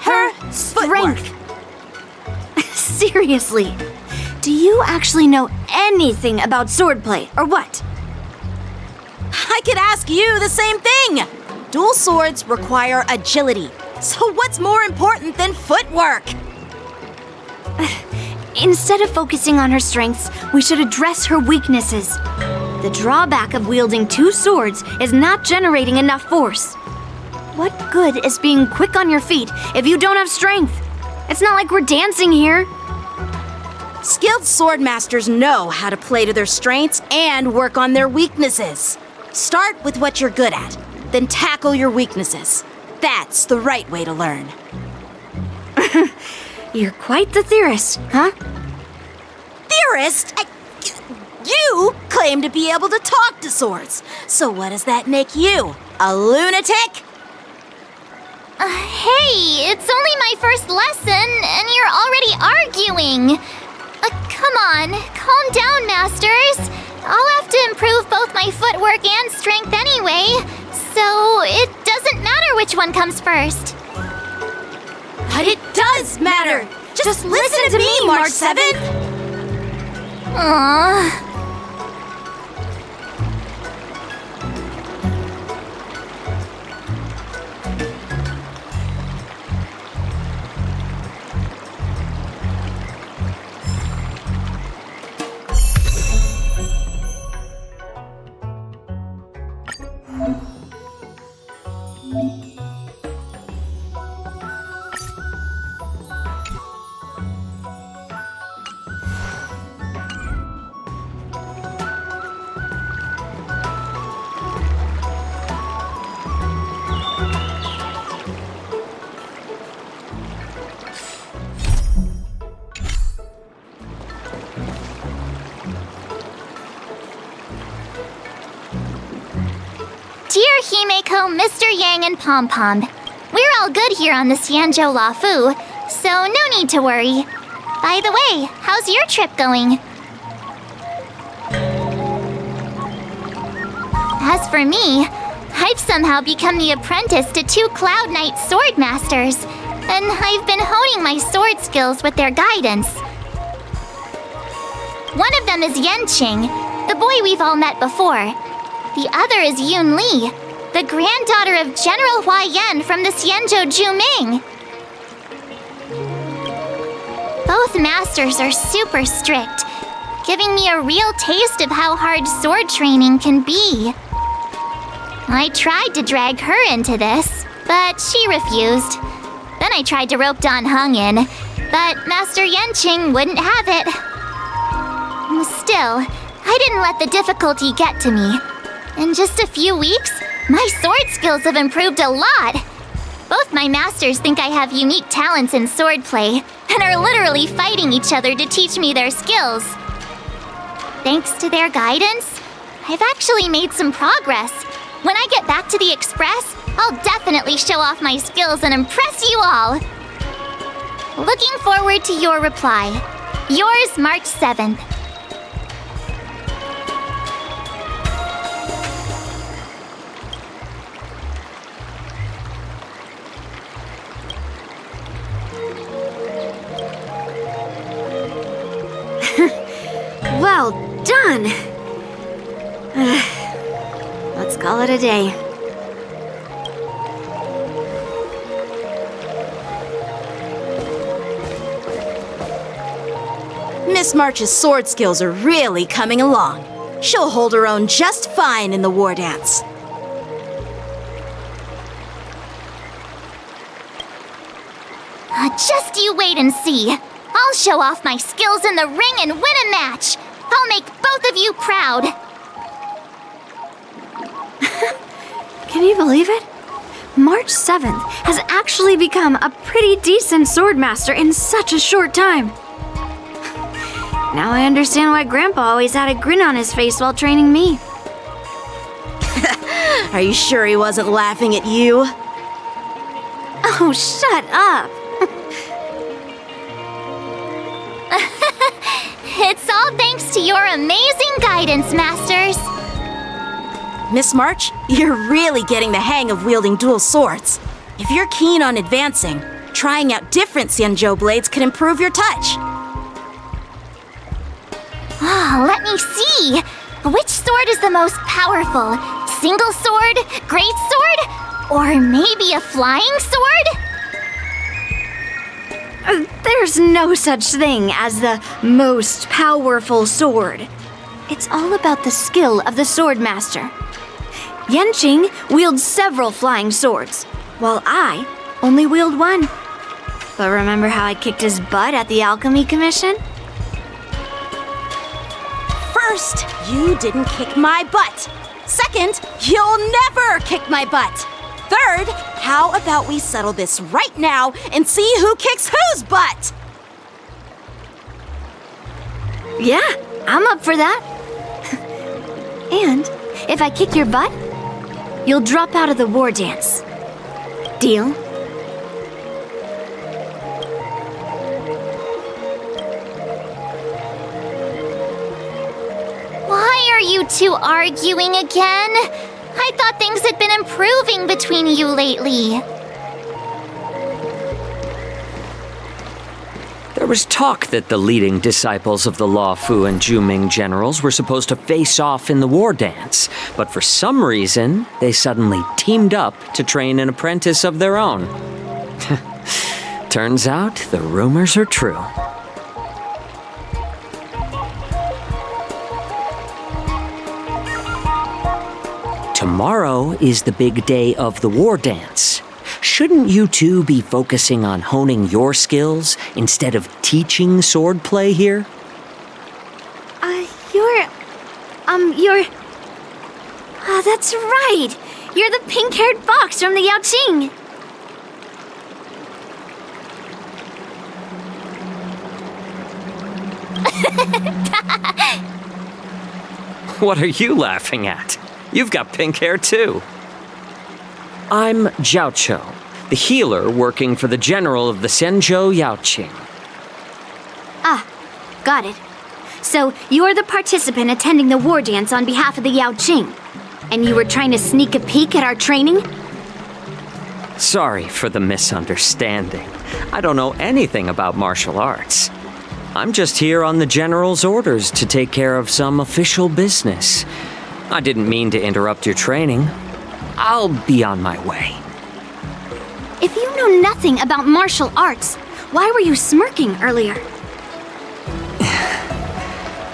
S10: her strength.
S18: Seriously, do you actually know anything about swordplay, or what?
S10: I could ask you the same thing. Dual swords require agility. So what's more important than footwork?
S18: Instead of focusing on her strengths, we should address her weaknesses. The drawback of wielding two swords is not generating enough force. What good is being quick on your feet if you don't have strength? It's not like we're dancing here.
S10: Skilled swordmasters know how to play to their strengths and work on their weaknesses. Start with what you're good at, then tackle your weaknesses. That's the right way to learn.
S18: You're quite the theorist, huh?
S10: Theorist? You claim to be able to talk to swords. So what does that make you? A lunatic?
S4: Hey, it's only my first lesson, and you're already arguing. Come on, calm down, masters. I'll have to improve both my footwork and strength anyway, so it doesn't matter which one comes first.
S10: But it does matter! Just listen to me, March 7th!
S4: Aww. Dear Himeko, Mr. Yang, and Pom Pom, we're all good here on the Xianzhou Lafu, so no need to worry. By the way, how's your trip going? As for me, I've somehow become the apprentice to 2 Cloud Knight swordmasters, and I've been honing my sword skills with their guidance. One of them is Yanqing, the boy we've all met before. The other is Yunli, the granddaughter of General Huaiyan from the Xianzhou Juming. Both masters are super strict, giving me a real taste of how hard sword training can be. I tried to drag her into this, but she refused. Then I tried to rope Dan Heng in, but Master Yanqing wouldn't have it. Still, I didn't let the difficulty get to me. In just a few weeks, my sword skills have improved a lot. Both my masters think I have unique talents in swordplay, and are literally fighting each other to teach me their skills. Thanks to their guidance, I've actually made some progress. When I get back to the Express, I'll definitely show off my skills and impress you all. Looking forward to your reply. Yours, March 7th.
S18: Well done! Let's call it a day.
S10: Miss March's sword skills are really coming along. She'll hold her own just fine in the Wardance.
S4: Just you wait and see. I'll show off my skills in the ring and win a match. I'll make both of you proud.
S18: Can you believe it? March 7th has actually become a pretty decent swordmaster in such a short time. Now I understand why Grandpa always had a grin on his face while training me.
S10: Are you sure he wasn't laughing at you?
S18: Oh, shut up!
S4: It's all thanks to your amazing guidance, masters.
S10: Miss March, you're really getting the hang of wielding dual swords. If you're keen on advancing, trying out different Xianzhou blades could improve your touch.
S4: Let me see. Which sword is the most powerful? single sword, great sword, or maybe a flying sword?
S18: There's no such thing as the most powerful sword. It's all about the skill of the swordmaster. Yanqing wields several flying swords, while I only wield one. But remember how I kicked his butt at the Alchemy Commission?
S10: First, you didn't kick my butt. Second, you'll never kick my butt. Third, how about we settle this right now and see who kicks whose butt?
S18: Yeah, I'm up for that. And if I kick your butt, you'll drop out of the war dance. Deal?
S4: Why are you two arguing again? I thought things had been improving between you lately.
S13: There was talk that the leading disciples of the Luofu and Zhuming generals were supposed to face off in the war dance, but for some reason, they suddenly teamed up to train an apprentice of their own. Turns out, the rumors are true. Tomorrow is the big day of the war dance. Shouldn't you two be focusing on honing your skills instead of teaching swordplay here?
S18: You're... that's right! You're the pink-haired fox from the Yaoqing!
S13: What are you laughing at? You've got pink hair too. I'm Jiaoqiu, the healer working for the general of the Zhenzhou Yaoqing.
S18: Ah, got it. So, you're the participant attending the war dance on behalf of the Yaoqing. And you were trying to sneak a peek at our training?
S13: Sorry for the misunderstanding. I don't know anything about martial arts. I'm just here on the general's orders to take care of some official business. I didn't mean to interrupt your training. I'll be on my way.
S18: If you know nothing about martial arts, why were you smirking earlier?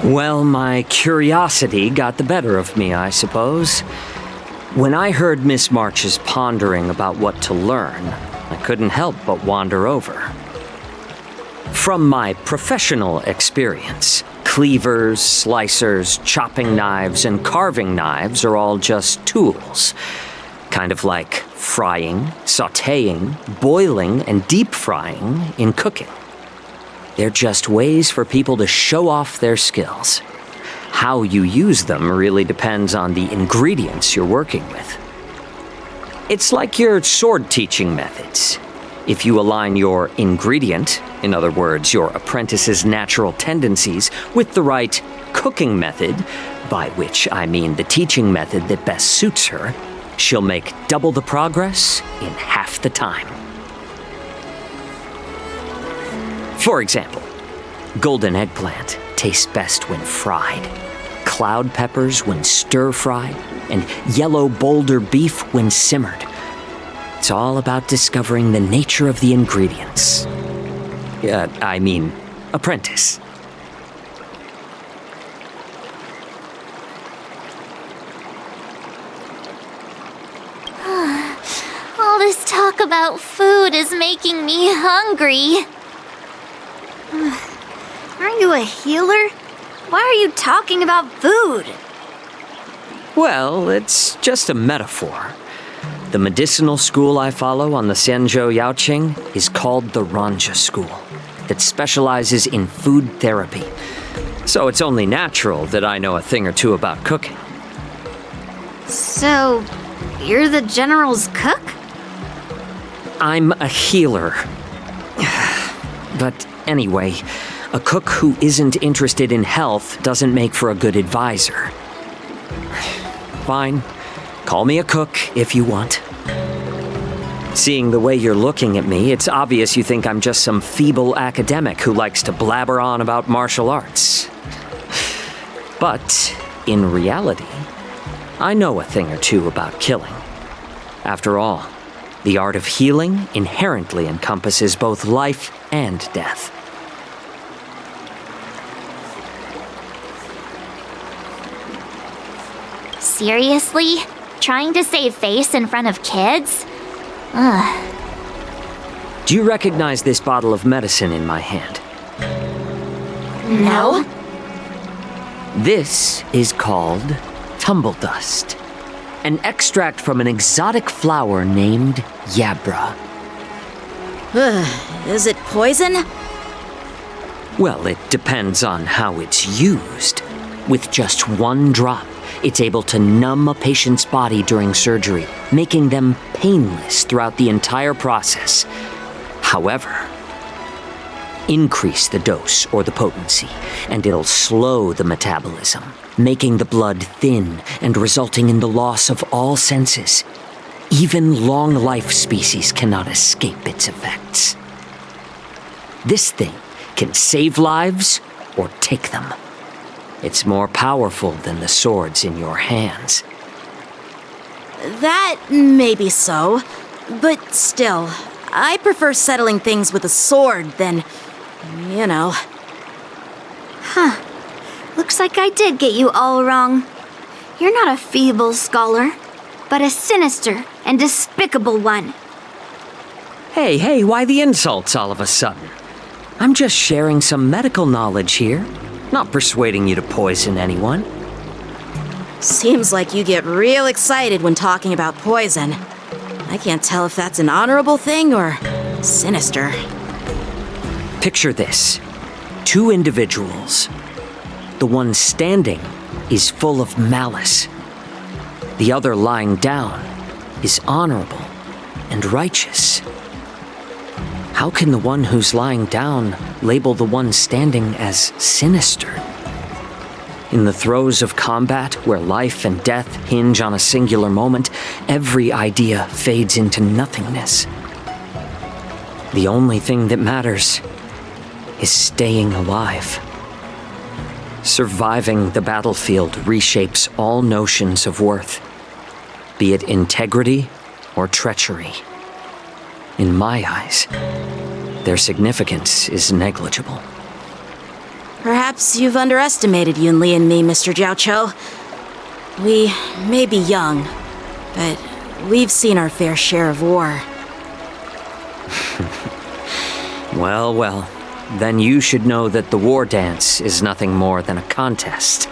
S13: Well, my curiosity got the better of me, I suppose. When I heard Miss March's pondering about what to learn, I couldn't help but wander over. From my professional experience, cleavers, slicers, chopping knives, and carving knives are all just tools. Kind of like frying, sautéing, boiling, and deep frying in cooking. They're just ways for people to show off their skills. How you use them really depends on the ingredients you're working with. It's like your sword teaching methods. If you align your ingredient, in other words, your apprentice's natural tendencies, with the right cooking method, by which I mean the teaching method that best suits her, she'll make double the progress in half the time. For example, golden eggplant tastes best when fried, cloud peppers when stir-fried, and yellow boulder beef when simmered. It's all about discovering the nature of the ingredients. Apprentice.
S4: All this talk about food is making me hungry.
S18: Aren't you a healer? Why are you talking about food?
S13: Well, it's just a metaphor. The medicinal school I follow on the Zhenzhou Yaoqing is called the Ranja School, that specializes in food therapy. So it's only natural that I know a thing or two about cooking.
S18: So, you're the general's cook?
S13: I'm a healer. But anyway, a cook who isn't interested in health doesn't make for a good advisor. Fine. Call me a cook if you want. Seeing the way you're looking at me, it's obvious you think I'm just some feeble academic who likes to blabber on about martial arts. But, in reality, I know a thing or two about killing. After all, the art of healing inherently encompasses both life and death.
S4: Seriously? Trying to save face in front of kids? Ugh.
S13: Do you recognize this bottle of medicine in my hand?
S4: No?
S13: This is called tumble dust, an extract from an exotic flower named Yabra.
S10: Is it poison?
S13: Well, it depends on how it's used. With just one drop, it's able to numb a patient's body during surgery, making them painless throughout the entire process. However, increase the dose or the potency, and it'll slow the metabolism, making the blood thin and resulting in the loss of all senses. Even long-life species cannot escape its effects. This thing can save lives or take them. It's more powerful than the swords in your hands.
S10: That may be so, but still, I prefer settling things with a sword than, you know.
S18: Huh. Looks like I did get you all wrong. You're not a feeble scholar, but a sinister and despicable one.
S13: Hey, why the insults all of a sudden? I'm just sharing some medical knowledge here, not persuading you to poison anyone.
S10: Seems like you get real excited when talking about poison. I can't tell if that's an honorable thing or sinister.
S13: Picture this. 2 individuals. The one standing is full of malice. The other lying down is honorable and righteous. How can the one who's lying down label the one standing as sinister? In the throes of combat, where life and death hinge on a singular moment, every idea fades into nothingness. The only thing that matters is staying alive. Surviving the battlefield reshapes all notions of worth, be it integrity or treachery. In my eyes, their significance is negligible.
S10: Perhaps you've underestimated Yunli and me, Mr. Jiaoqiu. We may be young, but we've seen our fair share of war.
S13: Well, then you should know that the war dance is nothing more than a contest.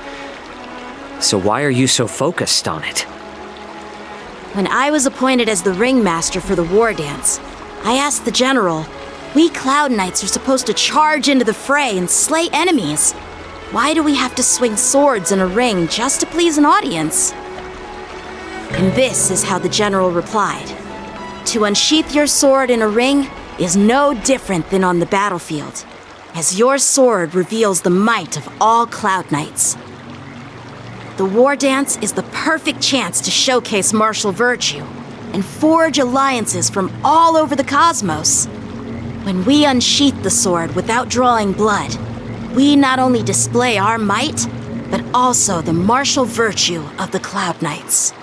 S13: So why are you so focused on it?
S10: When I was appointed as the ringmaster for the war dance, I asked the general, we Cloud Knights are supposed to charge into the fray and slay enemies. Why do we have to swing swords in a ring just to please an audience? And this is how the general replied. To unsheath your sword in a ring is no different than on the battlefield, as your sword reveals the might of all Cloud Knights. The war dance is the perfect chance to showcase martial virtue and forge alliances from all over the cosmos. When we unsheath the sword without drawing blood, we not only display our might, but also the martial virtue of the Cloud Knights.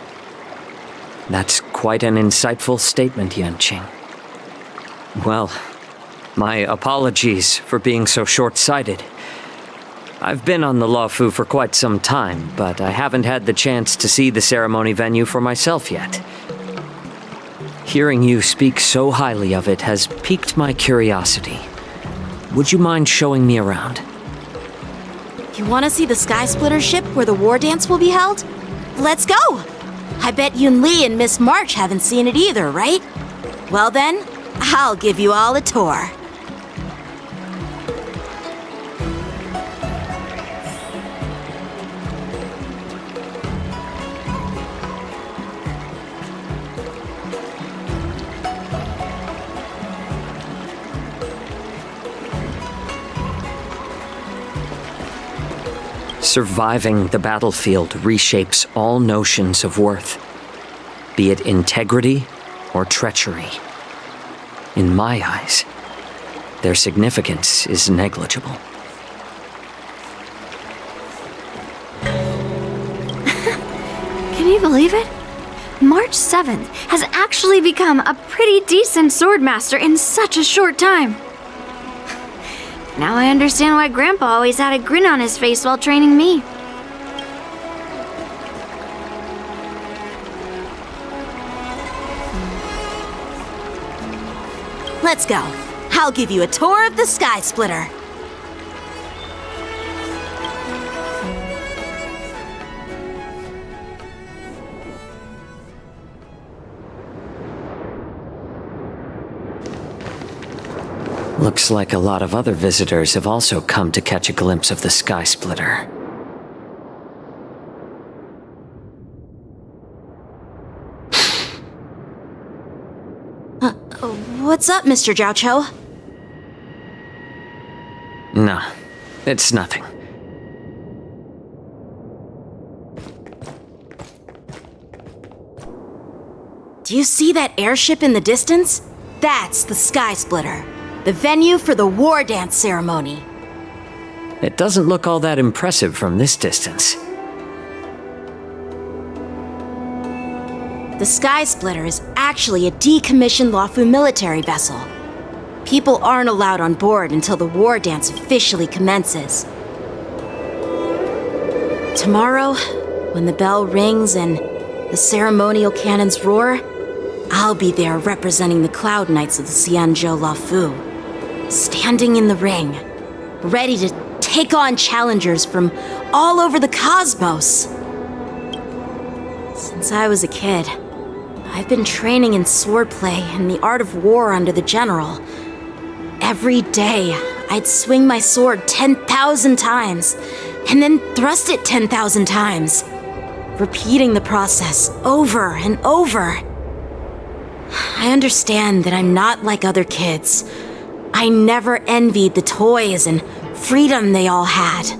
S13: That's quite an insightful statement, Yanqing. Well, my apologies for being so short-sighted. I've been on the Luofu for quite some time, but I haven't had the chance to see the ceremony venue for myself yet. Hearing you speak so highly of it has piqued my curiosity. Would you mind showing me around?
S10: You want to see the Skysplitter ship where the war dance will be held? Let's go! I bet Yunli and Miss March haven't seen it either, right? Well then, I'll give you all a tour.
S13: Surviving the battlefield reshapes all notions of worth, be it integrity or treachery. In my eyes, their significance is negligible.
S18: Can Can you believe it? March 7th has actually become a pretty decent swordmaster in such a short time. Now I understand why Grandpa always had a grin on his face while training me.
S10: Let's go. I'll give you a tour of the Skysplitter.
S13: Looks like a lot of other visitors have also come to catch a glimpse of the Skysplitter.
S10: What's up, Mr. Jiaoqiu?
S13: No, it's nothing.
S10: Do you see that airship in the distance? That's the Skysplitter, the venue for the Wardance ceremony.
S13: It doesn't look all that impressive from this distance.
S10: The Skysplitter is actually a decommissioned Luofu military vessel. People aren't allowed on board until the Wardance officially commences. Tomorrow, when the bell rings and the ceremonial cannons roar, I'll be there representing the Cloud Knights of the Xianzhou Luofu, standing in the ring, ready to take on challengers from all over the cosmos. Since I was a kid, I've been training in swordplay and the art of war under the general. Every day, I'd swing my sword 10,000 times, and then thrust it 10,000 times, repeating the process over and over. I understand that I'm not like other kids. I never envied the toys and freedom they all had.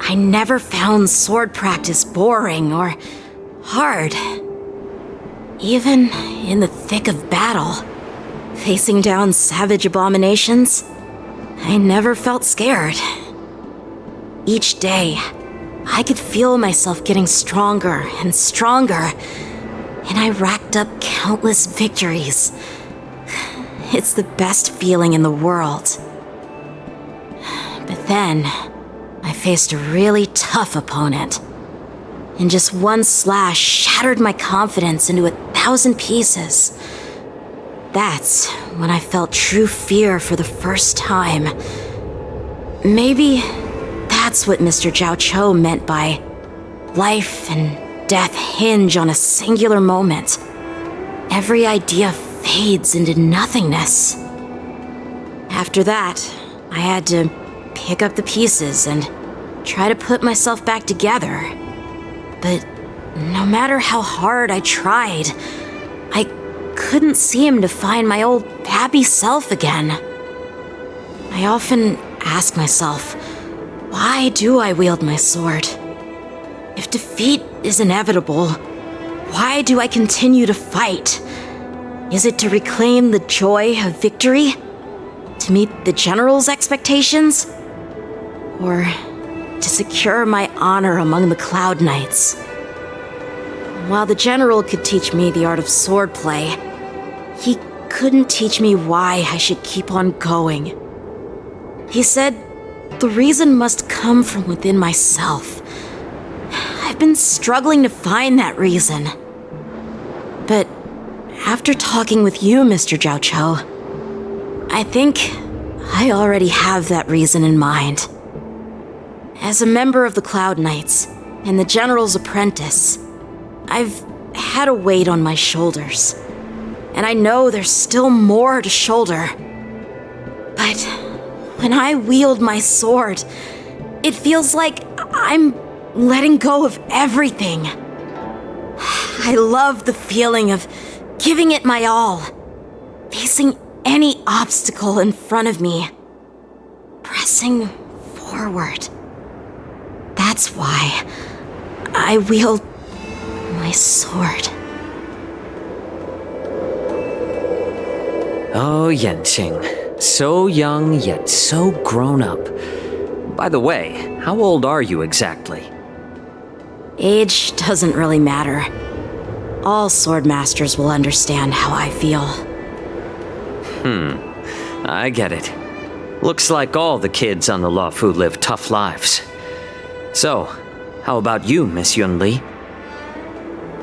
S10: I never found sword practice boring or hard. Even in the thick of battle, facing down savage abominations, I never felt scared. Each day, I could feel myself getting stronger and stronger, and I racked up countless victories. It's the best feeling in the world. But then, I faced a really tough opponent, and just one slash shattered my confidence into 1,000 pieces. That's when I felt true fear for the first time. Maybe that's what Mr. Jiaoqiu meant by life and death hinge on a singular moment. Every idea fades into nothingness. After that, I had to pick up the pieces and try to put myself back together. But no matter how hard I tried, I couldn't seem to find my old happy self again. I often ask myself, why do I wield my sword? If defeat is inevitable, why do I continue to fight? Is it to reclaim the joy of victory? To meet the general's expectations? Or to secure my honor among the Cloud Knights? While the general could teach me the art of swordplay, he couldn't teach me why I should keep on going. He said the reason must come from within myself. I've been struggling to find that reason. But after talking with you, Mr. Jiaoqiu, I think I already have that reason in mind. As a member of the Cloud Knights and the General's apprentice, I've had a weight on my shoulders, and I know there's still more to shoulder. But when I wield my sword, it feels like I'm letting go of everything. I love the feeling of giving it my all, facing any obstacle in front of me, pressing forward. That's why I wield my sword.
S13: Oh, Yanqing. So young, yet so grown up. By the way, how old are you exactly?
S10: Age doesn't really matter. All swordmasters will understand how I feel.
S13: I get it. Looks like all the kids on the Luofu live tough lives. So, how about you, Miss Yunli?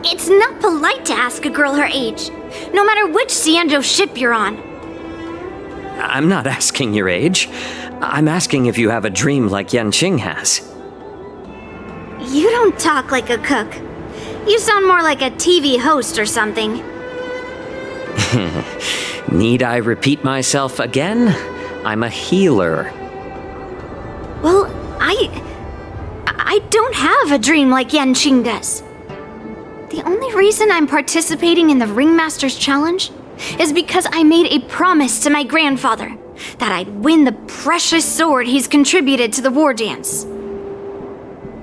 S18: It's not polite to ask a girl her age, no matter which Xianzhou ship you're on.
S13: I'm not asking your age. I'm asking if you have a dream like Yanqing has.
S18: You don't talk like a cook. You sound more like a TV host or something.
S13: Need I repeat myself again? I'm a healer.
S18: Well, I don't have a dream like Yanqing does. The only reason I'm participating in the Ringmaster's Challenge is because I made a promise to my grandfather that I'd win the precious sword he's contributed to the war dance.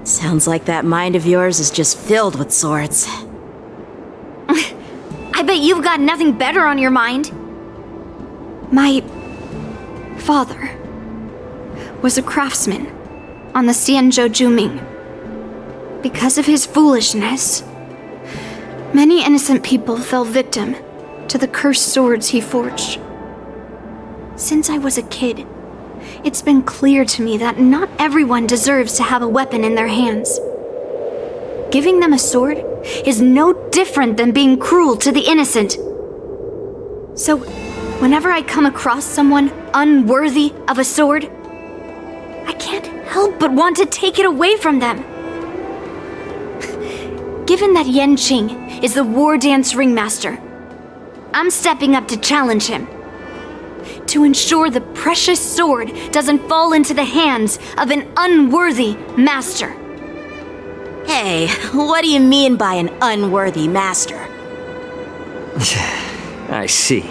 S10: Sounds like that mind of yours is just filled with swords.
S18: I bet you've got nothing better on your mind. My father was a craftsman on the Xianzhou Juming. Because of his foolishness, many innocent people fell victim to the cursed swords he forged. Since I was a kid, it's been clear to me that not everyone deserves to have a weapon in their hands. Giving them a sword is no different than being cruel to the innocent. So, whenever I come across someone unworthy of a sword, I can't help but want to take it away from them. Given that Yanqing is the war dance ringmaster, I'm stepping up to challenge him. To ensure the precious sword doesn't fall into the hands of an unworthy master.
S10: Hey, what do you mean by an unworthy master?
S13: I see.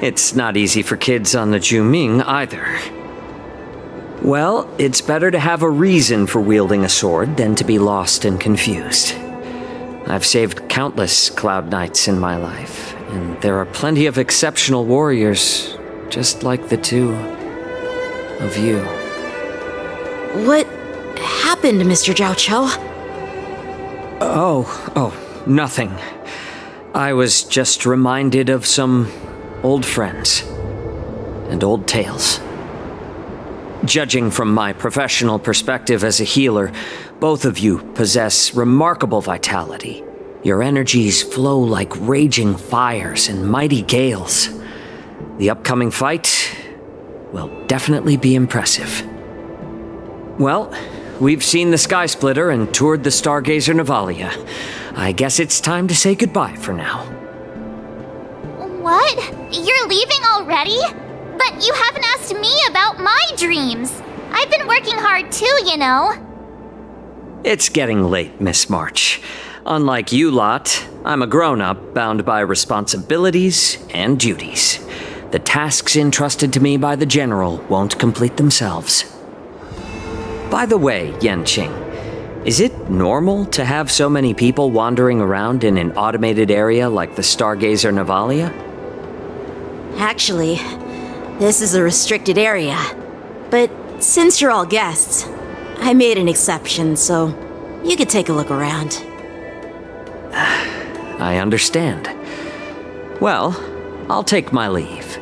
S13: It's not easy for kids on the Juming either. Well, it's better to have a reason for wielding a sword than to be lost and confused. I've saved countless Cloud Knights in my life, and there are plenty of exceptional warriors, just like the two of you.
S10: What happened, Mr. Jiaoqiu?
S13: Oh, nothing. I was just reminded of some old friends and old tales. Judging from my professional perspective as a healer, both of you possess remarkable vitality. Your energies flow like raging fires and mighty gales. The upcoming fight will definitely be impressive. Well, we've seen the Skysplitter and toured the Stargazer Navalia. I guess it's time to say goodbye for now.
S4: What? You're leaving already? But you haven't asked me about my dreams. I've been working hard too, you know.
S13: It's getting late, Miss March. Unlike you lot, I'm a grown-up bound by responsibilities and duties. The tasks entrusted to me by the General won't complete themselves. By the way, Yanqing, is it normal to have so many people wandering around in an automated area like the Stargazer Navalia?
S10: Actually, this is a restricted area. But since you're all guests, I made an exception, so you could take a look around.
S13: I understand. Well, I'll take my leave.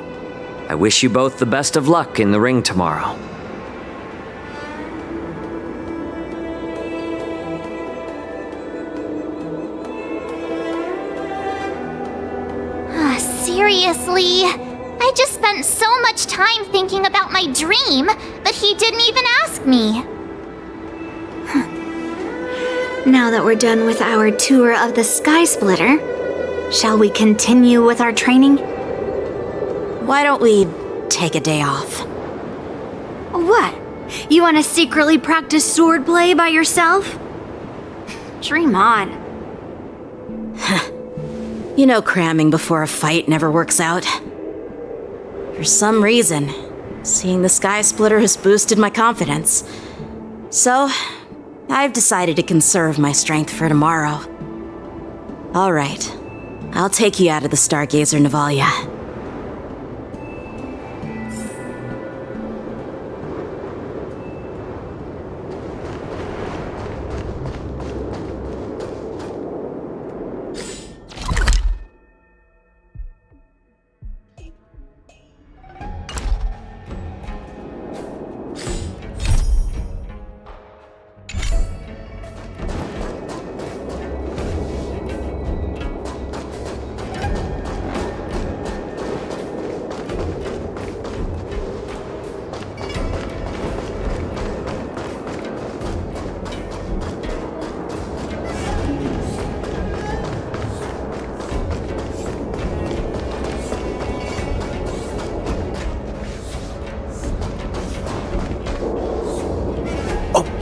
S13: I wish you both the best of luck in the ring tomorrow.
S4: Seriously? I just spent so much time thinking about my dream, but he didn't even ask me.
S18: Now that we're done with our tour of the Skysplitter, shall we continue with our training?
S10: Why don't we take a day off?
S18: What? You want to secretly practice swordplay by yourself? Dream on.
S10: You know cramming before a fight never works out. For some reason, seeing the Skysplitter has boosted my confidence. So, I've decided to conserve my strength for tomorrow. Alright, I'll take you out of the Stargazer Navalia.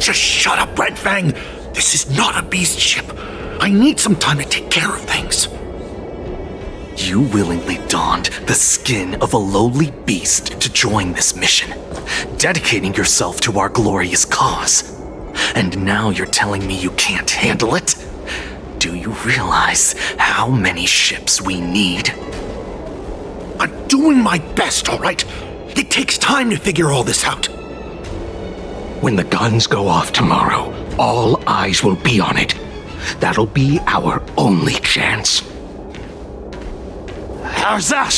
S15: Just shut up, Red Fang! This is not a beast ship. I need some time to take care of things.
S22: You willingly donned the skin of a lowly beast to join this mission, dedicating yourself to our glorious cause. And now you're telling me you can't handle it? Do you realize how many ships we need?
S15: I'm doing my best, all right? It takes time to figure all this out. When the guns go off tomorrow, all eyes will be on it. That'll be our only chance. How's that?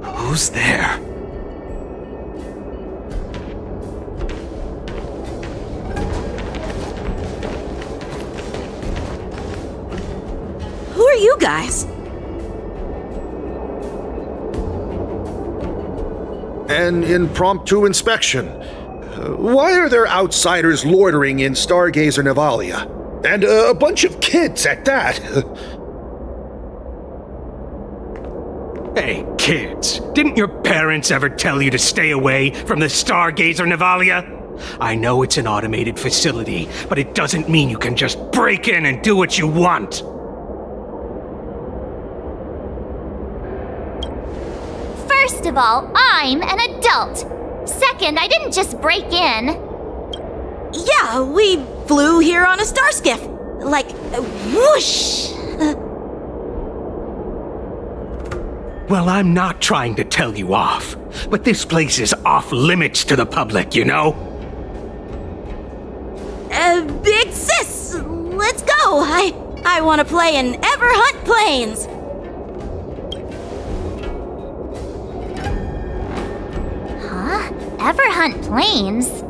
S22: Who's there?
S10: Who are you guys?
S23: An impromptu inspection. Why are there outsiders loitering in Stargazer Navalia? And a bunch of kids at that.
S20: Hey, kids, didn't your parents ever tell you to stay away from the Stargazer Navalia? I know it's an automated facility, but it doesn't mean you can just break in and do what you want.
S4: First of all, I'm an adult. Second, I didn't just break in.
S10: Yeah, we flew here on a star skiff. Like, whoosh!
S20: Well, I'm not trying to tell you off, but this place is off limits to the public, you know?
S10: Big sis, let's go. I want to play in Ever Hunt Planes.
S4: Huh? Ever Hunt Planes?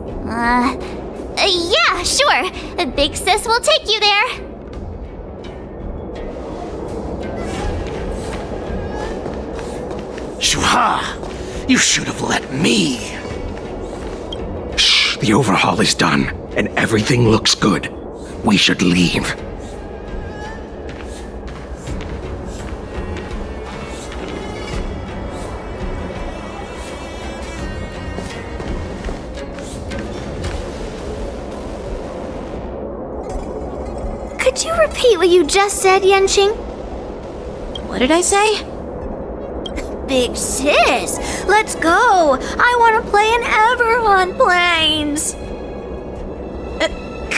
S4: Yeah, sure. Big Sis will take you there.
S15: Shuha! You should have let me. Shh, the overhaul is done, and everything looks good. We should leave.
S18: Could you repeat what you just said, Yanqing?
S10: What did I say?
S18: Big sis, let's go. I want to play in Ever Hunt Planes.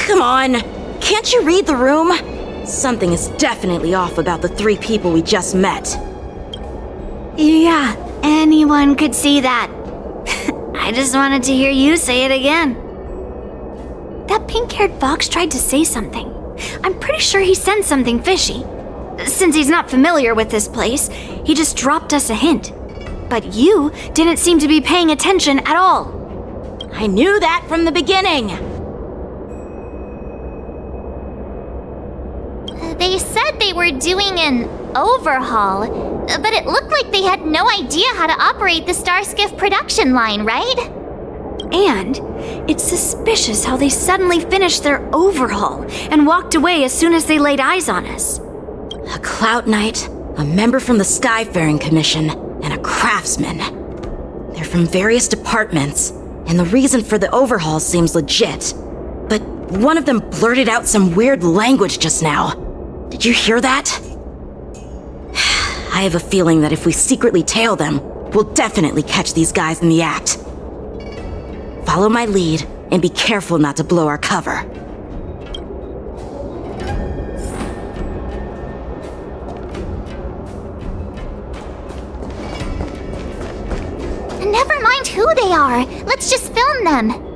S10: Come on. Can't you read the room? Something is definitely off about the 3 people we just met.
S18: Yeah, anyone could see that. I just wanted to hear you say it again. That pink-haired fox tried to say something. I'm pretty sure he sensed something fishy. Since he's not familiar with this place, he just dropped us a hint. But you didn't seem to be paying attention at all.
S10: I knew that from the beginning.
S4: They said they were doing an overhaul, but it looked like they had no idea how to operate the Starskiff production line, right?
S18: And it's suspicious how they suddenly finished their overhaul and walked away as soon as they laid eyes on us.
S10: A Cloud Knight, a member from the Skyfaring Commission, and a craftsman. They're from various departments, and the reason for the overhaul seems legit. But one of them blurted out some weird language just now. Did you hear that? I have a feeling that if we secretly tail them, we'll definitely catch these guys in the act. Follow my lead, and be careful not to blow our cover.
S4: Never mind who they are. Let's just film them.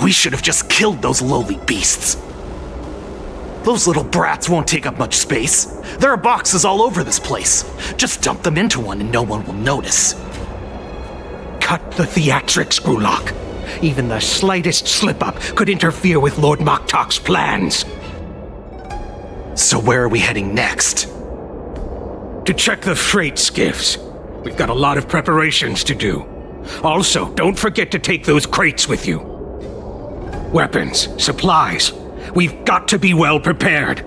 S22: We should have just killed those lowly beasts. Those little brats won't take up much space. There are boxes all over this place. Just dump them into one and no one will notice.
S20: Cut the theatrics, Grulok. Even the slightest slip-up could interfere with Lord Moktok's plans.
S22: So where are we heading next?
S17: To check the freight skiffs. We've got a lot of preparations to do. Also, don't forget to take those crates with you. Weapons, supplies. We've got to be well prepared.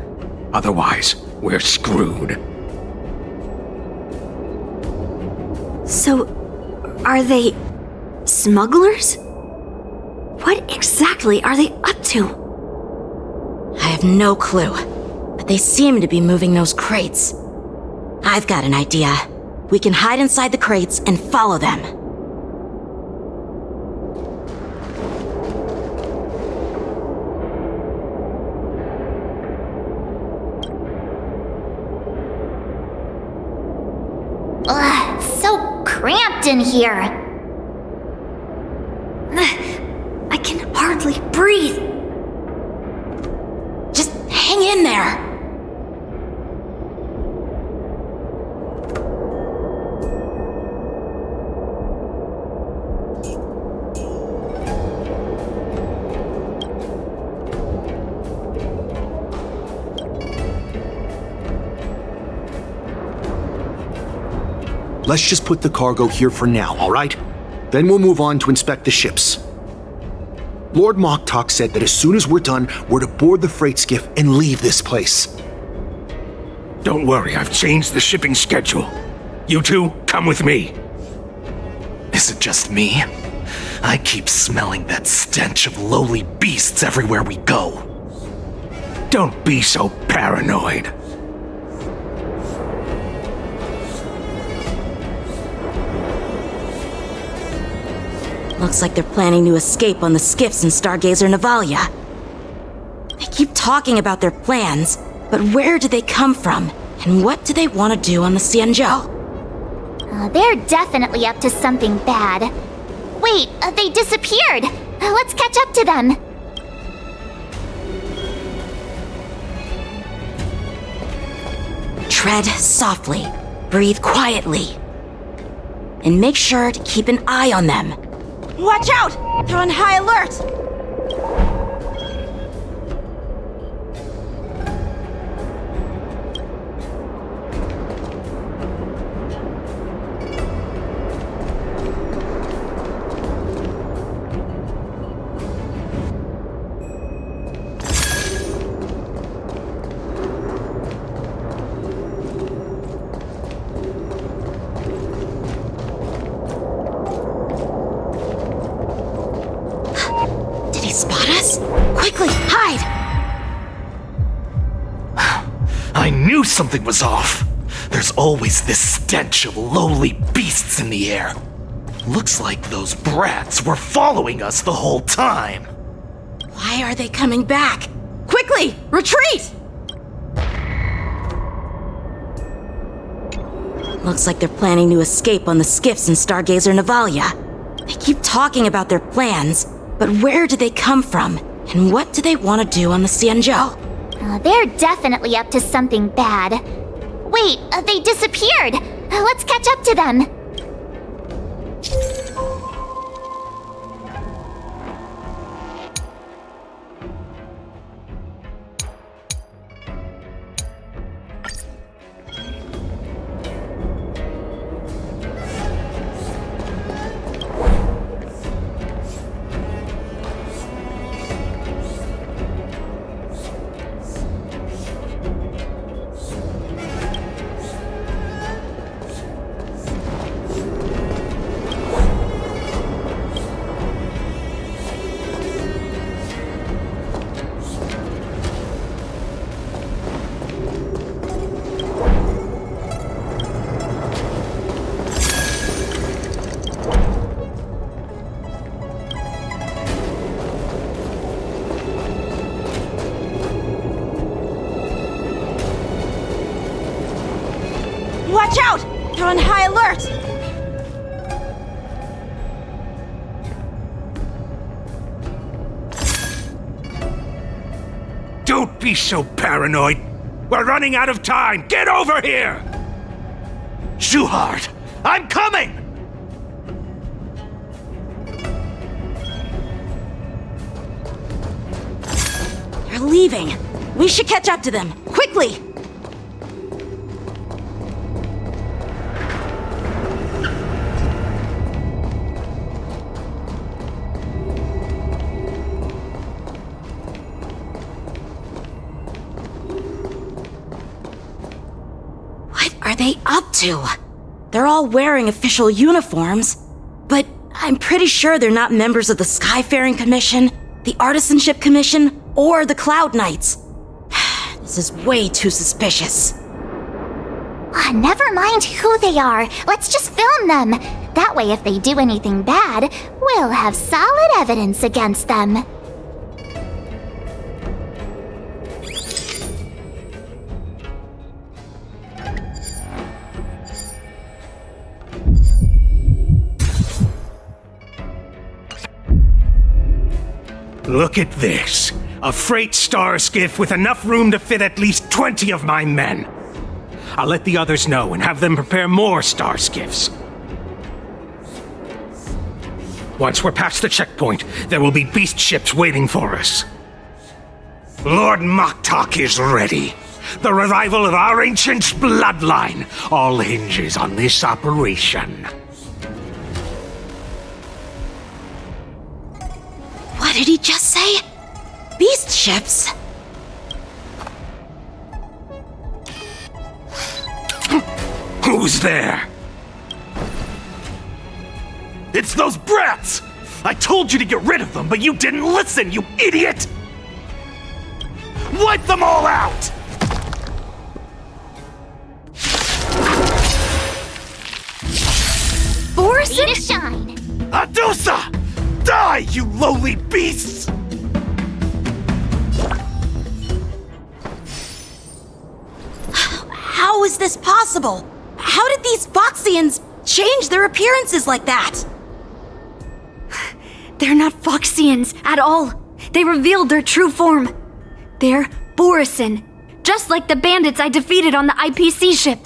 S17: Otherwise, we're screwed.
S18: So, are they smugglers? What exactly are they up to?
S10: I have no clue, but they seem to be moving those crates. I've got an idea. We can hide inside the crates and follow them.
S4: Ugh, it's so cramped in here.
S18: I can hardly breathe.
S10: Just hang in there.
S23: Let's just put the cargo here for now, all right? Then we'll move on to inspect the ships. Lord Moktok said that as soon as we're done, we're to board the freight skiff and leave this place.
S17: Don't worry, I've changed the shipping schedule. You two, come with me.
S22: Is it just me? I keep smelling that stench of lowly beasts everywhere we go.
S17: Don't be so paranoid.
S10: Looks like they're planning to escape on the skiffs in Stargazer Navalia. They keep talking about their plans, but where do they come from? And what do they want to do on the Xianzhou?
S4: They're definitely up to something bad. Wait, they disappeared. Let's catch up to them.
S10: Tread softly, breathe quietly, and make sure to keep an eye on them. Watch out! They're on high alert! Spot us? Quickly, hide!
S22: I knew something was off. There's always this stench of lowly beasts in the air. Looks like those brats were following us the whole time.
S10: Why are they coming back? Quickly, retreat! Looks like they're planning to escape on the skiffs in Stargazer Navalia. They keep talking about their plans, but where do they come from? And what do they want to do on the Xianzhou?
S4: They're definitely up to something bad. Wait, they disappeared. Let's catch up to them.
S10: Watch out! They're on high alert!
S17: Don't be so paranoid. We're running out of time. Get over here!
S22: Shuhard, I'm coming!
S10: They're leaving. We should catch up to them. Quickly! quickly! What are they up to? They're all wearing official uniforms, but I'm pretty sure they're not members of the Skyfaring Commission, the Artisanship Commission, or the Cloud Knights. This is way too suspicious.
S4: Never mind who they are. Let's just film them. That way, if they do anything bad, we'll have solid evidence against them.
S15: Look at this. A freight star skiff with enough room to fit at least 20 of my men. I'll let the others know and have them prepare more star skiffs. Once we're past the checkpoint, there will be beast ships waiting for us. Lord Moktok is ready. The revival of our ancient bloodline all hinges on this operation.
S10: What did he just say? Beast ships?
S15: Who's there? It's those brats! I told you to get rid of them, but you didn't listen, you idiot! Wipe them all out!
S4: Borison? Need to shine!
S15: Adusa! Die, you lowly beasts!
S10: How is this possible? How did these Foxians change their appearances like that?
S18: They're not Foxians at all. They revealed their true form. They're Borison, just like the bandits I defeated on the IPC ship.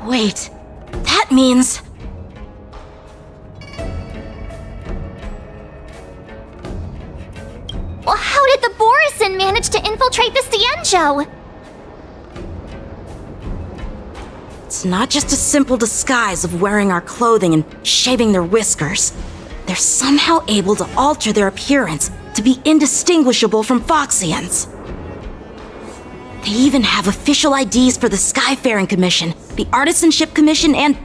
S10: Wait, that means...
S4: Well, how did the Borison manage to infiltrate the Xianzhou?
S10: It's not just a simple disguise of wearing our clothing and shaving their whiskers. They're somehow able to alter their appearance to be indistinguishable from Foxians. They even have official IDs for the Skyfaring Commission, the Artisanship Commission, and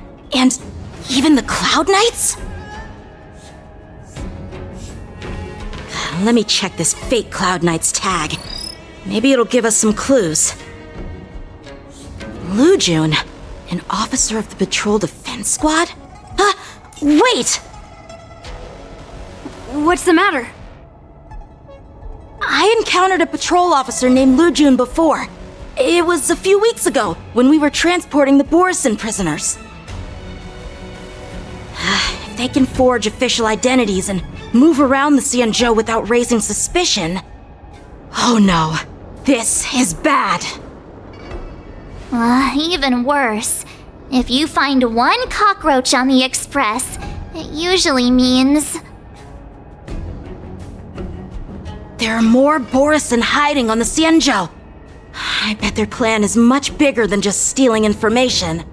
S10: even the Cloud Knights? Let me check this fake Cloud Knight's tag. Maybe it'll give us some clues. Lu Jun, an officer of the Patrol Defense Squad? Wait!
S18: What's the matter?
S10: I encountered a patrol officer named Lu Jun before. It was a few weeks ago, when we were transporting the Borison prisoners. If they can forge official identities and move around the Xianzhou without raising suspicion... Oh no, this is bad.
S4: Even worse. If you find one cockroach on the Express, it usually means...
S10: There are more Borison hiding on the Xianzhou. I bet their plan is much bigger than just stealing information.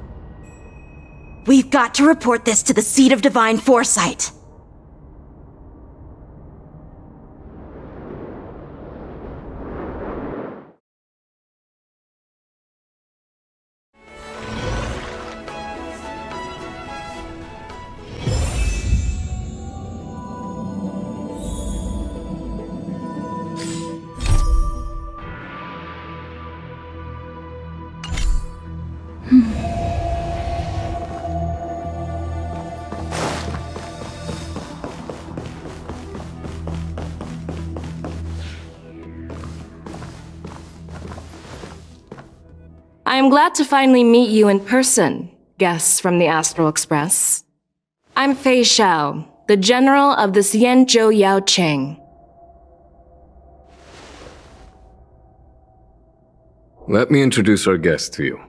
S10: We've got to report this to the Seat of Divine Foresight.
S12: I am glad to finally meet you in person, guests from the Astral Express. I'm FeIxiao, the general of the Xianzhou Yaoqing.
S3: Let me introduce our guest to you.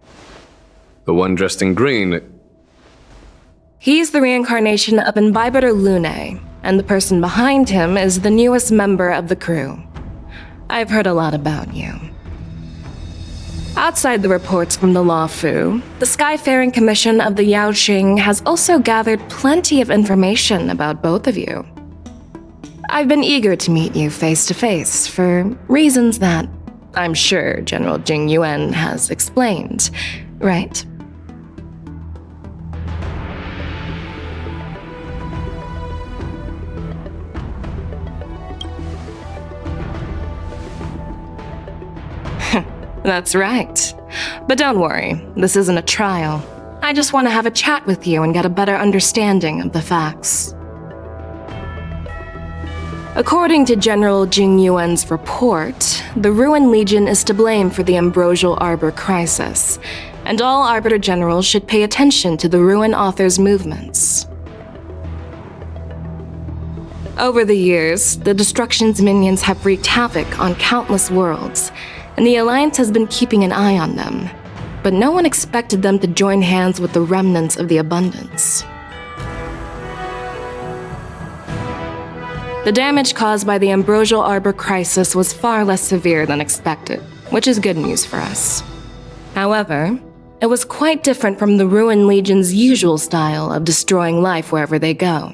S3: The one dressed in green...
S12: He's the reincarnation of Imbibiter Lune, and the person behind him is the newest member of the crew. I've heard a lot about you. Outside the reports from the Law Fu, the Skyfaring Commission of the Yaoqing has also gathered plenty of information about both of you. I've been eager to meet you face to face for reasons that I'm sure General Jing Yuan has explained, right? That's right. But don't worry, this isn't a trial. I just want to have a chat with you and get a better understanding of the facts. According to General Jing Yuan's report, the RUAN Legion is to blame for the Ambrosial Arbor crisis, and all Arbiter Generals should pay attention to the RUAN author's movements. Over the years, the Destruction's minions have wreaked havoc on countless worlds, and the Alliance has been keeping an eye on them, but no one expected them to join hands with the remnants of the Abundance. The damage caused by the Ambrosial Arbor crisis was far less severe than expected, which is good news for us. However, it was quite different from the RUAN Legion's usual style of destroying life wherever they go.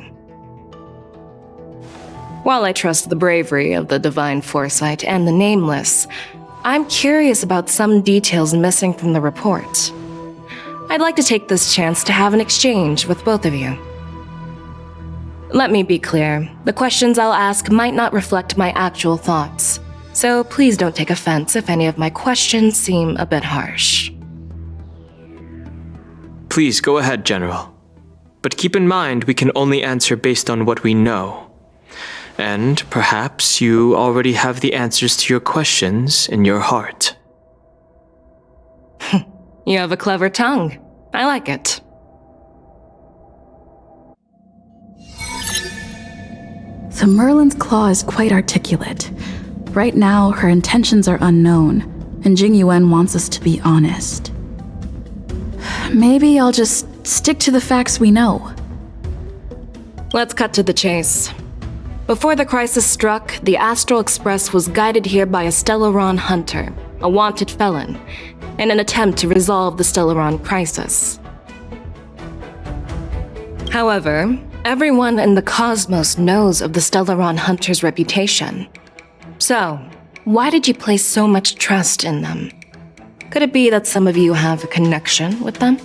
S12: While I trust the bravery of the Divine Foresight and the Nameless, I'm curious about some details missing from the report. I'd like to take this chance to have an exchange with both of you. Let me be clear, the questions I'll ask might not reflect my actual thoughts, so please don't take offense if any of my questions seem a bit harsh.
S5: Please go ahead, General. But keep in mind we can only answer based on what we know. And perhaps you already have the answers to your questions in your heart.
S12: You have a clever tongue. I like it.
S7: The Merlin's claw is quite articulate. Right now, her intentions are unknown, and Jing Yuan wants us to be honest. Maybe I'll just stick to the facts we know.
S12: Let's cut to the chase. Before the crisis struck, the Astral Express was guided here by a Stellaron hunter, a wanted felon, in an attempt to resolve the Stellaron crisis. However, everyone in the cosmos knows of the Stellaron hunter's reputation. So, why did you place so much trust in them? Could it be that some of you have a connection with them?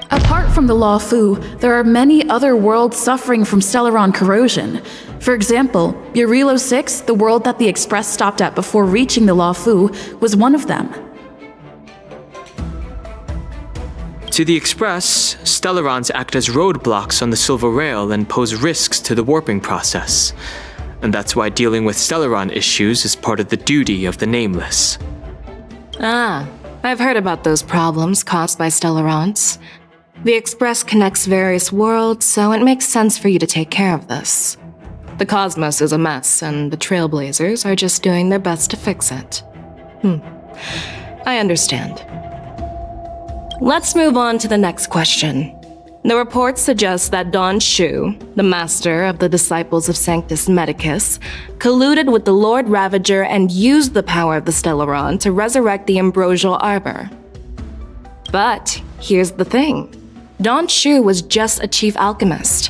S7: Apart from the Law Fu, there are many other worlds suffering from Stellaron corrosion. For example, Urilo 6, the world that the Express stopped at before reaching the Law Fu, was one of them.
S5: To the Express, Stellarons act as roadblocks on the Silver Rail and pose risks to the warping process. And that's why dealing with Stellaron issues is part of the duty of the Nameless.
S12: Ah, I've heard about those problems caused by Stellarons. The Express connects various worlds, so it makes sense for you to take care of this. The cosmos is a mess, and the Trailblazers are just doing their best to fix it. I understand. Let's move on to the next question. The report suggests that Don Shu, the master of the disciples of Sanctus Medicus, colluded with the Lord Ravager and used the power of the Stellaron to resurrect the Ambrosial Arbor. But here's the thing. Don Shu was just a chief alchemist.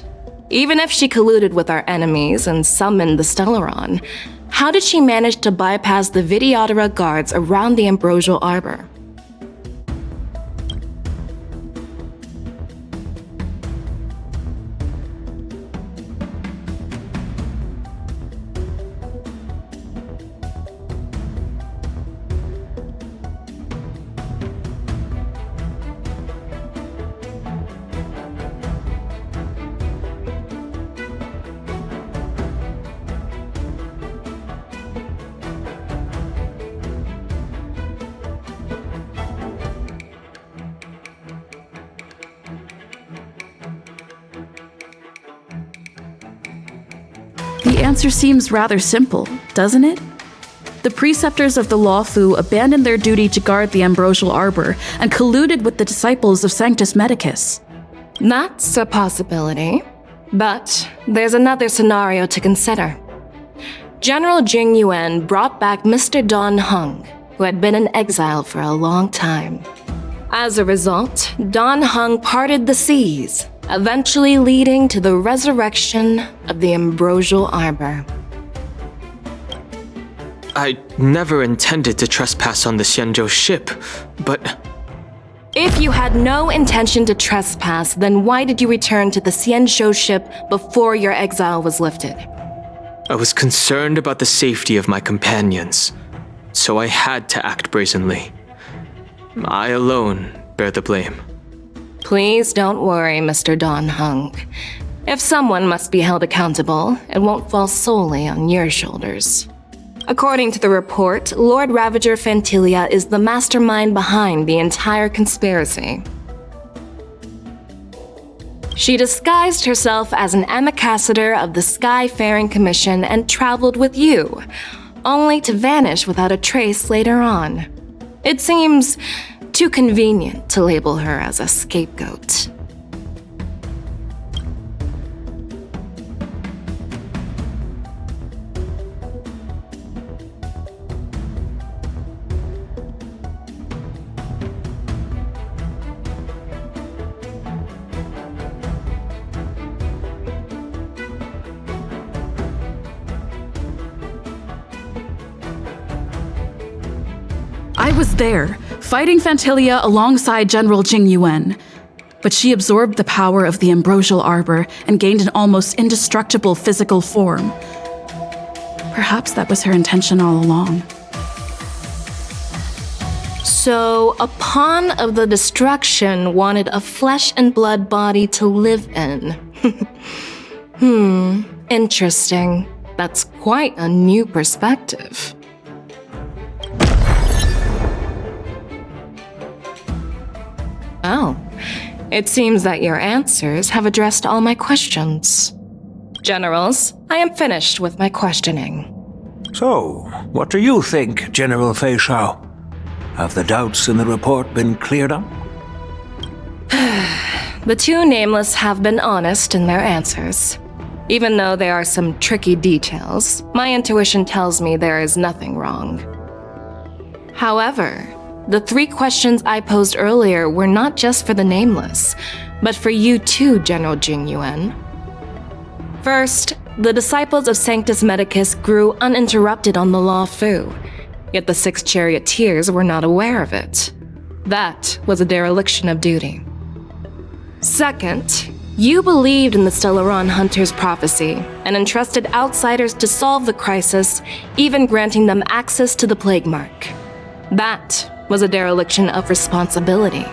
S12: Even if she colluded with our enemies and summoned the Stellaron, how did she manage to bypass the Videodora guards around the Ambrosial Arbor?
S7: The answer seems rather simple, doesn't it? The preceptors of the Law Fu abandoned their duty to guard the Ambrosial Arbor and colluded with the disciples of Sanctus Medicus.
S12: That's a possibility. But there's another scenario to consider. General Jing Yuan brought back Mr. Dan Heng, who had been in exile for a long time. As a result, Dan Heng parted the seas, eventually leading to the resurrection of the Ambrosial Arbor.
S5: I never intended to trespass on the Xianzhou ship, but...
S12: If you had no intention to trespass, then why did you return to the Xianzhou ship before your exile was lifted?
S5: I was concerned about the safety of my companions, so I had to act brazenly. I alone bear the blame.
S12: Please don't worry, Mr. Dan Heng. If someone must be held accountable, it won't fall solely on your shoulders. According to the report, Lord Ravager Fantilia is the mastermind behind the entire conspiracy. She disguised herself as an ambassador of the Skyfaring Commission and traveled with you, only to vanish without a trace later on. It seems too convenient to label her as a scapegoat.
S7: I was there, fighting Fantilia alongside General Jing Yuan. But she absorbed the power of the Ambrosial Arbor and gained an almost indestructible physical form. Perhaps that was her intention all along.
S12: So, a pawn of the destruction wanted a flesh and blood body to live in. Interesting. That's quite a new perspective. Oh, it seems that your answers have addressed all my questions. Generals, I am finished with my questioning.
S17: So, what do you think, General Feixio? Have the doubts in the report been cleared up?
S12: The two nameless have been honest in their answers. Even though there are some tricky details, my intuition tells me there is nothing wrong. However, the 3 questions I posed earlier were not just for the nameless, but for you too, General Jing Yuan. First, the disciples of Sanctus Medicus grew uninterrupted on the Law Fu, yet the 6 charioteers were not aware of it. That was a dereliction of duty. Second, you believed in the Stellaron Hunter's prophecy and entrusted outsiders to solve the crisis, even granting them access to the Plague Mark. That was a dereliction of responsibility.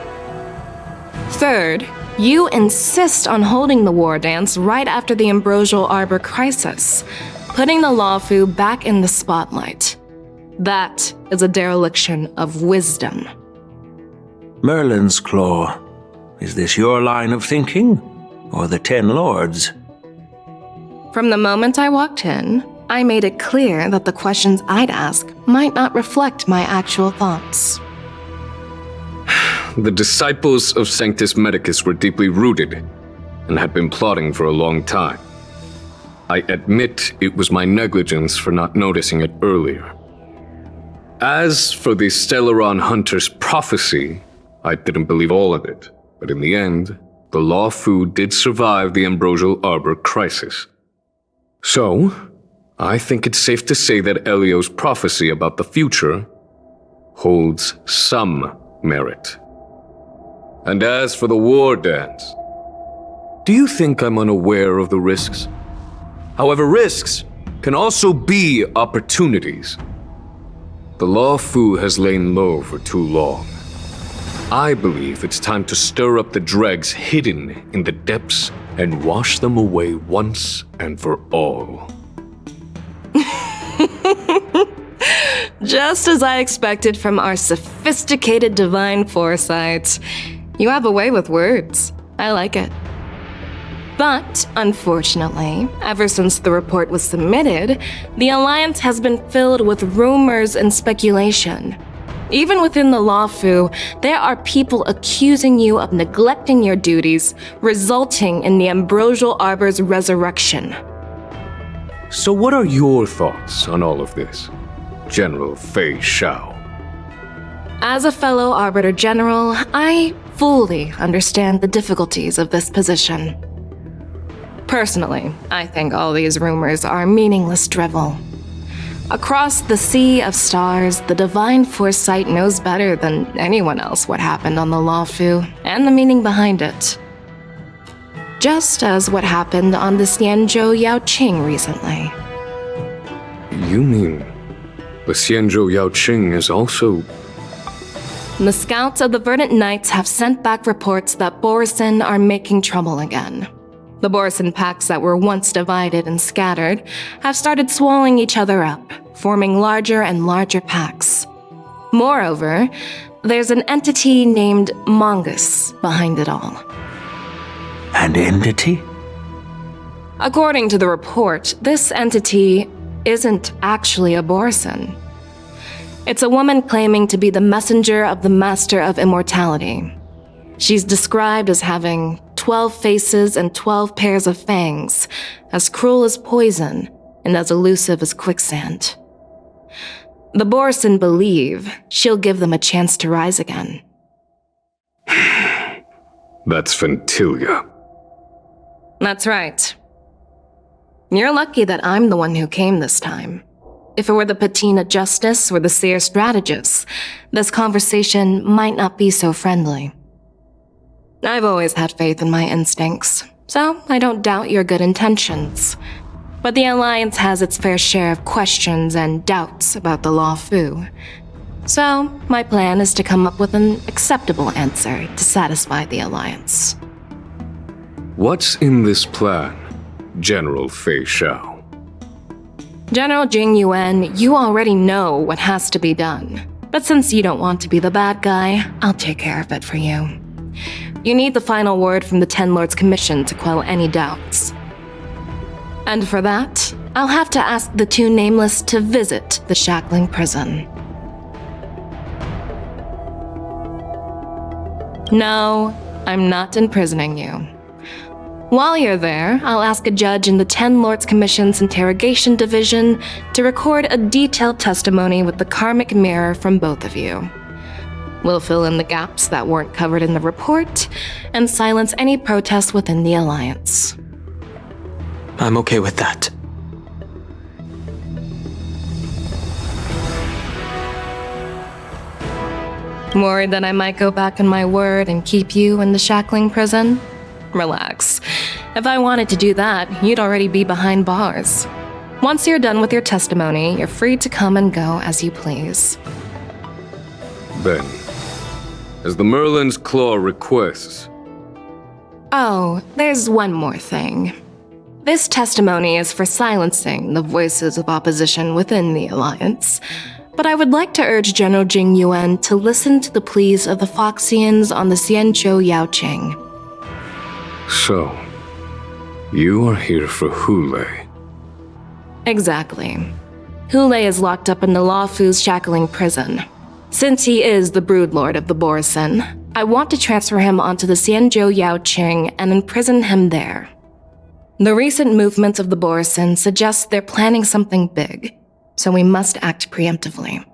S12: Third, you insist on holding the Wardance right after the Ambrosial Arbor crisis, putting the Lawfu back in the spotlight. That is a dereliction of wisdom.
S17: Merlin's Claw. Is this your line of thinking, or the 10 Lords?
S12: From the moment I walked in, I made it clear that the questions I'd ask might not reflect my actual thoughts.
S3: The disciples of Sanctus Medicus were deeply rooted and had been plotting for a long time. I admit it was my negligence for not noticing it earlier. As for the Stellaron Hunter's prophecy, I didn't believe all of it, but in the end, the Law Fu did survive the Ambrosial Arbor crisis. So, I think it's safe to say that Elio's prophecy about the future holds some merit. And as for the Wardance, do you think I'm unaware of the risks? However, risks can also be opportunities. The Law Fu has lain low for too long. I believe it's time to stir up the dregs hidden in the depths and wash them away once and for all.
S12: Just as I expected from our sophisticated divine foresight. You have a way with words. I like it. But, unfortunately, ever since the report was submitted, the Alliance has been filled with rumors and speculation. Even within the Law Fu, there are people accusing you of neglecting your duties, resulting in the Ambrosial Arbor's resurrection.
S3: So what are your thoughts on all of this, General Feixio?
S12: As a fellow Arbiter General, I fully understand the difficulties of this position. Personally, I think all these rumors are meaningless drivel. Across the sea of stars, the Divine Foresight knows better than anyone else what happened on the Law Fu and the meaning behind it. Just as what happened on the Xianzhou Yaoqing recently.
S3: You mean the Xianzhou Yaoqing is also...
S12: The scouts of the Verdant Knights have sent back reports that Borisin are making trouble again. The Borisin packs that were once divided and scattered have started swallowing each other up, forming larger and larger packs. Moreover, there's an entity named Mongoose behind it all.
S17: An entity?
S12: According to the report, this entity isn't actually a Borisin. It's a woman claiming to be the messenger of the Master of Immortality. She's described as having 12 faces and 12 pairs of fangs, as cruel as poison and as elusive as quicksand. The Borisin believe she'll give them a chance to rise again.
S3: That's Ventilia.
S12: That's right. You're lucky that I'm the one who came this time. If it were the Patina Justice or the Seer Strategist, this conversation might not be so friendly. I've always had faith in my instincts, so I don't doubt your good intentions. But the Alliance has its fair share of questions and doubts about the Law Fu. So, my plan is to come up with an acceptable answer to satisfy the Alliance.
S3: What's in this plan, General Feixio?
S12: General Jing Yuan, you already know what has to be done. But since you don't want to be the bad guy, I'll take care of it for you. You need the final word from the Ten Lords Commission to quell any doubts. And for that, I'll have to ask the two Nameless to visit the Shackling Prison. No, I'm not imprisoning you. While you're there, I'll ask a judge in the Ten Lords Commission's Interrogation Division to record a detailed testimony with the karmic mirror from both of you. We'll fill in the gaps that weren't covered in the report and silence any protests within the Alliance.
S5: I'm okay with that.
S12: Worried that I might go back on my word and keep you in the Shackling Prison? Relax. If I wanted to do that, you'd already be behind bars. Once you're done with your testimony, you're free to come and go as you please.
S3: Then, as the Merlin's Claw requests...
S12: Oh, there's one more thing. This testimony is for silencing the voices of opposition within the Alliance, but I would like to urge General Jing Yuan to listen to the pleas of the Foxians on the Xianzhou Yaoqing.
S3: So, you are here for Hulei.
S12: Exactly. Hulei is locked up in the Law Fu's Shackling Prison. Since he is the broodlord of the Borisin, I want to transfer him onto the Xianzhou Yaoqing and imprison him there. The recent movements of the Borisin suggest they're planning something big, so we must act preemptively.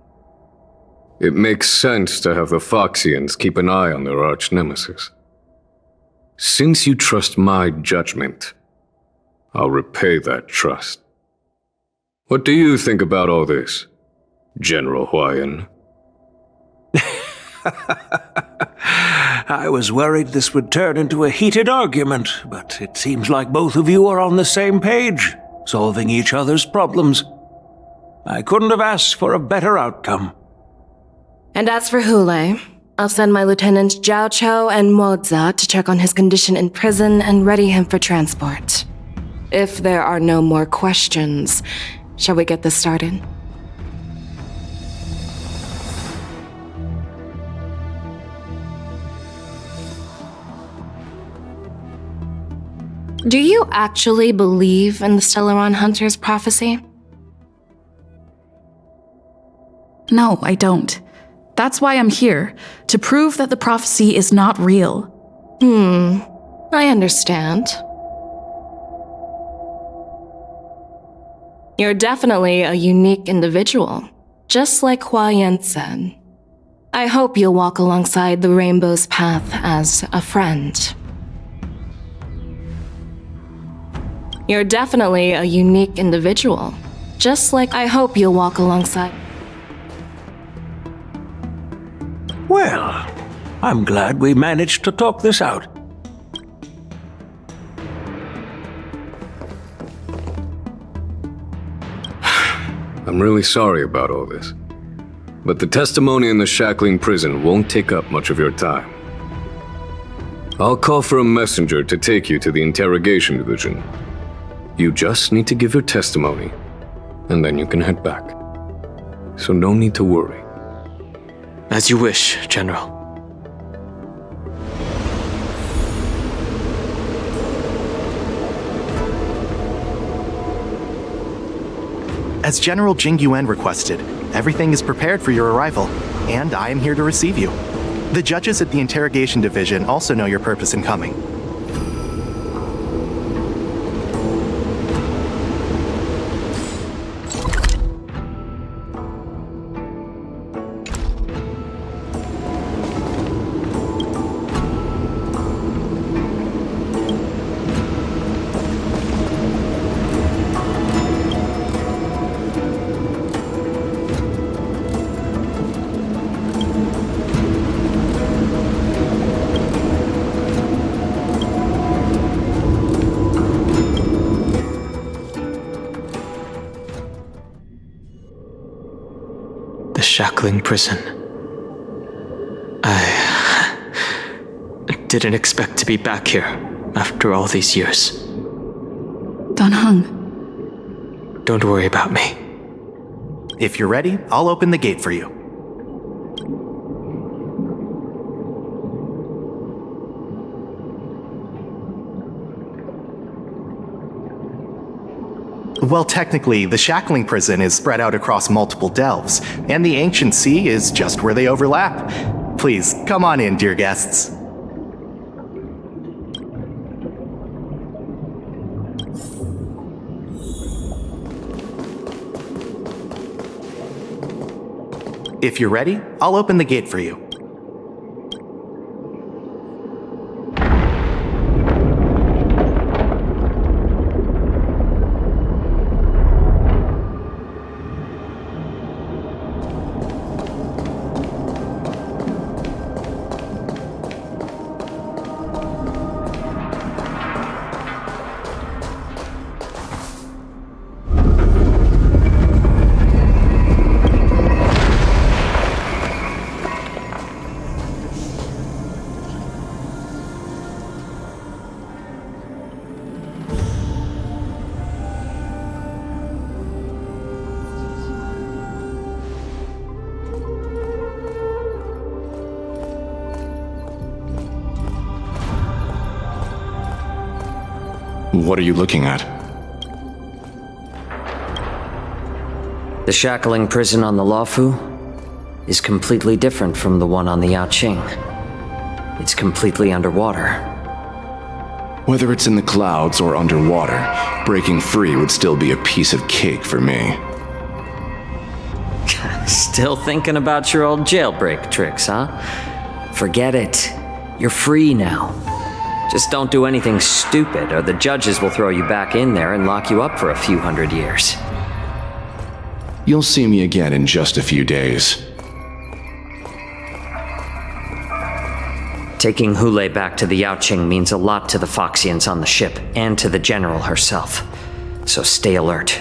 S3: It makes sense to have the Foxians keep an eye on their arch-nemesis. Since you trust my judgment, I'll repay that trust. What do you think about all this, General Huaiyan?
S17: I was worried this would turn into a heated argument, but it seems like both of you are on the same page, solving each other's problems. I couldn't have asked for a better outcome.
S12: And as for Hulei, I'll send my lieutenants Jiaoqiu and Moze to check on his condition in prison and ready him for transport. If there are no more questions, shall we get this started? Do you actually believe in the Stellaron Hunter's prophecy?
S7: No, I don't. That's why I'm here, to prove that the prophecy is not real.
S12: I understand. You're definitely a unique individual, just like Huaiyan said. I hope you'll walk alongside the rainbow's path as a friend. You're definitely a unique individual, just like I hope you'll walk alongside.
S17: Well, I'm glad we managed to talk this out.
S3: I'm really sorry about all this. But the testimony in the Shackling Prison won't take up much of your time. I'll call for a messenger to take you to the interrogation division. You just need to give your testimony, and then you can head back. So no need to worry.
S5: As you wish, General.
S6: As General Jing Yuan requested, everything is prepared for your arrival, and I am here to receive you. The judges at the interrogation division also know your purpose in coming.
S5: Shackling Prison. I didn't expect to be back here after all these years.
S7: Dan Heng.
S5: Don't worry about me.
S6: If you're ready, I'll open the gate for you. Well, technically, the Shackling Prison is spread out across multiple delves, and the Ancient Sea is just where they overlap. Please, come on in, dear guests. If you're ready, I'll open the gate for you.
S19: What are you looking at?
S13: The Shackling Prison on the Luofu is completely different from the one on the Yaoqing. It's completely underwater.
S19: Whether it's in the clouds or underwater, breaking free would still be a piece of cake for me.
S13: Still thinking about your old jailbreak tricks, huh? Forget it. You're free now. Just don't do anything stupid, or the judges will throw you back in there and lock you up for a few hundred years.
S19: You'll see me again in just a few days.
S13: Taking Hule back to the Yaoqing means a lot to the Foxians on the ship, and to the General herself. So stay alert.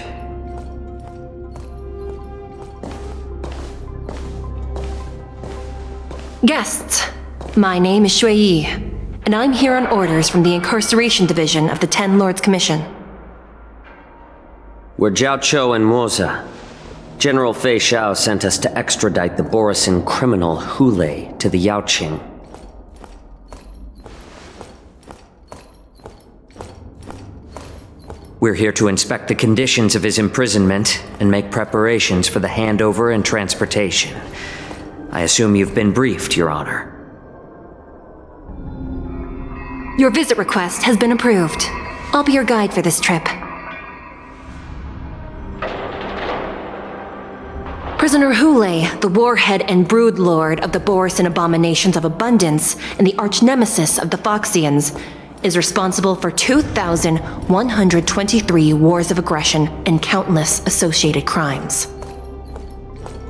S16: Guests, my name is Shui Yi, and I'm here on orders from the Incarceration Division of the Ten Lords Commission.
S13: We're Jiaoqiu and Moze. General FeIxiao sent us to extradite the Borisin criminal Hule to the Yaoqing. We're here to inspect the conditions of his imprisonment and make preparations for the handover and transportation. I assume you've been briefed, Your Honor.
S16: Your visit request has been approved. I'll be your guide for this trip. Prisoner Hule, the warhead and brood lord of the Borisin abominations of abundance and the arch-nemesis of the Foxians, is responsible for 2,123 wars of aggression and countless associated crimes.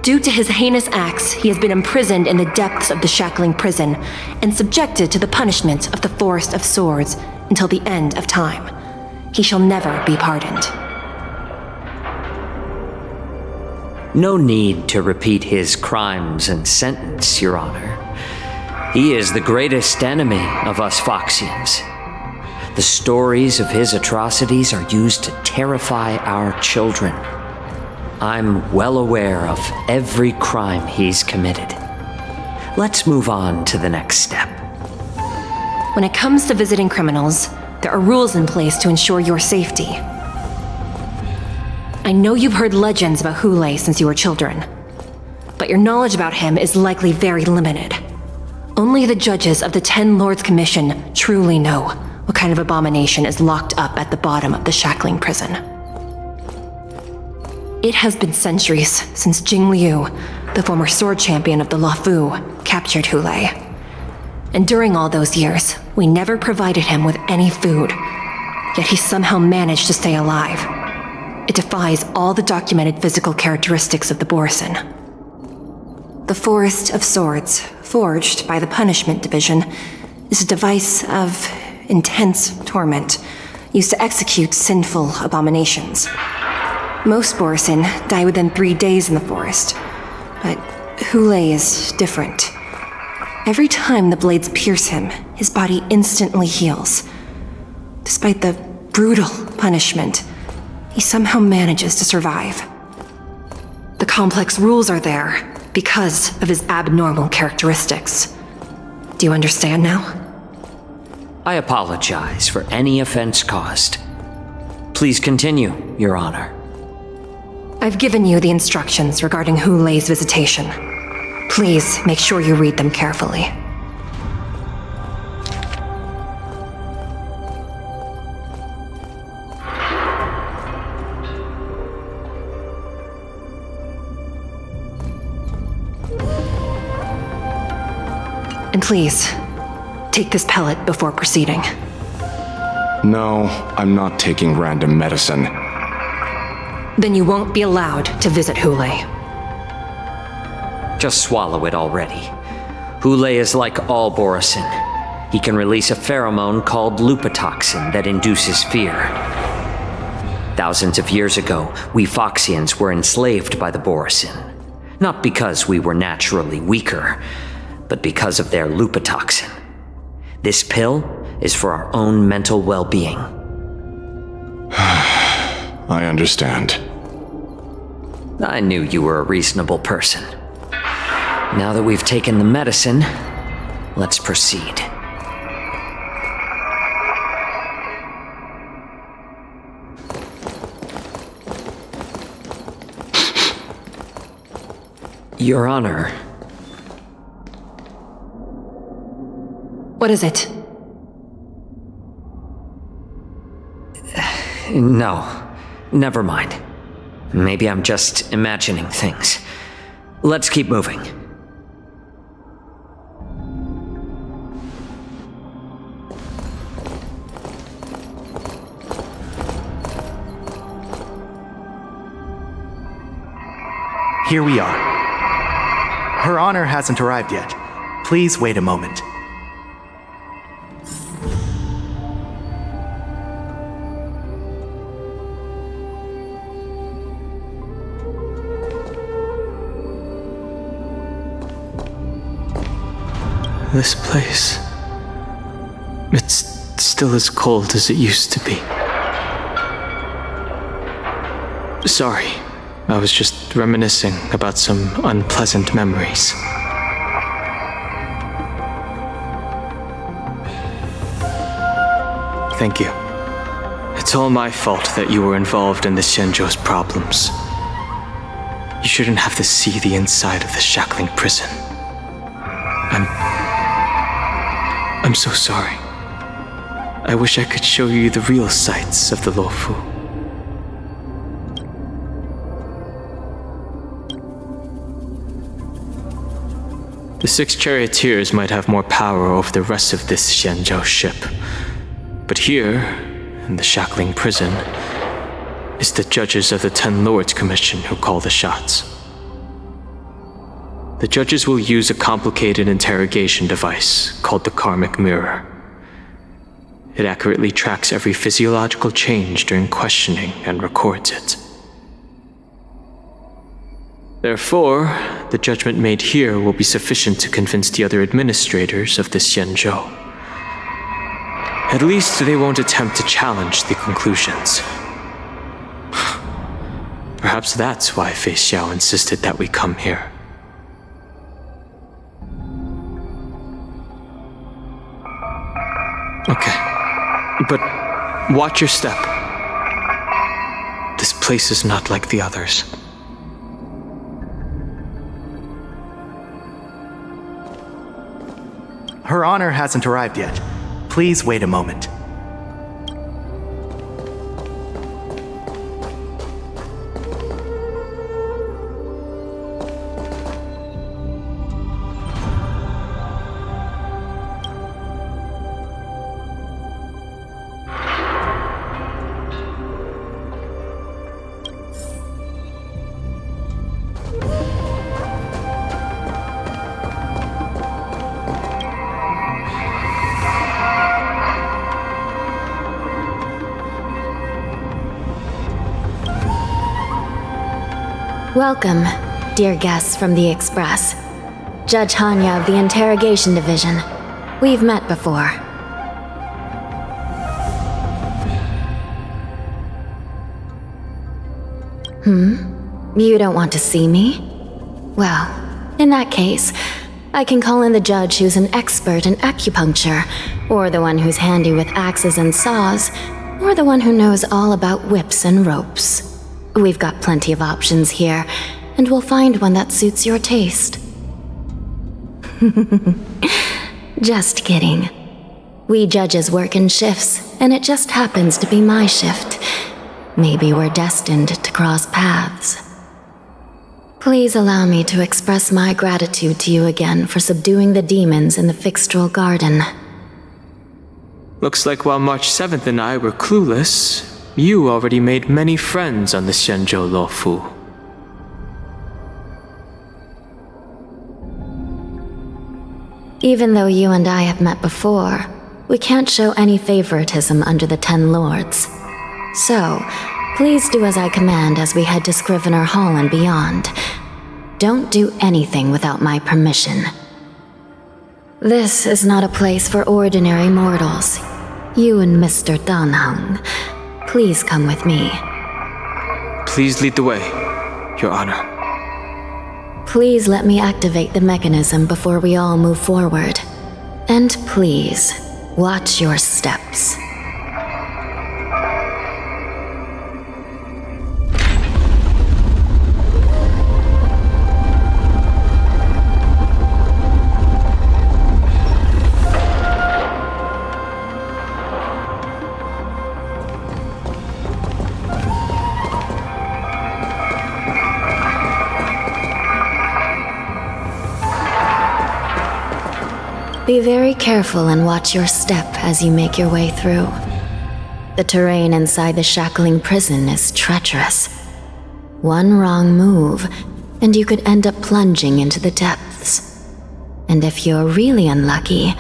S16: Due to his heinous acts, he has been imprisoned in the depths of the Shackling Prison and subjected to the punishment of the Forest of Swords until the end of time. He shall never be pardoned.
S13: No need to repeat his crimes and sentence, Your Honor. He is the greatest enemy of us Foxians. The stories of his atrocities are used to terrify our children. I'm well aware of every crime he's committed. Let's move on to the next step.
S16: When it comes to visiting criminals, there are rules in place to ensure your safety. I know you've heard legends about Hule since you were children, but your knowledge about him is likely very limited. Only the judges of the 10 Lords Commission truly know what kind of abomination is locked up at the bottom of the Shackling Prison. It has been centuries since Jing Liu, the former sword champion of the Luofu, captured Hule. And during all those years, we never provided him with any food, yet he somehow managed to stay alive. It defies all the documented physical characteristics of the Borisin. The Forest of Swords, forged by the Punishment Division, is a device of intense torment, used to execute sinful abominations. Most Borisin die within 3 days in the forest, but Hule is different. Every time the blades pierce him, his body instantly heals. Despite the brutal punishment, he somehow manages to survive. The complex rules are there because of his abnormal characteristics. Do you understand now?
S13: I apologize for any offense caused. Please continue, Your Honor.
S16: I've given you the instructions regarding Hule's visitation. Please make sure you read them carefully. And please, take this pellet before proceeding.
S19: No, I'm not taking random medicine.
S16: Then you won't be allowed to visit Hule.
S13: Just swallow it already. Hule is like all Borisin. He can release a pheromone called lupatoxin that induces fear. Thousands of years ago, we Foxians were enslaved by the Borisin. Not because we were naturally weaker, but because of their lupatoxin. This pill is for our own mental well-being.
S19: I understand.
S13: I knew you were a reasonable person. Now that we've taken the medicine, let's proceed. Your Honor.
S16: What is it?
S13: No, never mind. Maybe I'm just imagining things. Let's keep moving.
S6: Here we are. Her Honor hasn't arrived yet. Please wait a moment.
S5: This place... it's still as cold as it used to be. Sorry, I was just reminiscing about some unpleasant memories. Thank you. It's all my fault that you were involved in the Xianzhou's problems. You shouldn't have to see the inside of the Shackling Prison. I'm so sorry. I wish I could show you the real sights of the Luofu. The 6 charioteers might have more power over the rest of this Xianzhou ship. But here, in the Shackling Prison, is the judges of the 10 Lords Commission who call the shots. The judges will use a complicated interrogation device called the Karmic Mirror. It accurately tracks every physiological change during questioning and records it. Therefore, the judgment made here will be sufficient to convince the other administrators of the Xianzhou. At least they won't attempt to challenge the conclusions. Perhaps that's why FeIxiao insisted that we come here. Okay, but watch your step. This place is not like the others.
S6: Her Honor hasn't arrived yet. Please wait a moment.
S18: Welcome, dear guests from the Express. Judge Hanya of the Interrogation Division. We've met before. You don't want to see me? Well, in that case, I can call in the judge who's an expert in acupuncture, or the one who's handy with axes and saws, or the one who knows all about whips and ropes. We've got plenty of options here, and we'll find one that suits your taste. Just kidding. We judges work in shifts, and it just happens to be my shift. Maybe we're destined to cross paths. Please allow me to express my gratitude to you again for subduing the demons in the Fixtral Garden.
S5: Looks like while March 7th and I were clueless, you already made many friends on the Xianzhou Luofu.
S18: Even though you and I have met before, we can't show any favoritism under the 10 Lords. So, please do as I command as we head to Scrivener Hall and beyond. Don't do anything without my permission. This is not a place for ordinary mortals. You and Mr. Dan Heng. Please come with me.
S5: Please lead the way, Your Honor.
S18: Please let me activate the mechanism before we all move forward. And please, watch your steps. Be very careful and watch your step as you make your way through. The terrain inside the Shackling Prison is treacherous. One wrong move, and you could end up plunging into the depths. And if you're really unlucky,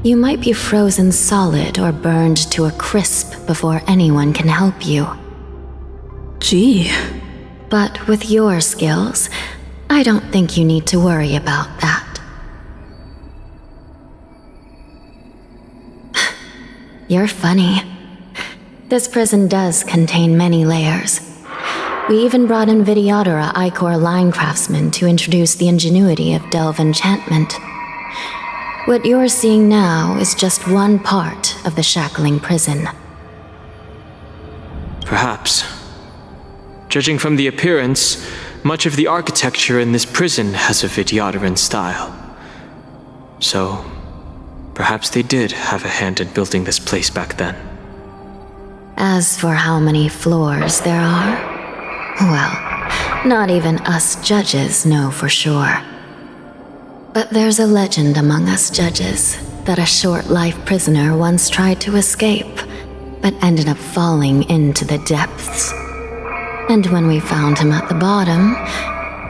S18: you might be frozen solid or burned to a crisp before anyone can help you.
S7: Gee.
S18: But with your skills, I don't think you need to worry about that. You're funny. This prison does contain many layers. We even brought in Videodora Icor line craftsmen to introduce the ingenuity of Delve enchantment. What you're seeing now is just one part of the Shackling Prison.
S5: Perhaps. Judging from the appearance, much of the architecture in this prison has a Videodoran style. So, Perhaps they did have a hand in building this place back then.
S1: As for how many floors there are, well, not even us judges know for sure. But there's a legend among us judges that a short-life prisoner once tried to escape, but ended up falling into the depths. And when we found him at the bottom,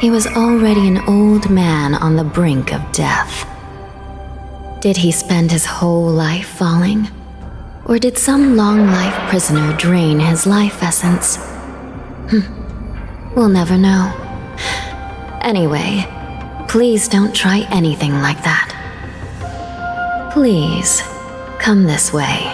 S1: he was already an old man on the brink of death. Did he spend his whole life falling? Or did some long-life prisoner drain his life essence? We'll never know. Anyway, please don't try anything like that. Please, come this way.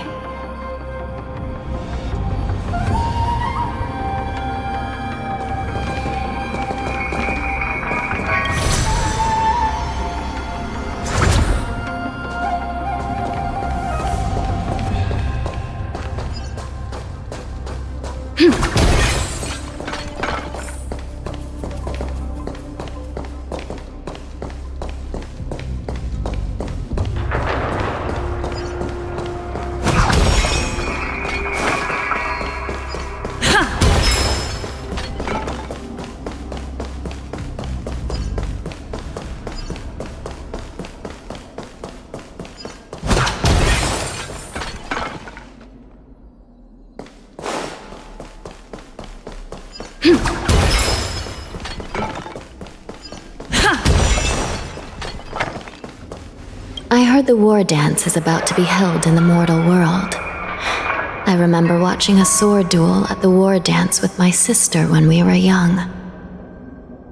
S1: I heard the war dance is about to be held in the mortal world. I remember watching a sword duel at the war dance with my sister when we were young.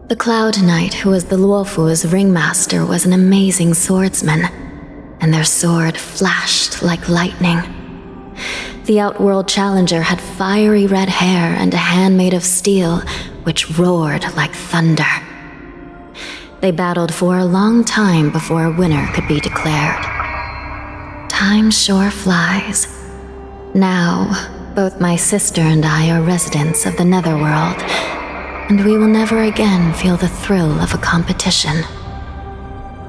S1: The Cloud Knight, who was the Luofu's ringmaster, was an amazing swordsman, and their sword flashed like lightning. The Outworld Challenger had fiery red hair and a hand made of steel, which roared like thunder. They battled for a long time before a winner could be declared. Time sure flies. Now, both my sister and I are residents of the Netherworld, and we will never again feel the thrill of a competition.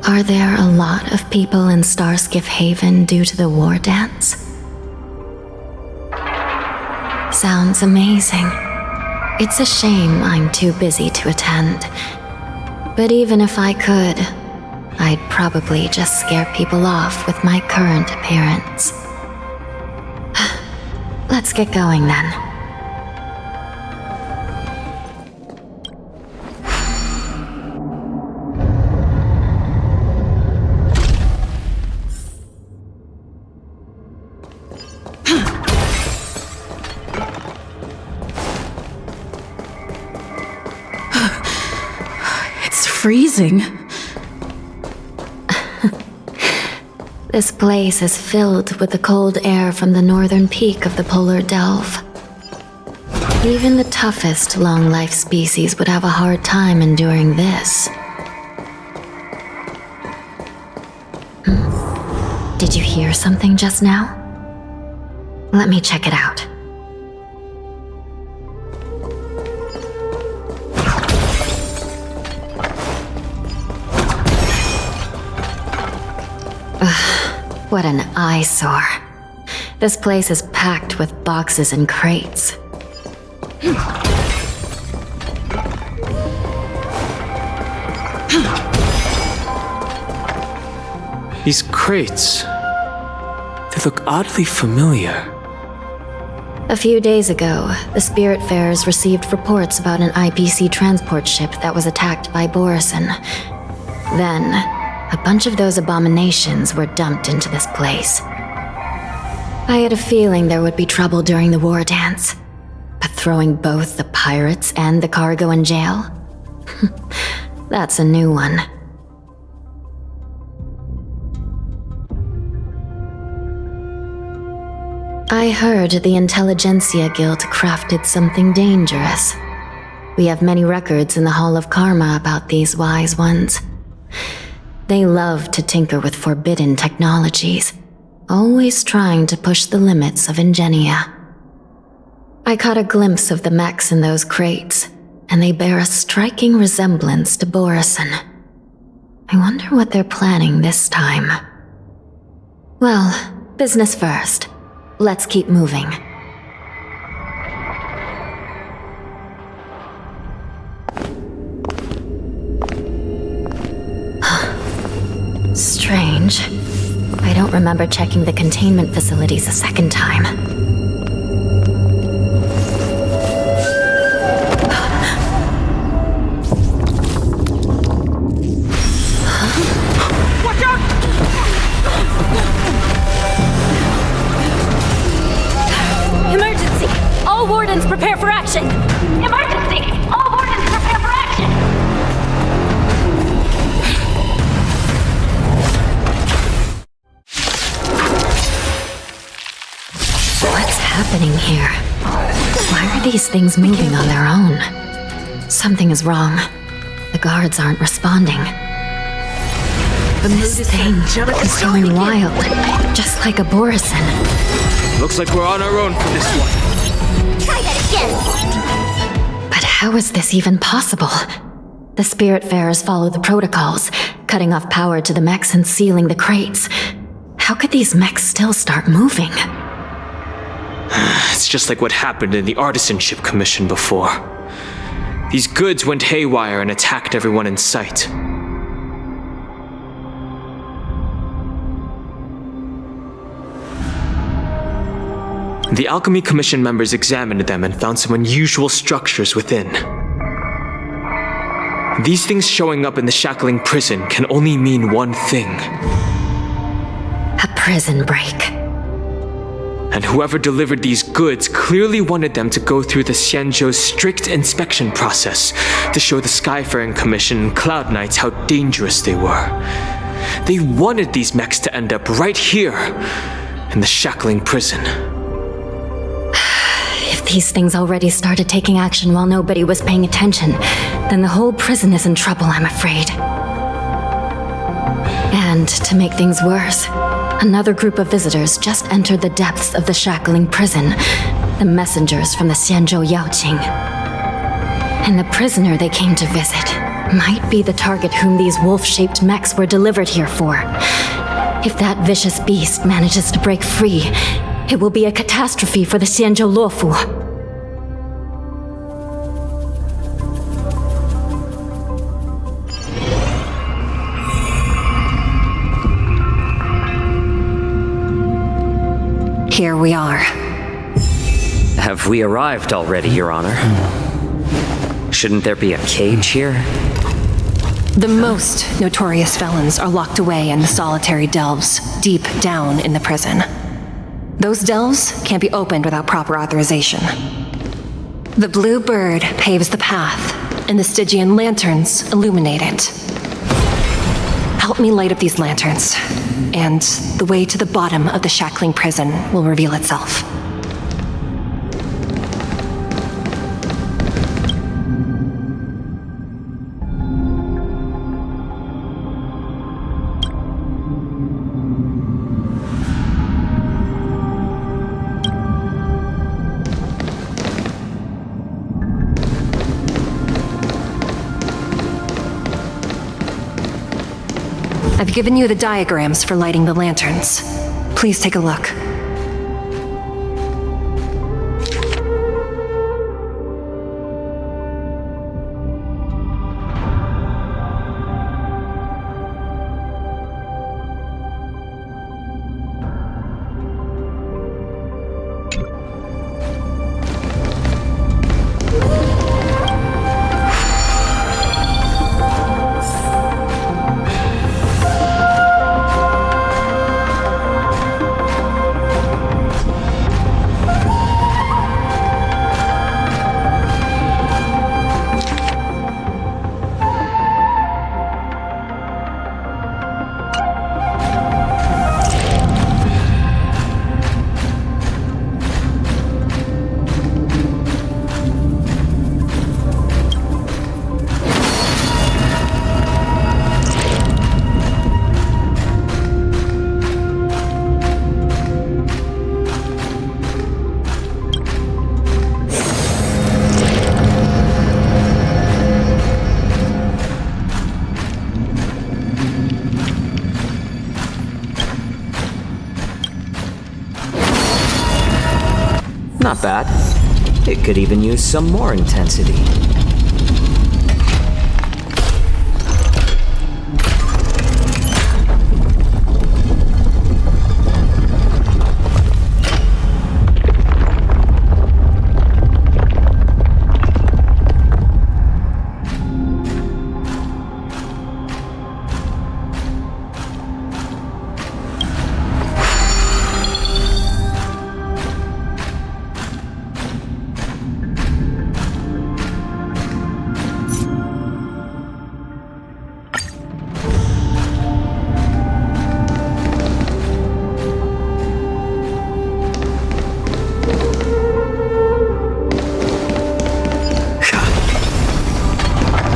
S1: Are there a lot of people in Starskiff Haven due to the war dance? Sounds amazing. It's a shame I'm too busy to attend. But even if I could, I'd probably just scare people off with my current appearance. Let's get going then.
S7: Freezing.
S1: This place is filled with the cold air from the northern peak of the polar delve. Even the toughest long-life species would have a hard time enduring this. Did you hear something just now? Let me check it out. What an eyesore. This place is packed with boxes and crates.
S5: These crates, they look oddly familiar.
S1: A few days ago, the Spiritfarers received reports about an IPC transport ship that was attacked by Borison. Then, a bunch of those abominations were dumped into this place. I had a feeling there would be trouble during the war dance, but throwing both the pirates and the cargo in jail? That's a new one. I heard the Intelligentsia Guild crafted something dangerous. We have many records in the Hall of Karma about these wise ones. They love to tinker with forbidden technologies, always trying to push the limits of ingenia. I caught a glimpse of the mechs in those crates, and they bear a striking resemblance to Borison. I wonder what they're planning this time. Well, business first. Let's keep moving. Strange. I don't remember checking the containment facilities a second time.
S9: Watch out!
S11: Emergency! All wardens prepare for action! Emergency! All wardens prepare for action!
S1: What's happening here? Why are these things moving on their own? Something is wrong. The guards aren't responding. This thing is going wild, just like a Borison.
S5: Looks like we're on our own for this one.
S4: Try that again!
S1: But how is this even possible? The Spiritfarers follow the protocols, cutting off power to the mechs and sealing the crates. How could these mechs still start moving?
S5: It's just like what happened in the Artisanship Commission before. These goods went haywire and attacked everyone in sight. The Alchemy Commission members examined them and found some unusual structures within. These things showing up in the Shackling Prison can only mean one thing.
S1: A prison break.
S5: And whoever delivered these goods clearly wanted them to go through the Xianzhou's strict inspection process to show the Skyfaring Commission and Cloud Knights how dangerous they were. They wanted these mechs to end up right here in the Shackling Prison.
S1: If these things already started taking action while nobody was paying attention, then the whole prison is in trouble, I'm afraid. And to make things worse, another group of visitors just entered the depths of the Shackling Prison, the messengers from the Xianzhou Yaoqing. And the prisoner they came to visit might be the target whom these wolf-shaped mechs were delivered here for. If that vicious beast manages to break free, it will be a catastrophe for the Xianzhou Luofu.
S16: Here we are.
S13: Have we arrived already, Your Honor? Shouldn't there be a cage here?
S16: The most notorious felons are locked away in the solitary delves, deep down in the prison. Those delves can't be opened without proper authorization. The blue bird paves the path, and the Stygian lanterns illuminate it. Help me light up these lanterns, and the way to the bottom of the Shackling Prison will reveal itself. I've given you the diagrams for lighting the lanterns. Please take a look.
S13: Not bad. It could even use some more intensity.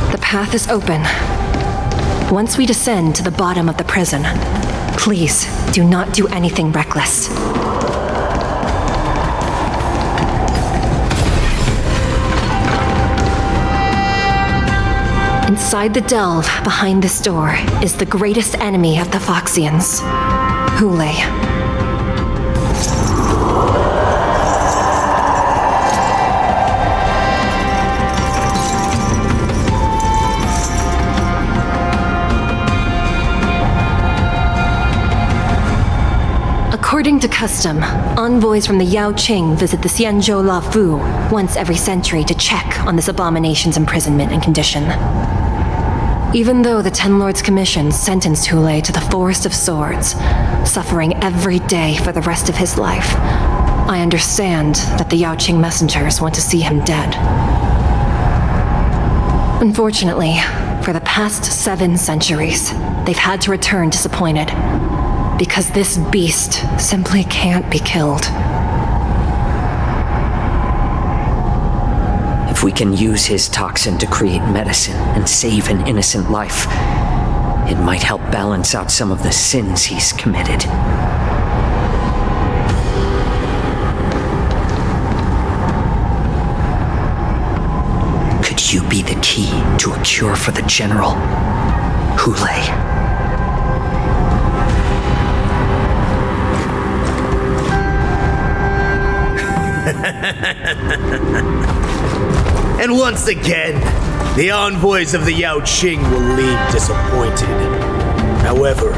S16: The path is open. Once we descend to the bottom of the prison, please do not do anything reckless. Inside the delve behind this door is the greatest enemy of the Foxians, Hule. According to custom, envoys from the Yaoqing visit the Xianzhou Luofu once every century to check on this abomination's imprisonment and condition. Even though the Ten Lords Commission sentenced Hule to the Forest of Swords, suffering every day for the rest of his life, I understand that the Yaoqing messengers want to see him dead. Unfortunately, for the past 7 centuries, they've had to return disappointed. Because this beast simply can't be killed.
S13: If we can use his toxin to create medicine and save an innocent life, it might help balance out some of the sins he's committed. Could you be the key to a cure for the General, Hule?
S8: And once again, the envoys of the Yaoqing will leave disappointed. However,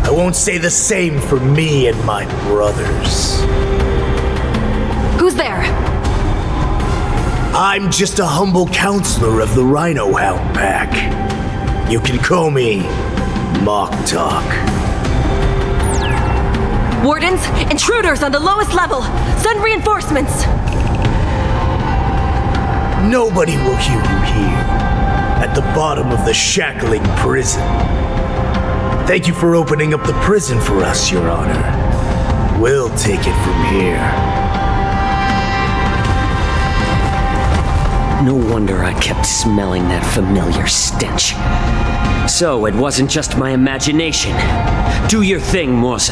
S8: I won't say the same for me and my brothers.
S16: Who's there?
S8: I'm just a humble counselor of the Rhino Hound Pack. You can call me Mock Talk.
S16: Wardens, intruders on the lowest level! Send reinforcements!
S8: Nobody will hear you here, at the bottom of the Shackling Prison. Thank you for opening up the prison for us, Your Honor. We'll take it from here.
S13: No wonder I kept smelling that familiar stench. So it wasn't just my imagination. Do your thing, Moze.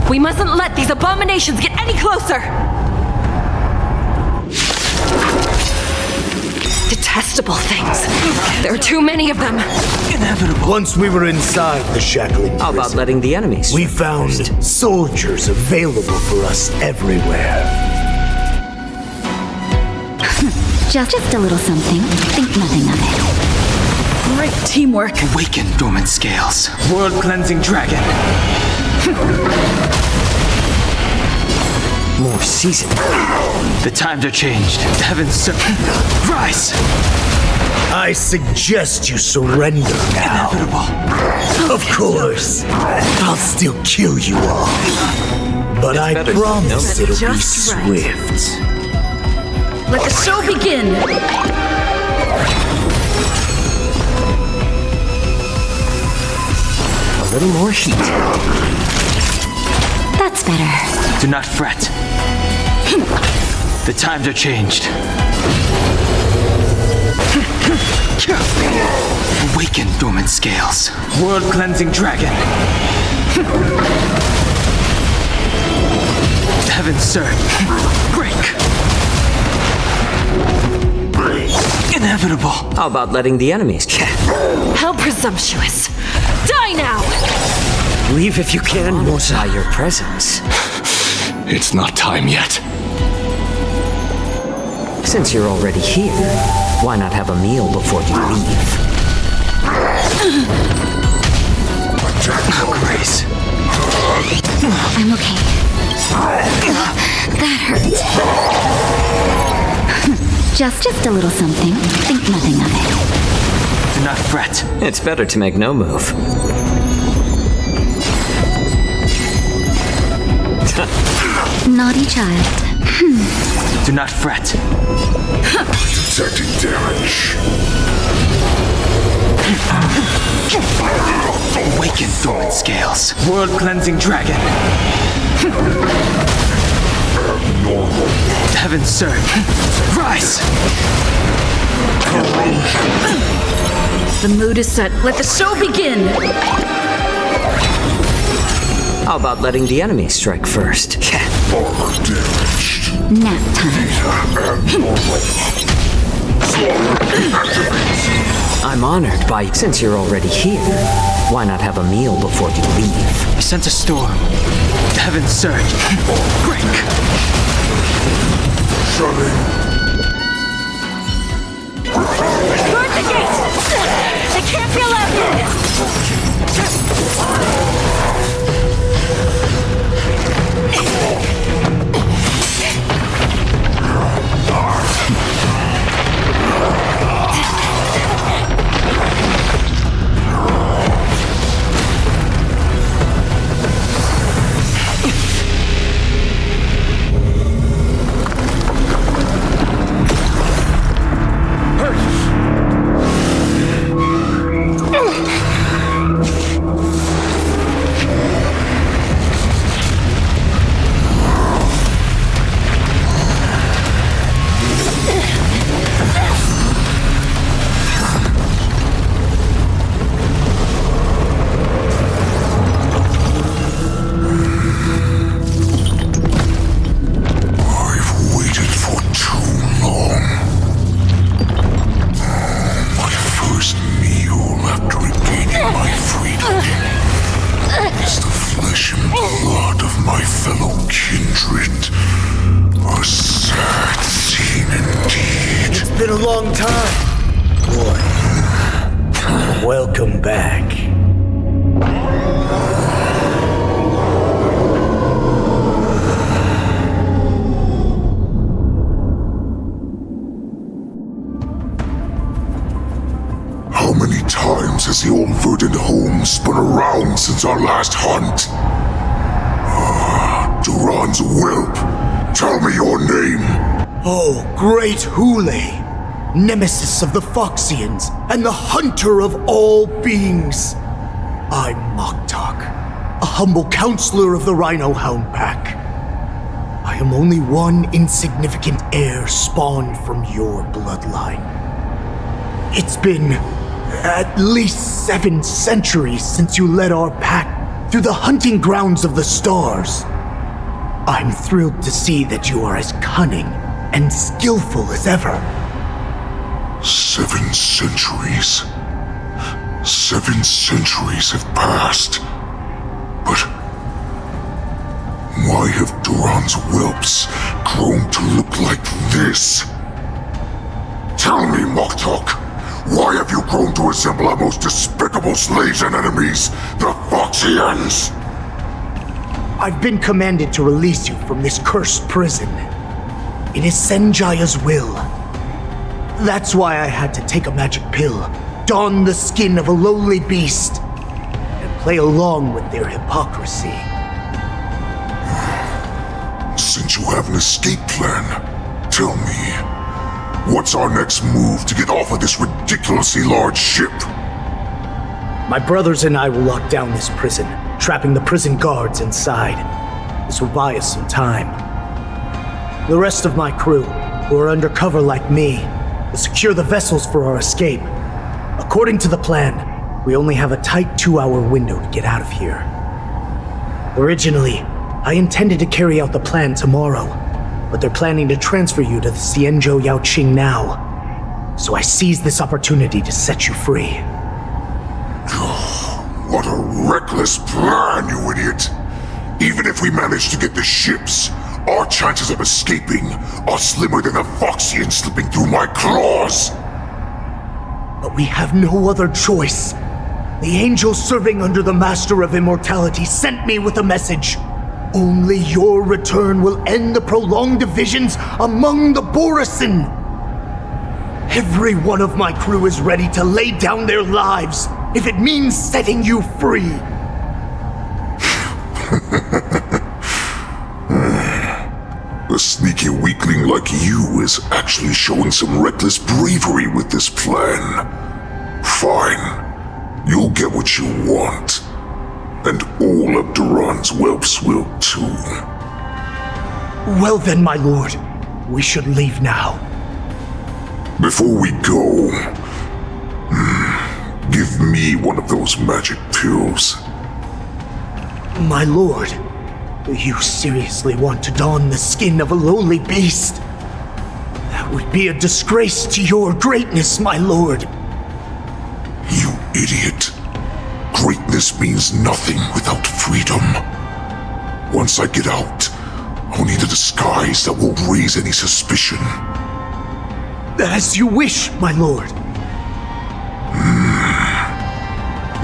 S16: We mustn't let these abominations get any closer! Detestable things. There are too many of them.
S8: Inevitable. Once we were inside the Shackling Prison,
S13: how about letting the enemies?
S8: We found soldiers available for us everywhere.
S9: Just a little something. Think nothing of it.
S7: Great teamwork.
S5: Awaken dormant scales. World-cleansing dragon.
S13: More season.
S5: The times are changed. Heaven's rise!
S8: I suggest you surrender now.
S5: Inevitable.
S8: Of course. I'll still kill you all. But I promise it'll be swift.
S7: Let the show begin!
S13: A little more heat.
S9: That's better.
S5: Do not fret. The times are changed. Awaken dormant scales. World-cleansing dragon. Heaven serve. Break. Inevitable.
S13: How about letting the enemies?
S16: How presumptuous. Die now!
S13: Leave if you can, Moze. By your presence.
S19: It's not time yet.
S13: Since you're already here, why not have a meal before you leave?
S5: Oh, Grace.
S9: I'm okay. That hurt. Just a little something. Think nothing of it.
S5: Do not fret.
S13: It's better to make no move.
S9: Naughty child.
S5: Do not fret.
S15: Detecting damage.
S5: Awaken, dormant scales. World-cleansing dragon.
S15: Normal.
S5: Heaven surge. Rise!
S7: The mood is set. Let the show begin!
S13: How about letting the enemy strike first?
S15: Armor damaged.
S9: Nap time.
S13: I'm honored by you. Since you're already here, why not have a meal before you leave?
S5: I sense a storm. Heaven surge. Break!
S15: Shutting.
S11: Guard the gate! They can't be allowed in!
S8: Welcome back.
S15: How many times has the old verdant home spun around since our last hunt? Duran's whelp, tell me your name.
S8: Oh, great Hule, nemesis of the Foxians and the hunter of all beings. I'm Moktok, a humble counselor of the Rhino Hound Pack. I am only one insignificant heir spawned from your bloodline. It's been at least 7 centuries since you led our pack through the hunting grounds of the stars. I'm thrilled to see that you are as cunning and skillful as ever.
S15: 7 centuries. 7 centuries have passed. But why have Duran's whelps grown to look like this? Tell me, Moktok, why have you grown to resemble our most despicable slaves and enemies, the Foxians?
S8: I've been commanded to release you from this cursed prison. It is Senjaya's will. That's why I had to take a magic pill, don the skin of a lowly beast, and play along with their hypocrisy.
S15: Since you have an escape plan, tell me, what's our next move to get off of this ridiculously large ship?
S8: My brothers and I will lock down this prison, trapping the prison guards inside. This will buy us some time. The rest of my crew, who are undercover like me, will secure the vessels for our escape. According to the plan, we only have a tight 2-hour window to get out of here. Originally, I intended to carry out the plan tomorrow, but they're planning to transfer you to the Xianzhou Yaoqing now. So I seized this opportunity to set you free.
S15: What a reckless plan, you idiot! Even if
S2: we manage to get the ships, our chances of escaping are slimmer than a Foxian slipping through my claws.
S8: But we have no other choice. The angel serving under the Master of Immortality sent me with a message. Only your return will end the prolonged divisions among the Borisin. Every one of my crew is ready to lay down their lives if it means setting you free.
S2: A sneaky weakling like you is actually showing some reckless bravery with this plan. Fine. You'll get what you want. And all of Duran's whelps will too.
S8: Well then, my lord. We should leave now.
S2: Before we go, give me one of those magic pills.
S8: My lord, do you seriously want to don the skin of a lowly beast? That would be a disgrace to your greatness, my lord.
S2: You idiot. Greatness means nothing without freedom. Once I get out, I'll need a disguise that won't raise any suspicion.
S8: As you wish, my lord.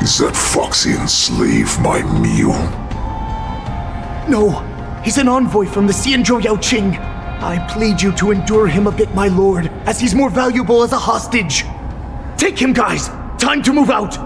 S2: Is that Foxian slave my meal?
S8: No, he's an envoy from the Xianzhou Yaoqing. I plead you to endure him a bit, my lord, as he's more valuable as a hostage. Take him, guys! Time to move out!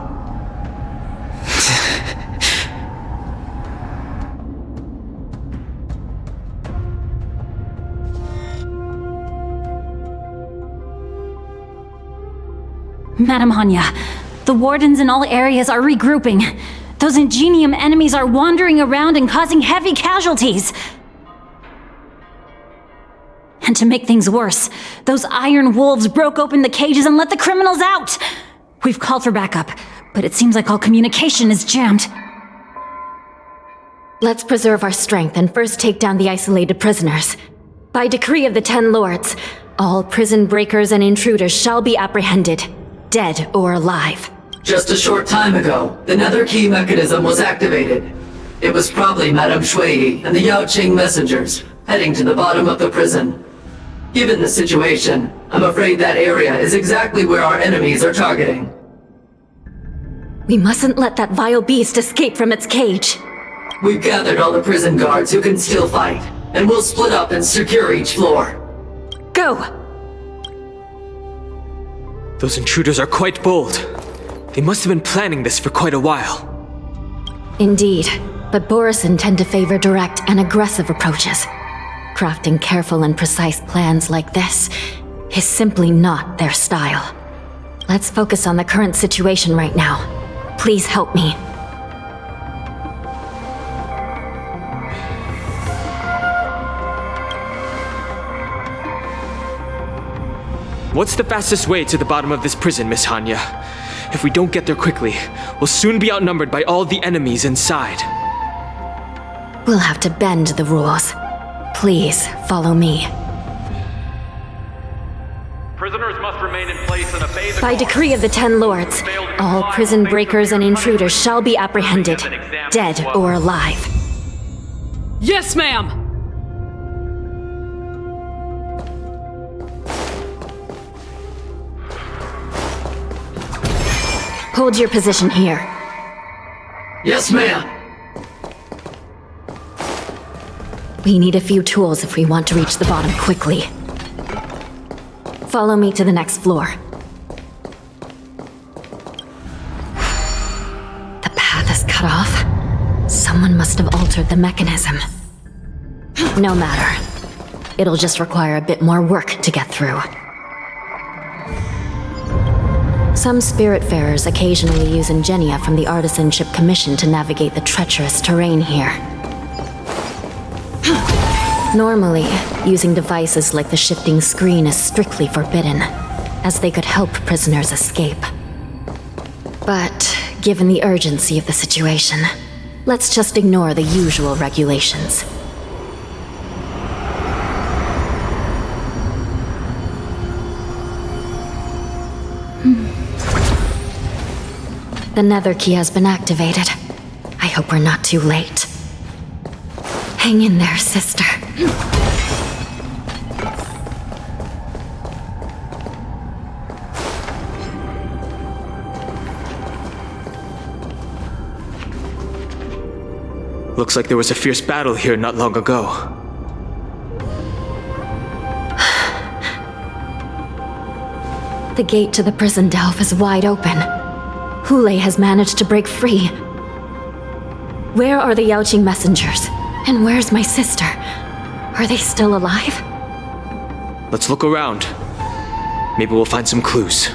S11: Madam Hanya, the wardens in all areas are regrouping. Those Ingenium enemies are wandering around and causing heavy casualties. And to make things worse, those iron wolves broke open the cages and let the criminals out! We've called for backup, but it seems like all communication is jammed.
S1: Let's preserve our strength and first take down the isolated prisoners. By decree of the 10 Lords, all prison breakers and intruders shall be apprehended, dead or alive.
S14: Just a short time ago, the nether key mechanism was activated. It was probably Madame Shui and the Yaoqing messengers, heading to the bottom of the prison. Given the situation, I'm afraid that area is exactly where our enemies are targeting.
S1: We mustn't let that vile beast escape from its cage.
S14: We've gathered all the prison guards who can still fight, and we'll split up and secure each floor.
S1: Go!
S5: Those intruders are quite bold. They must have been planning this for quite a while.
S1: Indeed, but Borisin tend to favor direct and aggressive approaches. Crafting careful and precise plans like this is simply not their style. Let's focus on the current situation right now. Please help me.
S5: What's the fastest way to the bottom of this prison, Miss Hanya? If we don't get there quickly, we'll soon be outnumbered by all the enemies inside.
S1: We'll have to bend the rules. Please, follow me.
S21: Prisoners must remain in place and obey the
S1: By decree of the 10 Lords, all prison breakers and intruders shall be apprehended, dead or alive.
S24: Yes, ma'am!
S1: Hold your position here.
S14: Yes, ma'am!
S1: We need a few tools if we want to reach the bottom quickly. Follow me to the next floor. The path is cut off. Someone must have altered the mechanism. No matter. It'll just require a bit more work to get through. Some Spiritfarers occasionally use ingenia from the Artisanship Commission to navigate the treacherous terrain here. Normally, using devices like the shifting screen is strictly forbidden, as they could help prisoners escape. But, given the urgency of the situation, let's just ignore the usual regulations. The nether key has been activated. I hope we're not too late. Hang in there, sister.
S5: Looks like there was a fierce battle here not long ago.
S1: The gate to the prison delve is wide open. Hulei has managed to break free. Where are the Yaoqing messengers? And where's my sister? Are they still alive?
S5: Let's look around. Maybe we'll find some clues.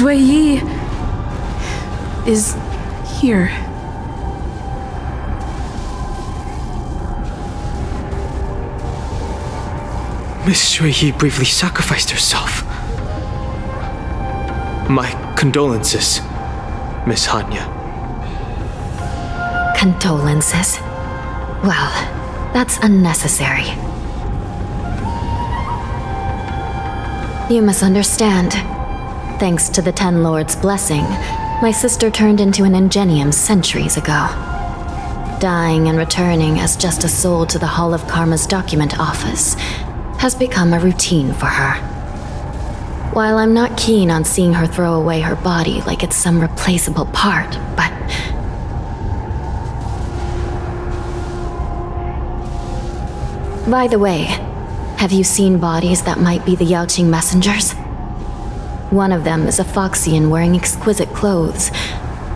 S7: Shui Yi is here.
S5: Miss Shui Yi bravely sacrificed herself. My condolences, Miss Hanya.
S1: Condolences? Well, that's unnecessary. You misunderstand. Thanks to the Ten Lords' blessing, my sister turned into an ingenium centuries ago. Dying and returning as just a soul to the Hall of Karma's document office has become a routine for her. While I'm not keen on seeing her throw away her body like it's some replaceable part, but... By the way, have you seen bodies that might be the Yaoqing messengers? One of them is a Foxian wearing exquisite clothes,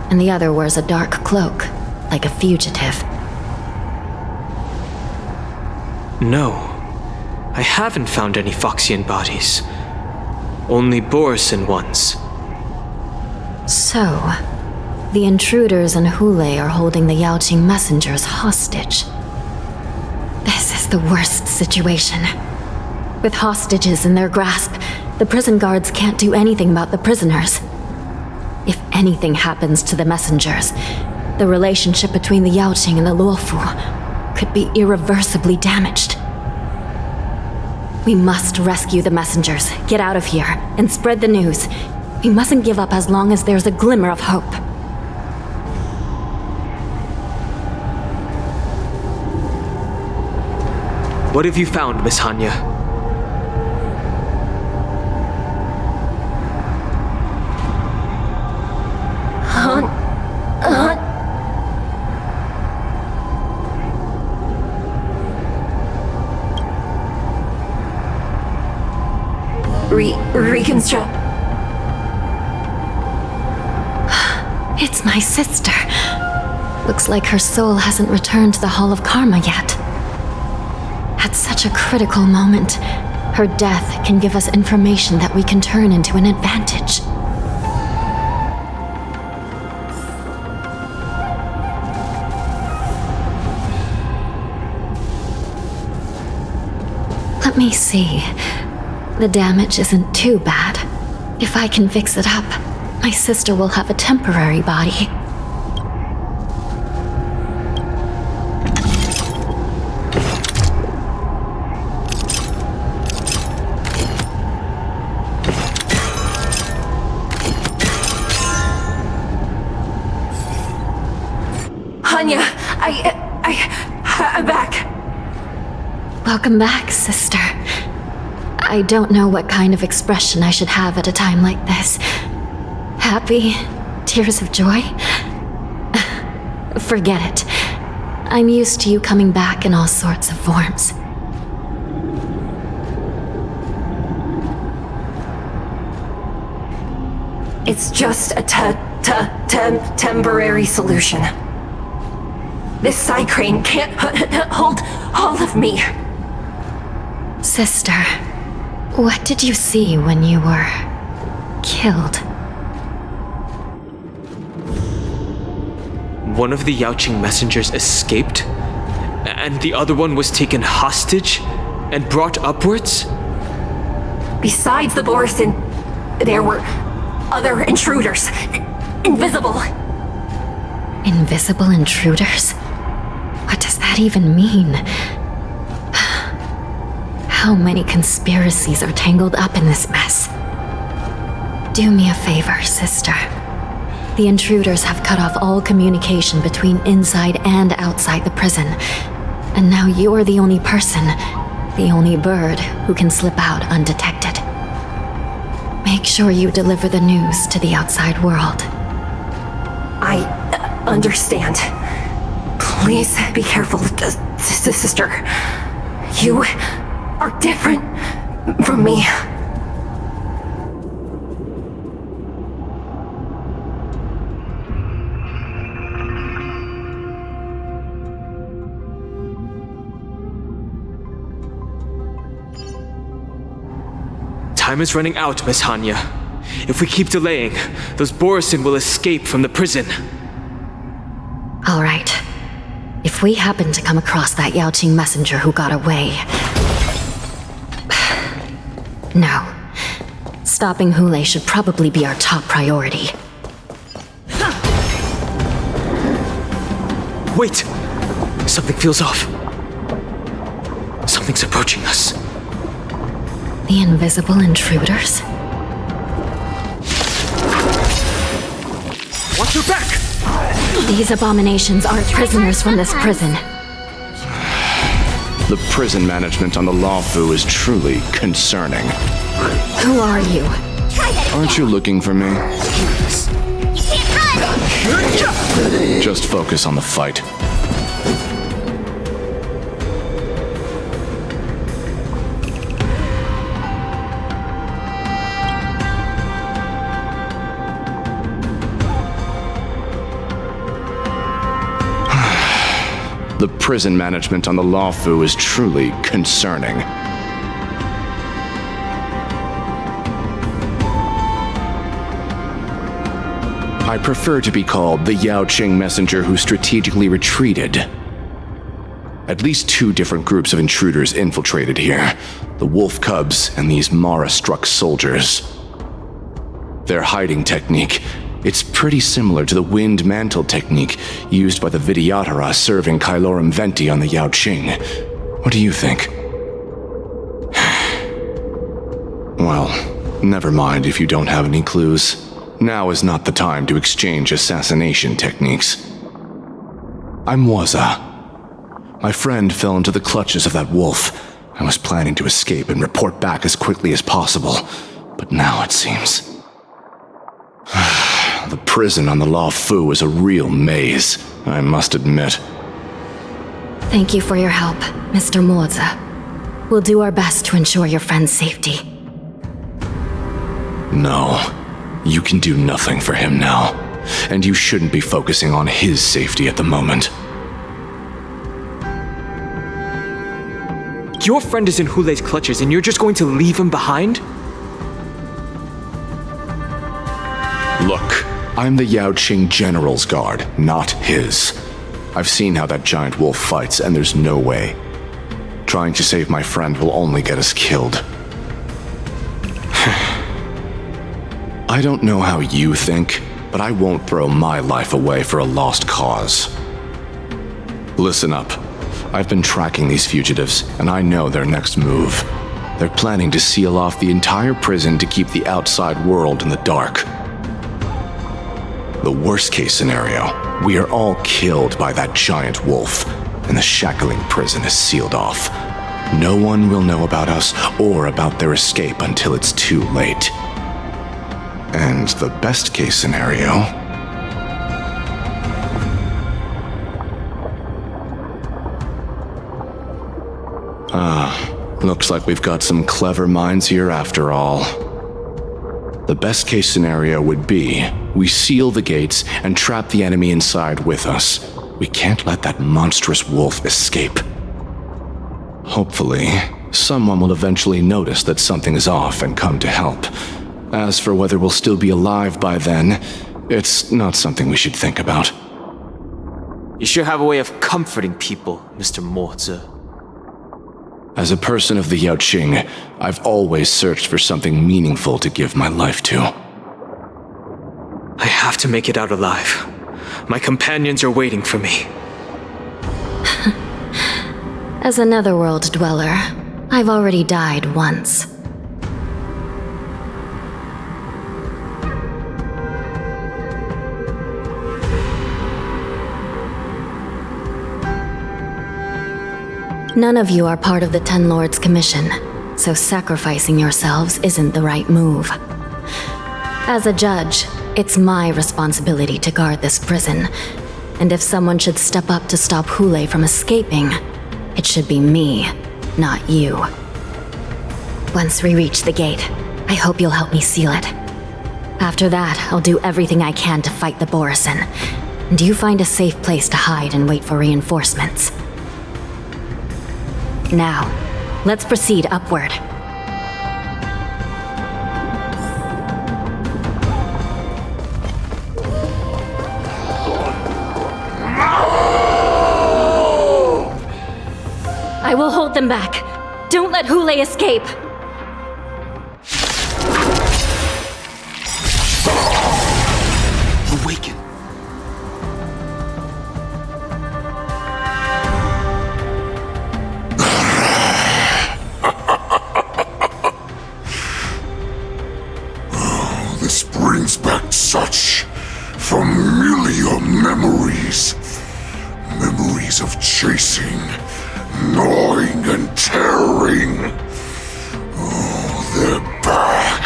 S1: and the other wears a dark cloak, like a fugitive.
S5: No, I haven't found any Foxian bodies. Only Borisan ones.
S1: So, the intruders and Hulei are holding the Yaoqing messengers hostage. This is the worst situation. With hostages in their grasp, the prison guards can't do anything about the prisoners. If anything happens to the messengers, the relationship between the Yaoqing and the Luofu could be irreversibly damaged. We must rescue the messengers, get out of here, and spread the news. We mustn't give up as long as there's a glimmer of hope.
S5: What have you found, Miss Hanya?
S16: Reconstruct.
S1: It's my sister. Looks like her soul hasn't returned to the Hall of Karma yet. At such a critical moment, her death can give us information that we can turn into an advantage. Let me see. The damage isn't too bad. If I can fix it up, my sister will have a temporary body.
S16: Hanya, I'm back.
S1: Welcome back, sister. I don't know what kind of expression I should have at a time like this. Happy? Tears of joy? Forget it. I'm used to you coming back in all sorts of forms.
S16: It's just a temporary solution. This side crane can't hold all of me.
S1: Sister, what did you see when you were killed?
S5: One of the Yaoqing messengers escaped, and the other one was taken hostage and brought upwards?
S16: Besides the Borison, there were other intruders. Invisible.
S1: Invisible intruders? What does that even mean? How many conspiracies are tangled up in this mess? Do me a favor, sister. The intruders have cut off all communication between inside and outside the prison. And now you're the only person, the only bird, who can slip out undetected. Make sure you deliver the news to the outside world.
S16: I understand. Please be careful, sister. You are different from me.
S5: Time is running out, Miss Hanya. If we keep delaying, those Borison will escape from the prison.
S1: All right. If we happen to come across that Yaoqing messenger who got away... No. Stopping Hule should probably be our top priority.
S5: Wait! Something feels off. Something's approaching us.
S1: The invisible intruders?
S5: Watch your back!
S1: These abominations aren't prisoners from this prison.
S19: The prison management on the Luofu is truly concerning.
S1: Who are you?
S19: Aren't you looking for me?
S4: You can't run!
S19: Just focus on the fight. The prison management on the Luofu is truly concerning. I prefer to be called the Yaoqing messenger who strategically retreated. At least 2 different groups of intruders infiltrated here. The wolf cubs and these Mara-struck soldiers. Their hiding technique, it's pretty similar to the wind mantle technique used by the Vidyadhara serving Kailorum Venti on the Yaoqing. What do you think? Well, never mind if you don't have any clues. Now is not the time to exchange assassination techniques. I'm Waza. My friend fell into the clutches of that wolf. I was planning to escape and report back as quickly as possible, but now it seems... The prison on the Luofu is a real maze, I must admit.
S1: Thank you for your help, Mr. Moze. We'll do our best to ensure your friend's safety.
S19: No, you can do nothing for him now, and you shouldn't be focusing on his safety at the moment.
S5: Your friend is in Hule's clutches and you're just going to leave him behind?
S19: Look, I'm the Yaoqing General's guard, not his. I've seen how that giant wolf fights, and there's no way. Trying to save my friend will only get us killed. I don't know how you think, but I won't throw my life away for a lost cause. Listen up. I've been tracking these fugitives, and I know their next move. They're planning to seal off the entire prison to keep the outside world in the dark. The worst-case scenario we are all killed by that giant wolf, and the Shackling Prison is sealed off. No one will know about us or about their escape until it's too late. And the best case scenario... looks like we've got some clever minds here after all. The best case scenario would be we seal the gates and trap the enemy inside with us. We can't let that monstrous wolf escape. Hopefully, someone will eventually notice that something is off and come to help. As for whether we'll still be alive by then, it's not something we should think about.
S5: You sure have a way of comforting people, Mr. Moze.
S19: As a person of the Yaoqing, I've always searched for something meaningful to give my life to.
S5: I have to make it out alive. My companions are waiting for me.
S1: As a netherworld dweller, I've already died once. None of you are part of the Ten Lords' commission, so sacrificing yourselves isn't the right move. As a judge, it's my responsibility to guard this prison, and if someone should step up to stop Hule from escaping, it should be me, not you. Once we reach the gate, I hope you'll help me seal it. After that, I'll do everything I can to fight the Borisin, and you find a safe place to hide and wait for reinforcements. Now, let's proceed upward. I will hold them back. Don't let Hule escape.
S15: Awaken.
S2: This brings back such familiar memories. Memories of chasing, gnawing and tearing. Oh, they're back.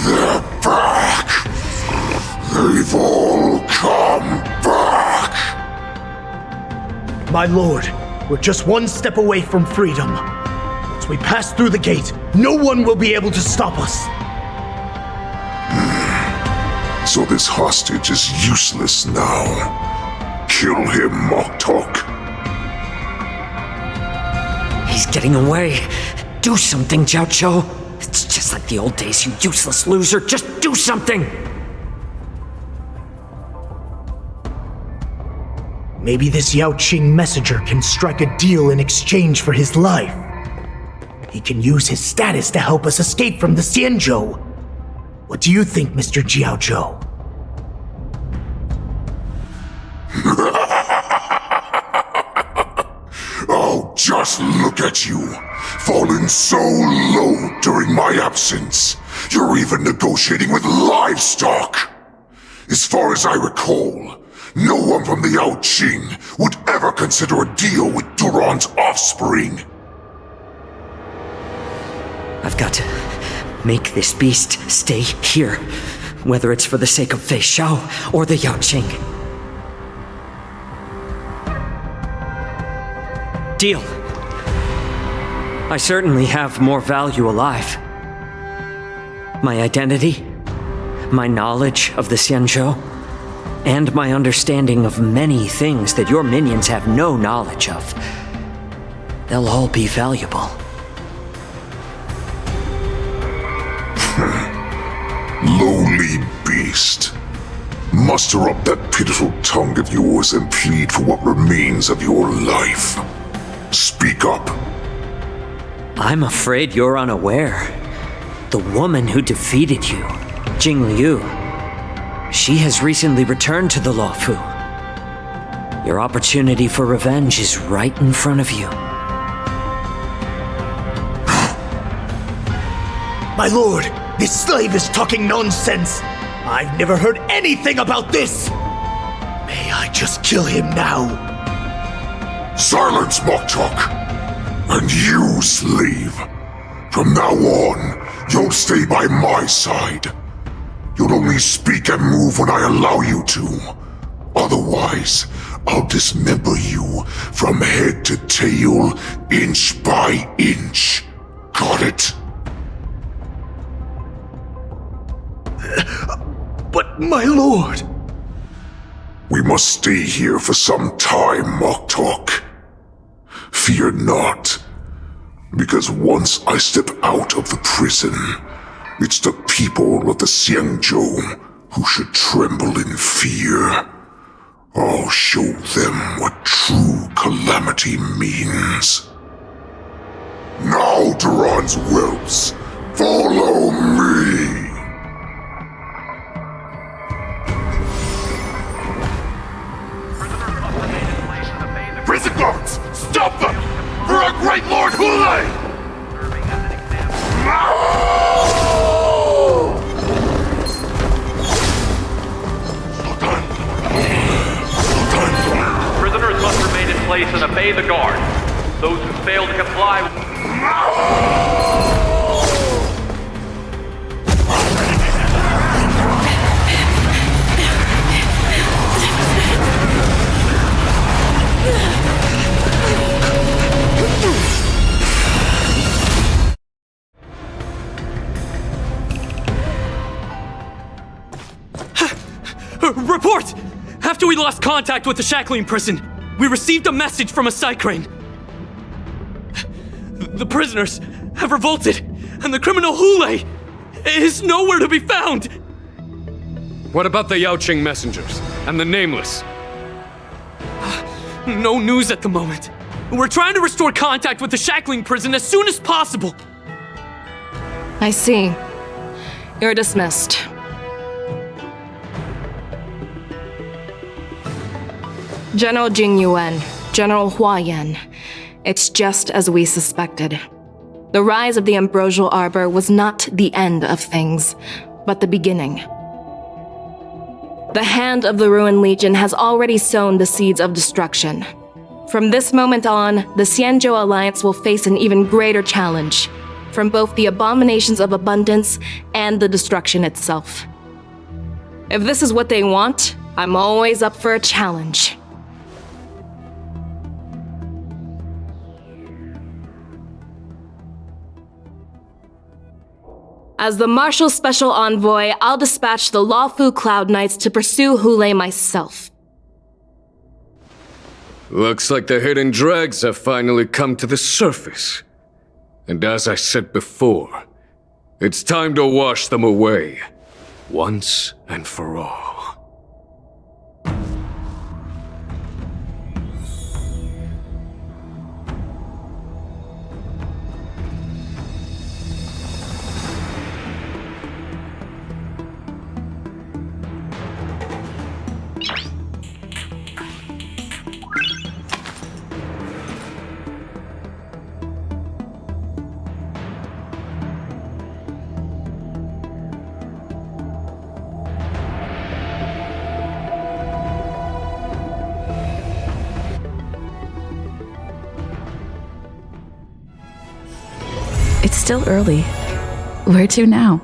S2: They're back. They've all come back.
S8: My lord, we're just one step away from freedom. Once we pass through the gate, no one will be able to stop us.
S2: So this hostage is useless now. Kill him, Moktok.
S13: He's getting away. Do something, Jiaoqiu. It's just like the old days, you useless loser. Just do something!
S8: Maybe this Yaoqing messenger can strike a deal in exchange for his life. He can use his status to help us escape from the Xianzhou. What do you think, Mr. Jiaoqiu?
S2: Oh, just look at you. Fallen so low during my absence. You're even negotiating with livestock. As far as I recall, no one from the Yaoqing would ever consider a deal with Duran's offspring.
S13: I've got to make this beast stay here, whether it's for the sake of Feixio or the Yaoqing. Deal. I certainly have more value alive. My identity, my knowledge of the Xianzhou, and my understanding of many things that your minions have no knowledge of. They'll all be valuable.
S2: Lowly beast. Muster up that pitiful tongue of yours and plead for what remains of your life. Speak up.
S13: I'm afraid you're unaware. The woman who defeated you, Jing Liu, she has recently returned to the Luofu. Your opportunity for revenge is right in front of you.
S8: My lord, this slave is talking nonsense. I've never heard anything about this. May I just kill him now?
S2: Silence, mock talk! And you, slave. From now on, you'll stay by my side. You'll only speak and move when I allow you to. Otherwise, I'll dismember you from head to tail, inch by inch. Got it?
S8: But my lord...
S2: We must stay here for some time, mock talk. Fear not, because once I step out of the prison, it's the people of the Xianzhou who should tremble in fear. I'll show them what true calamity means. Now, Duran's whelps, follow me! Prison guards, stop them! For our great Lord Hulei!
S21: Prisoners must remain in place and obey the guard. Those who fail to comply...
S24: Report! After we lost contact with the Shackling Prison, we received a message from a Psycrane. The prisoners have revolted, and the criminal Hulei is nowhere to be found!
S3: What about the Yaoqing messengers and the Nameless?
S24: No news at the moment. We're trying to restore contact with the Shackling Prison as soon as possible.
S12: I see. You're dismissed. General Jing Yuan, General Huaiyan. It's just as we suspected. The rise of the Ambrosial Arbor was not the end of things, but the beginning. The hand of the Ruin Legion has already sown the seeds of destruction. From this moment on, the Xianzhou Alliance will face an even greater challenge, from both the abominations of abundance and the destruction itself. If this is what they want, I'm always up for a challenge. As the Marshal Special Envoy, I'll dispatch the Luofu Cloud Knights to pursue Hulei myself.
S3: Looks like the hidden dregs have finally come to the surface. And as I said before, it's time to wash them away, once and for all.
S7: It's still early. Where to now?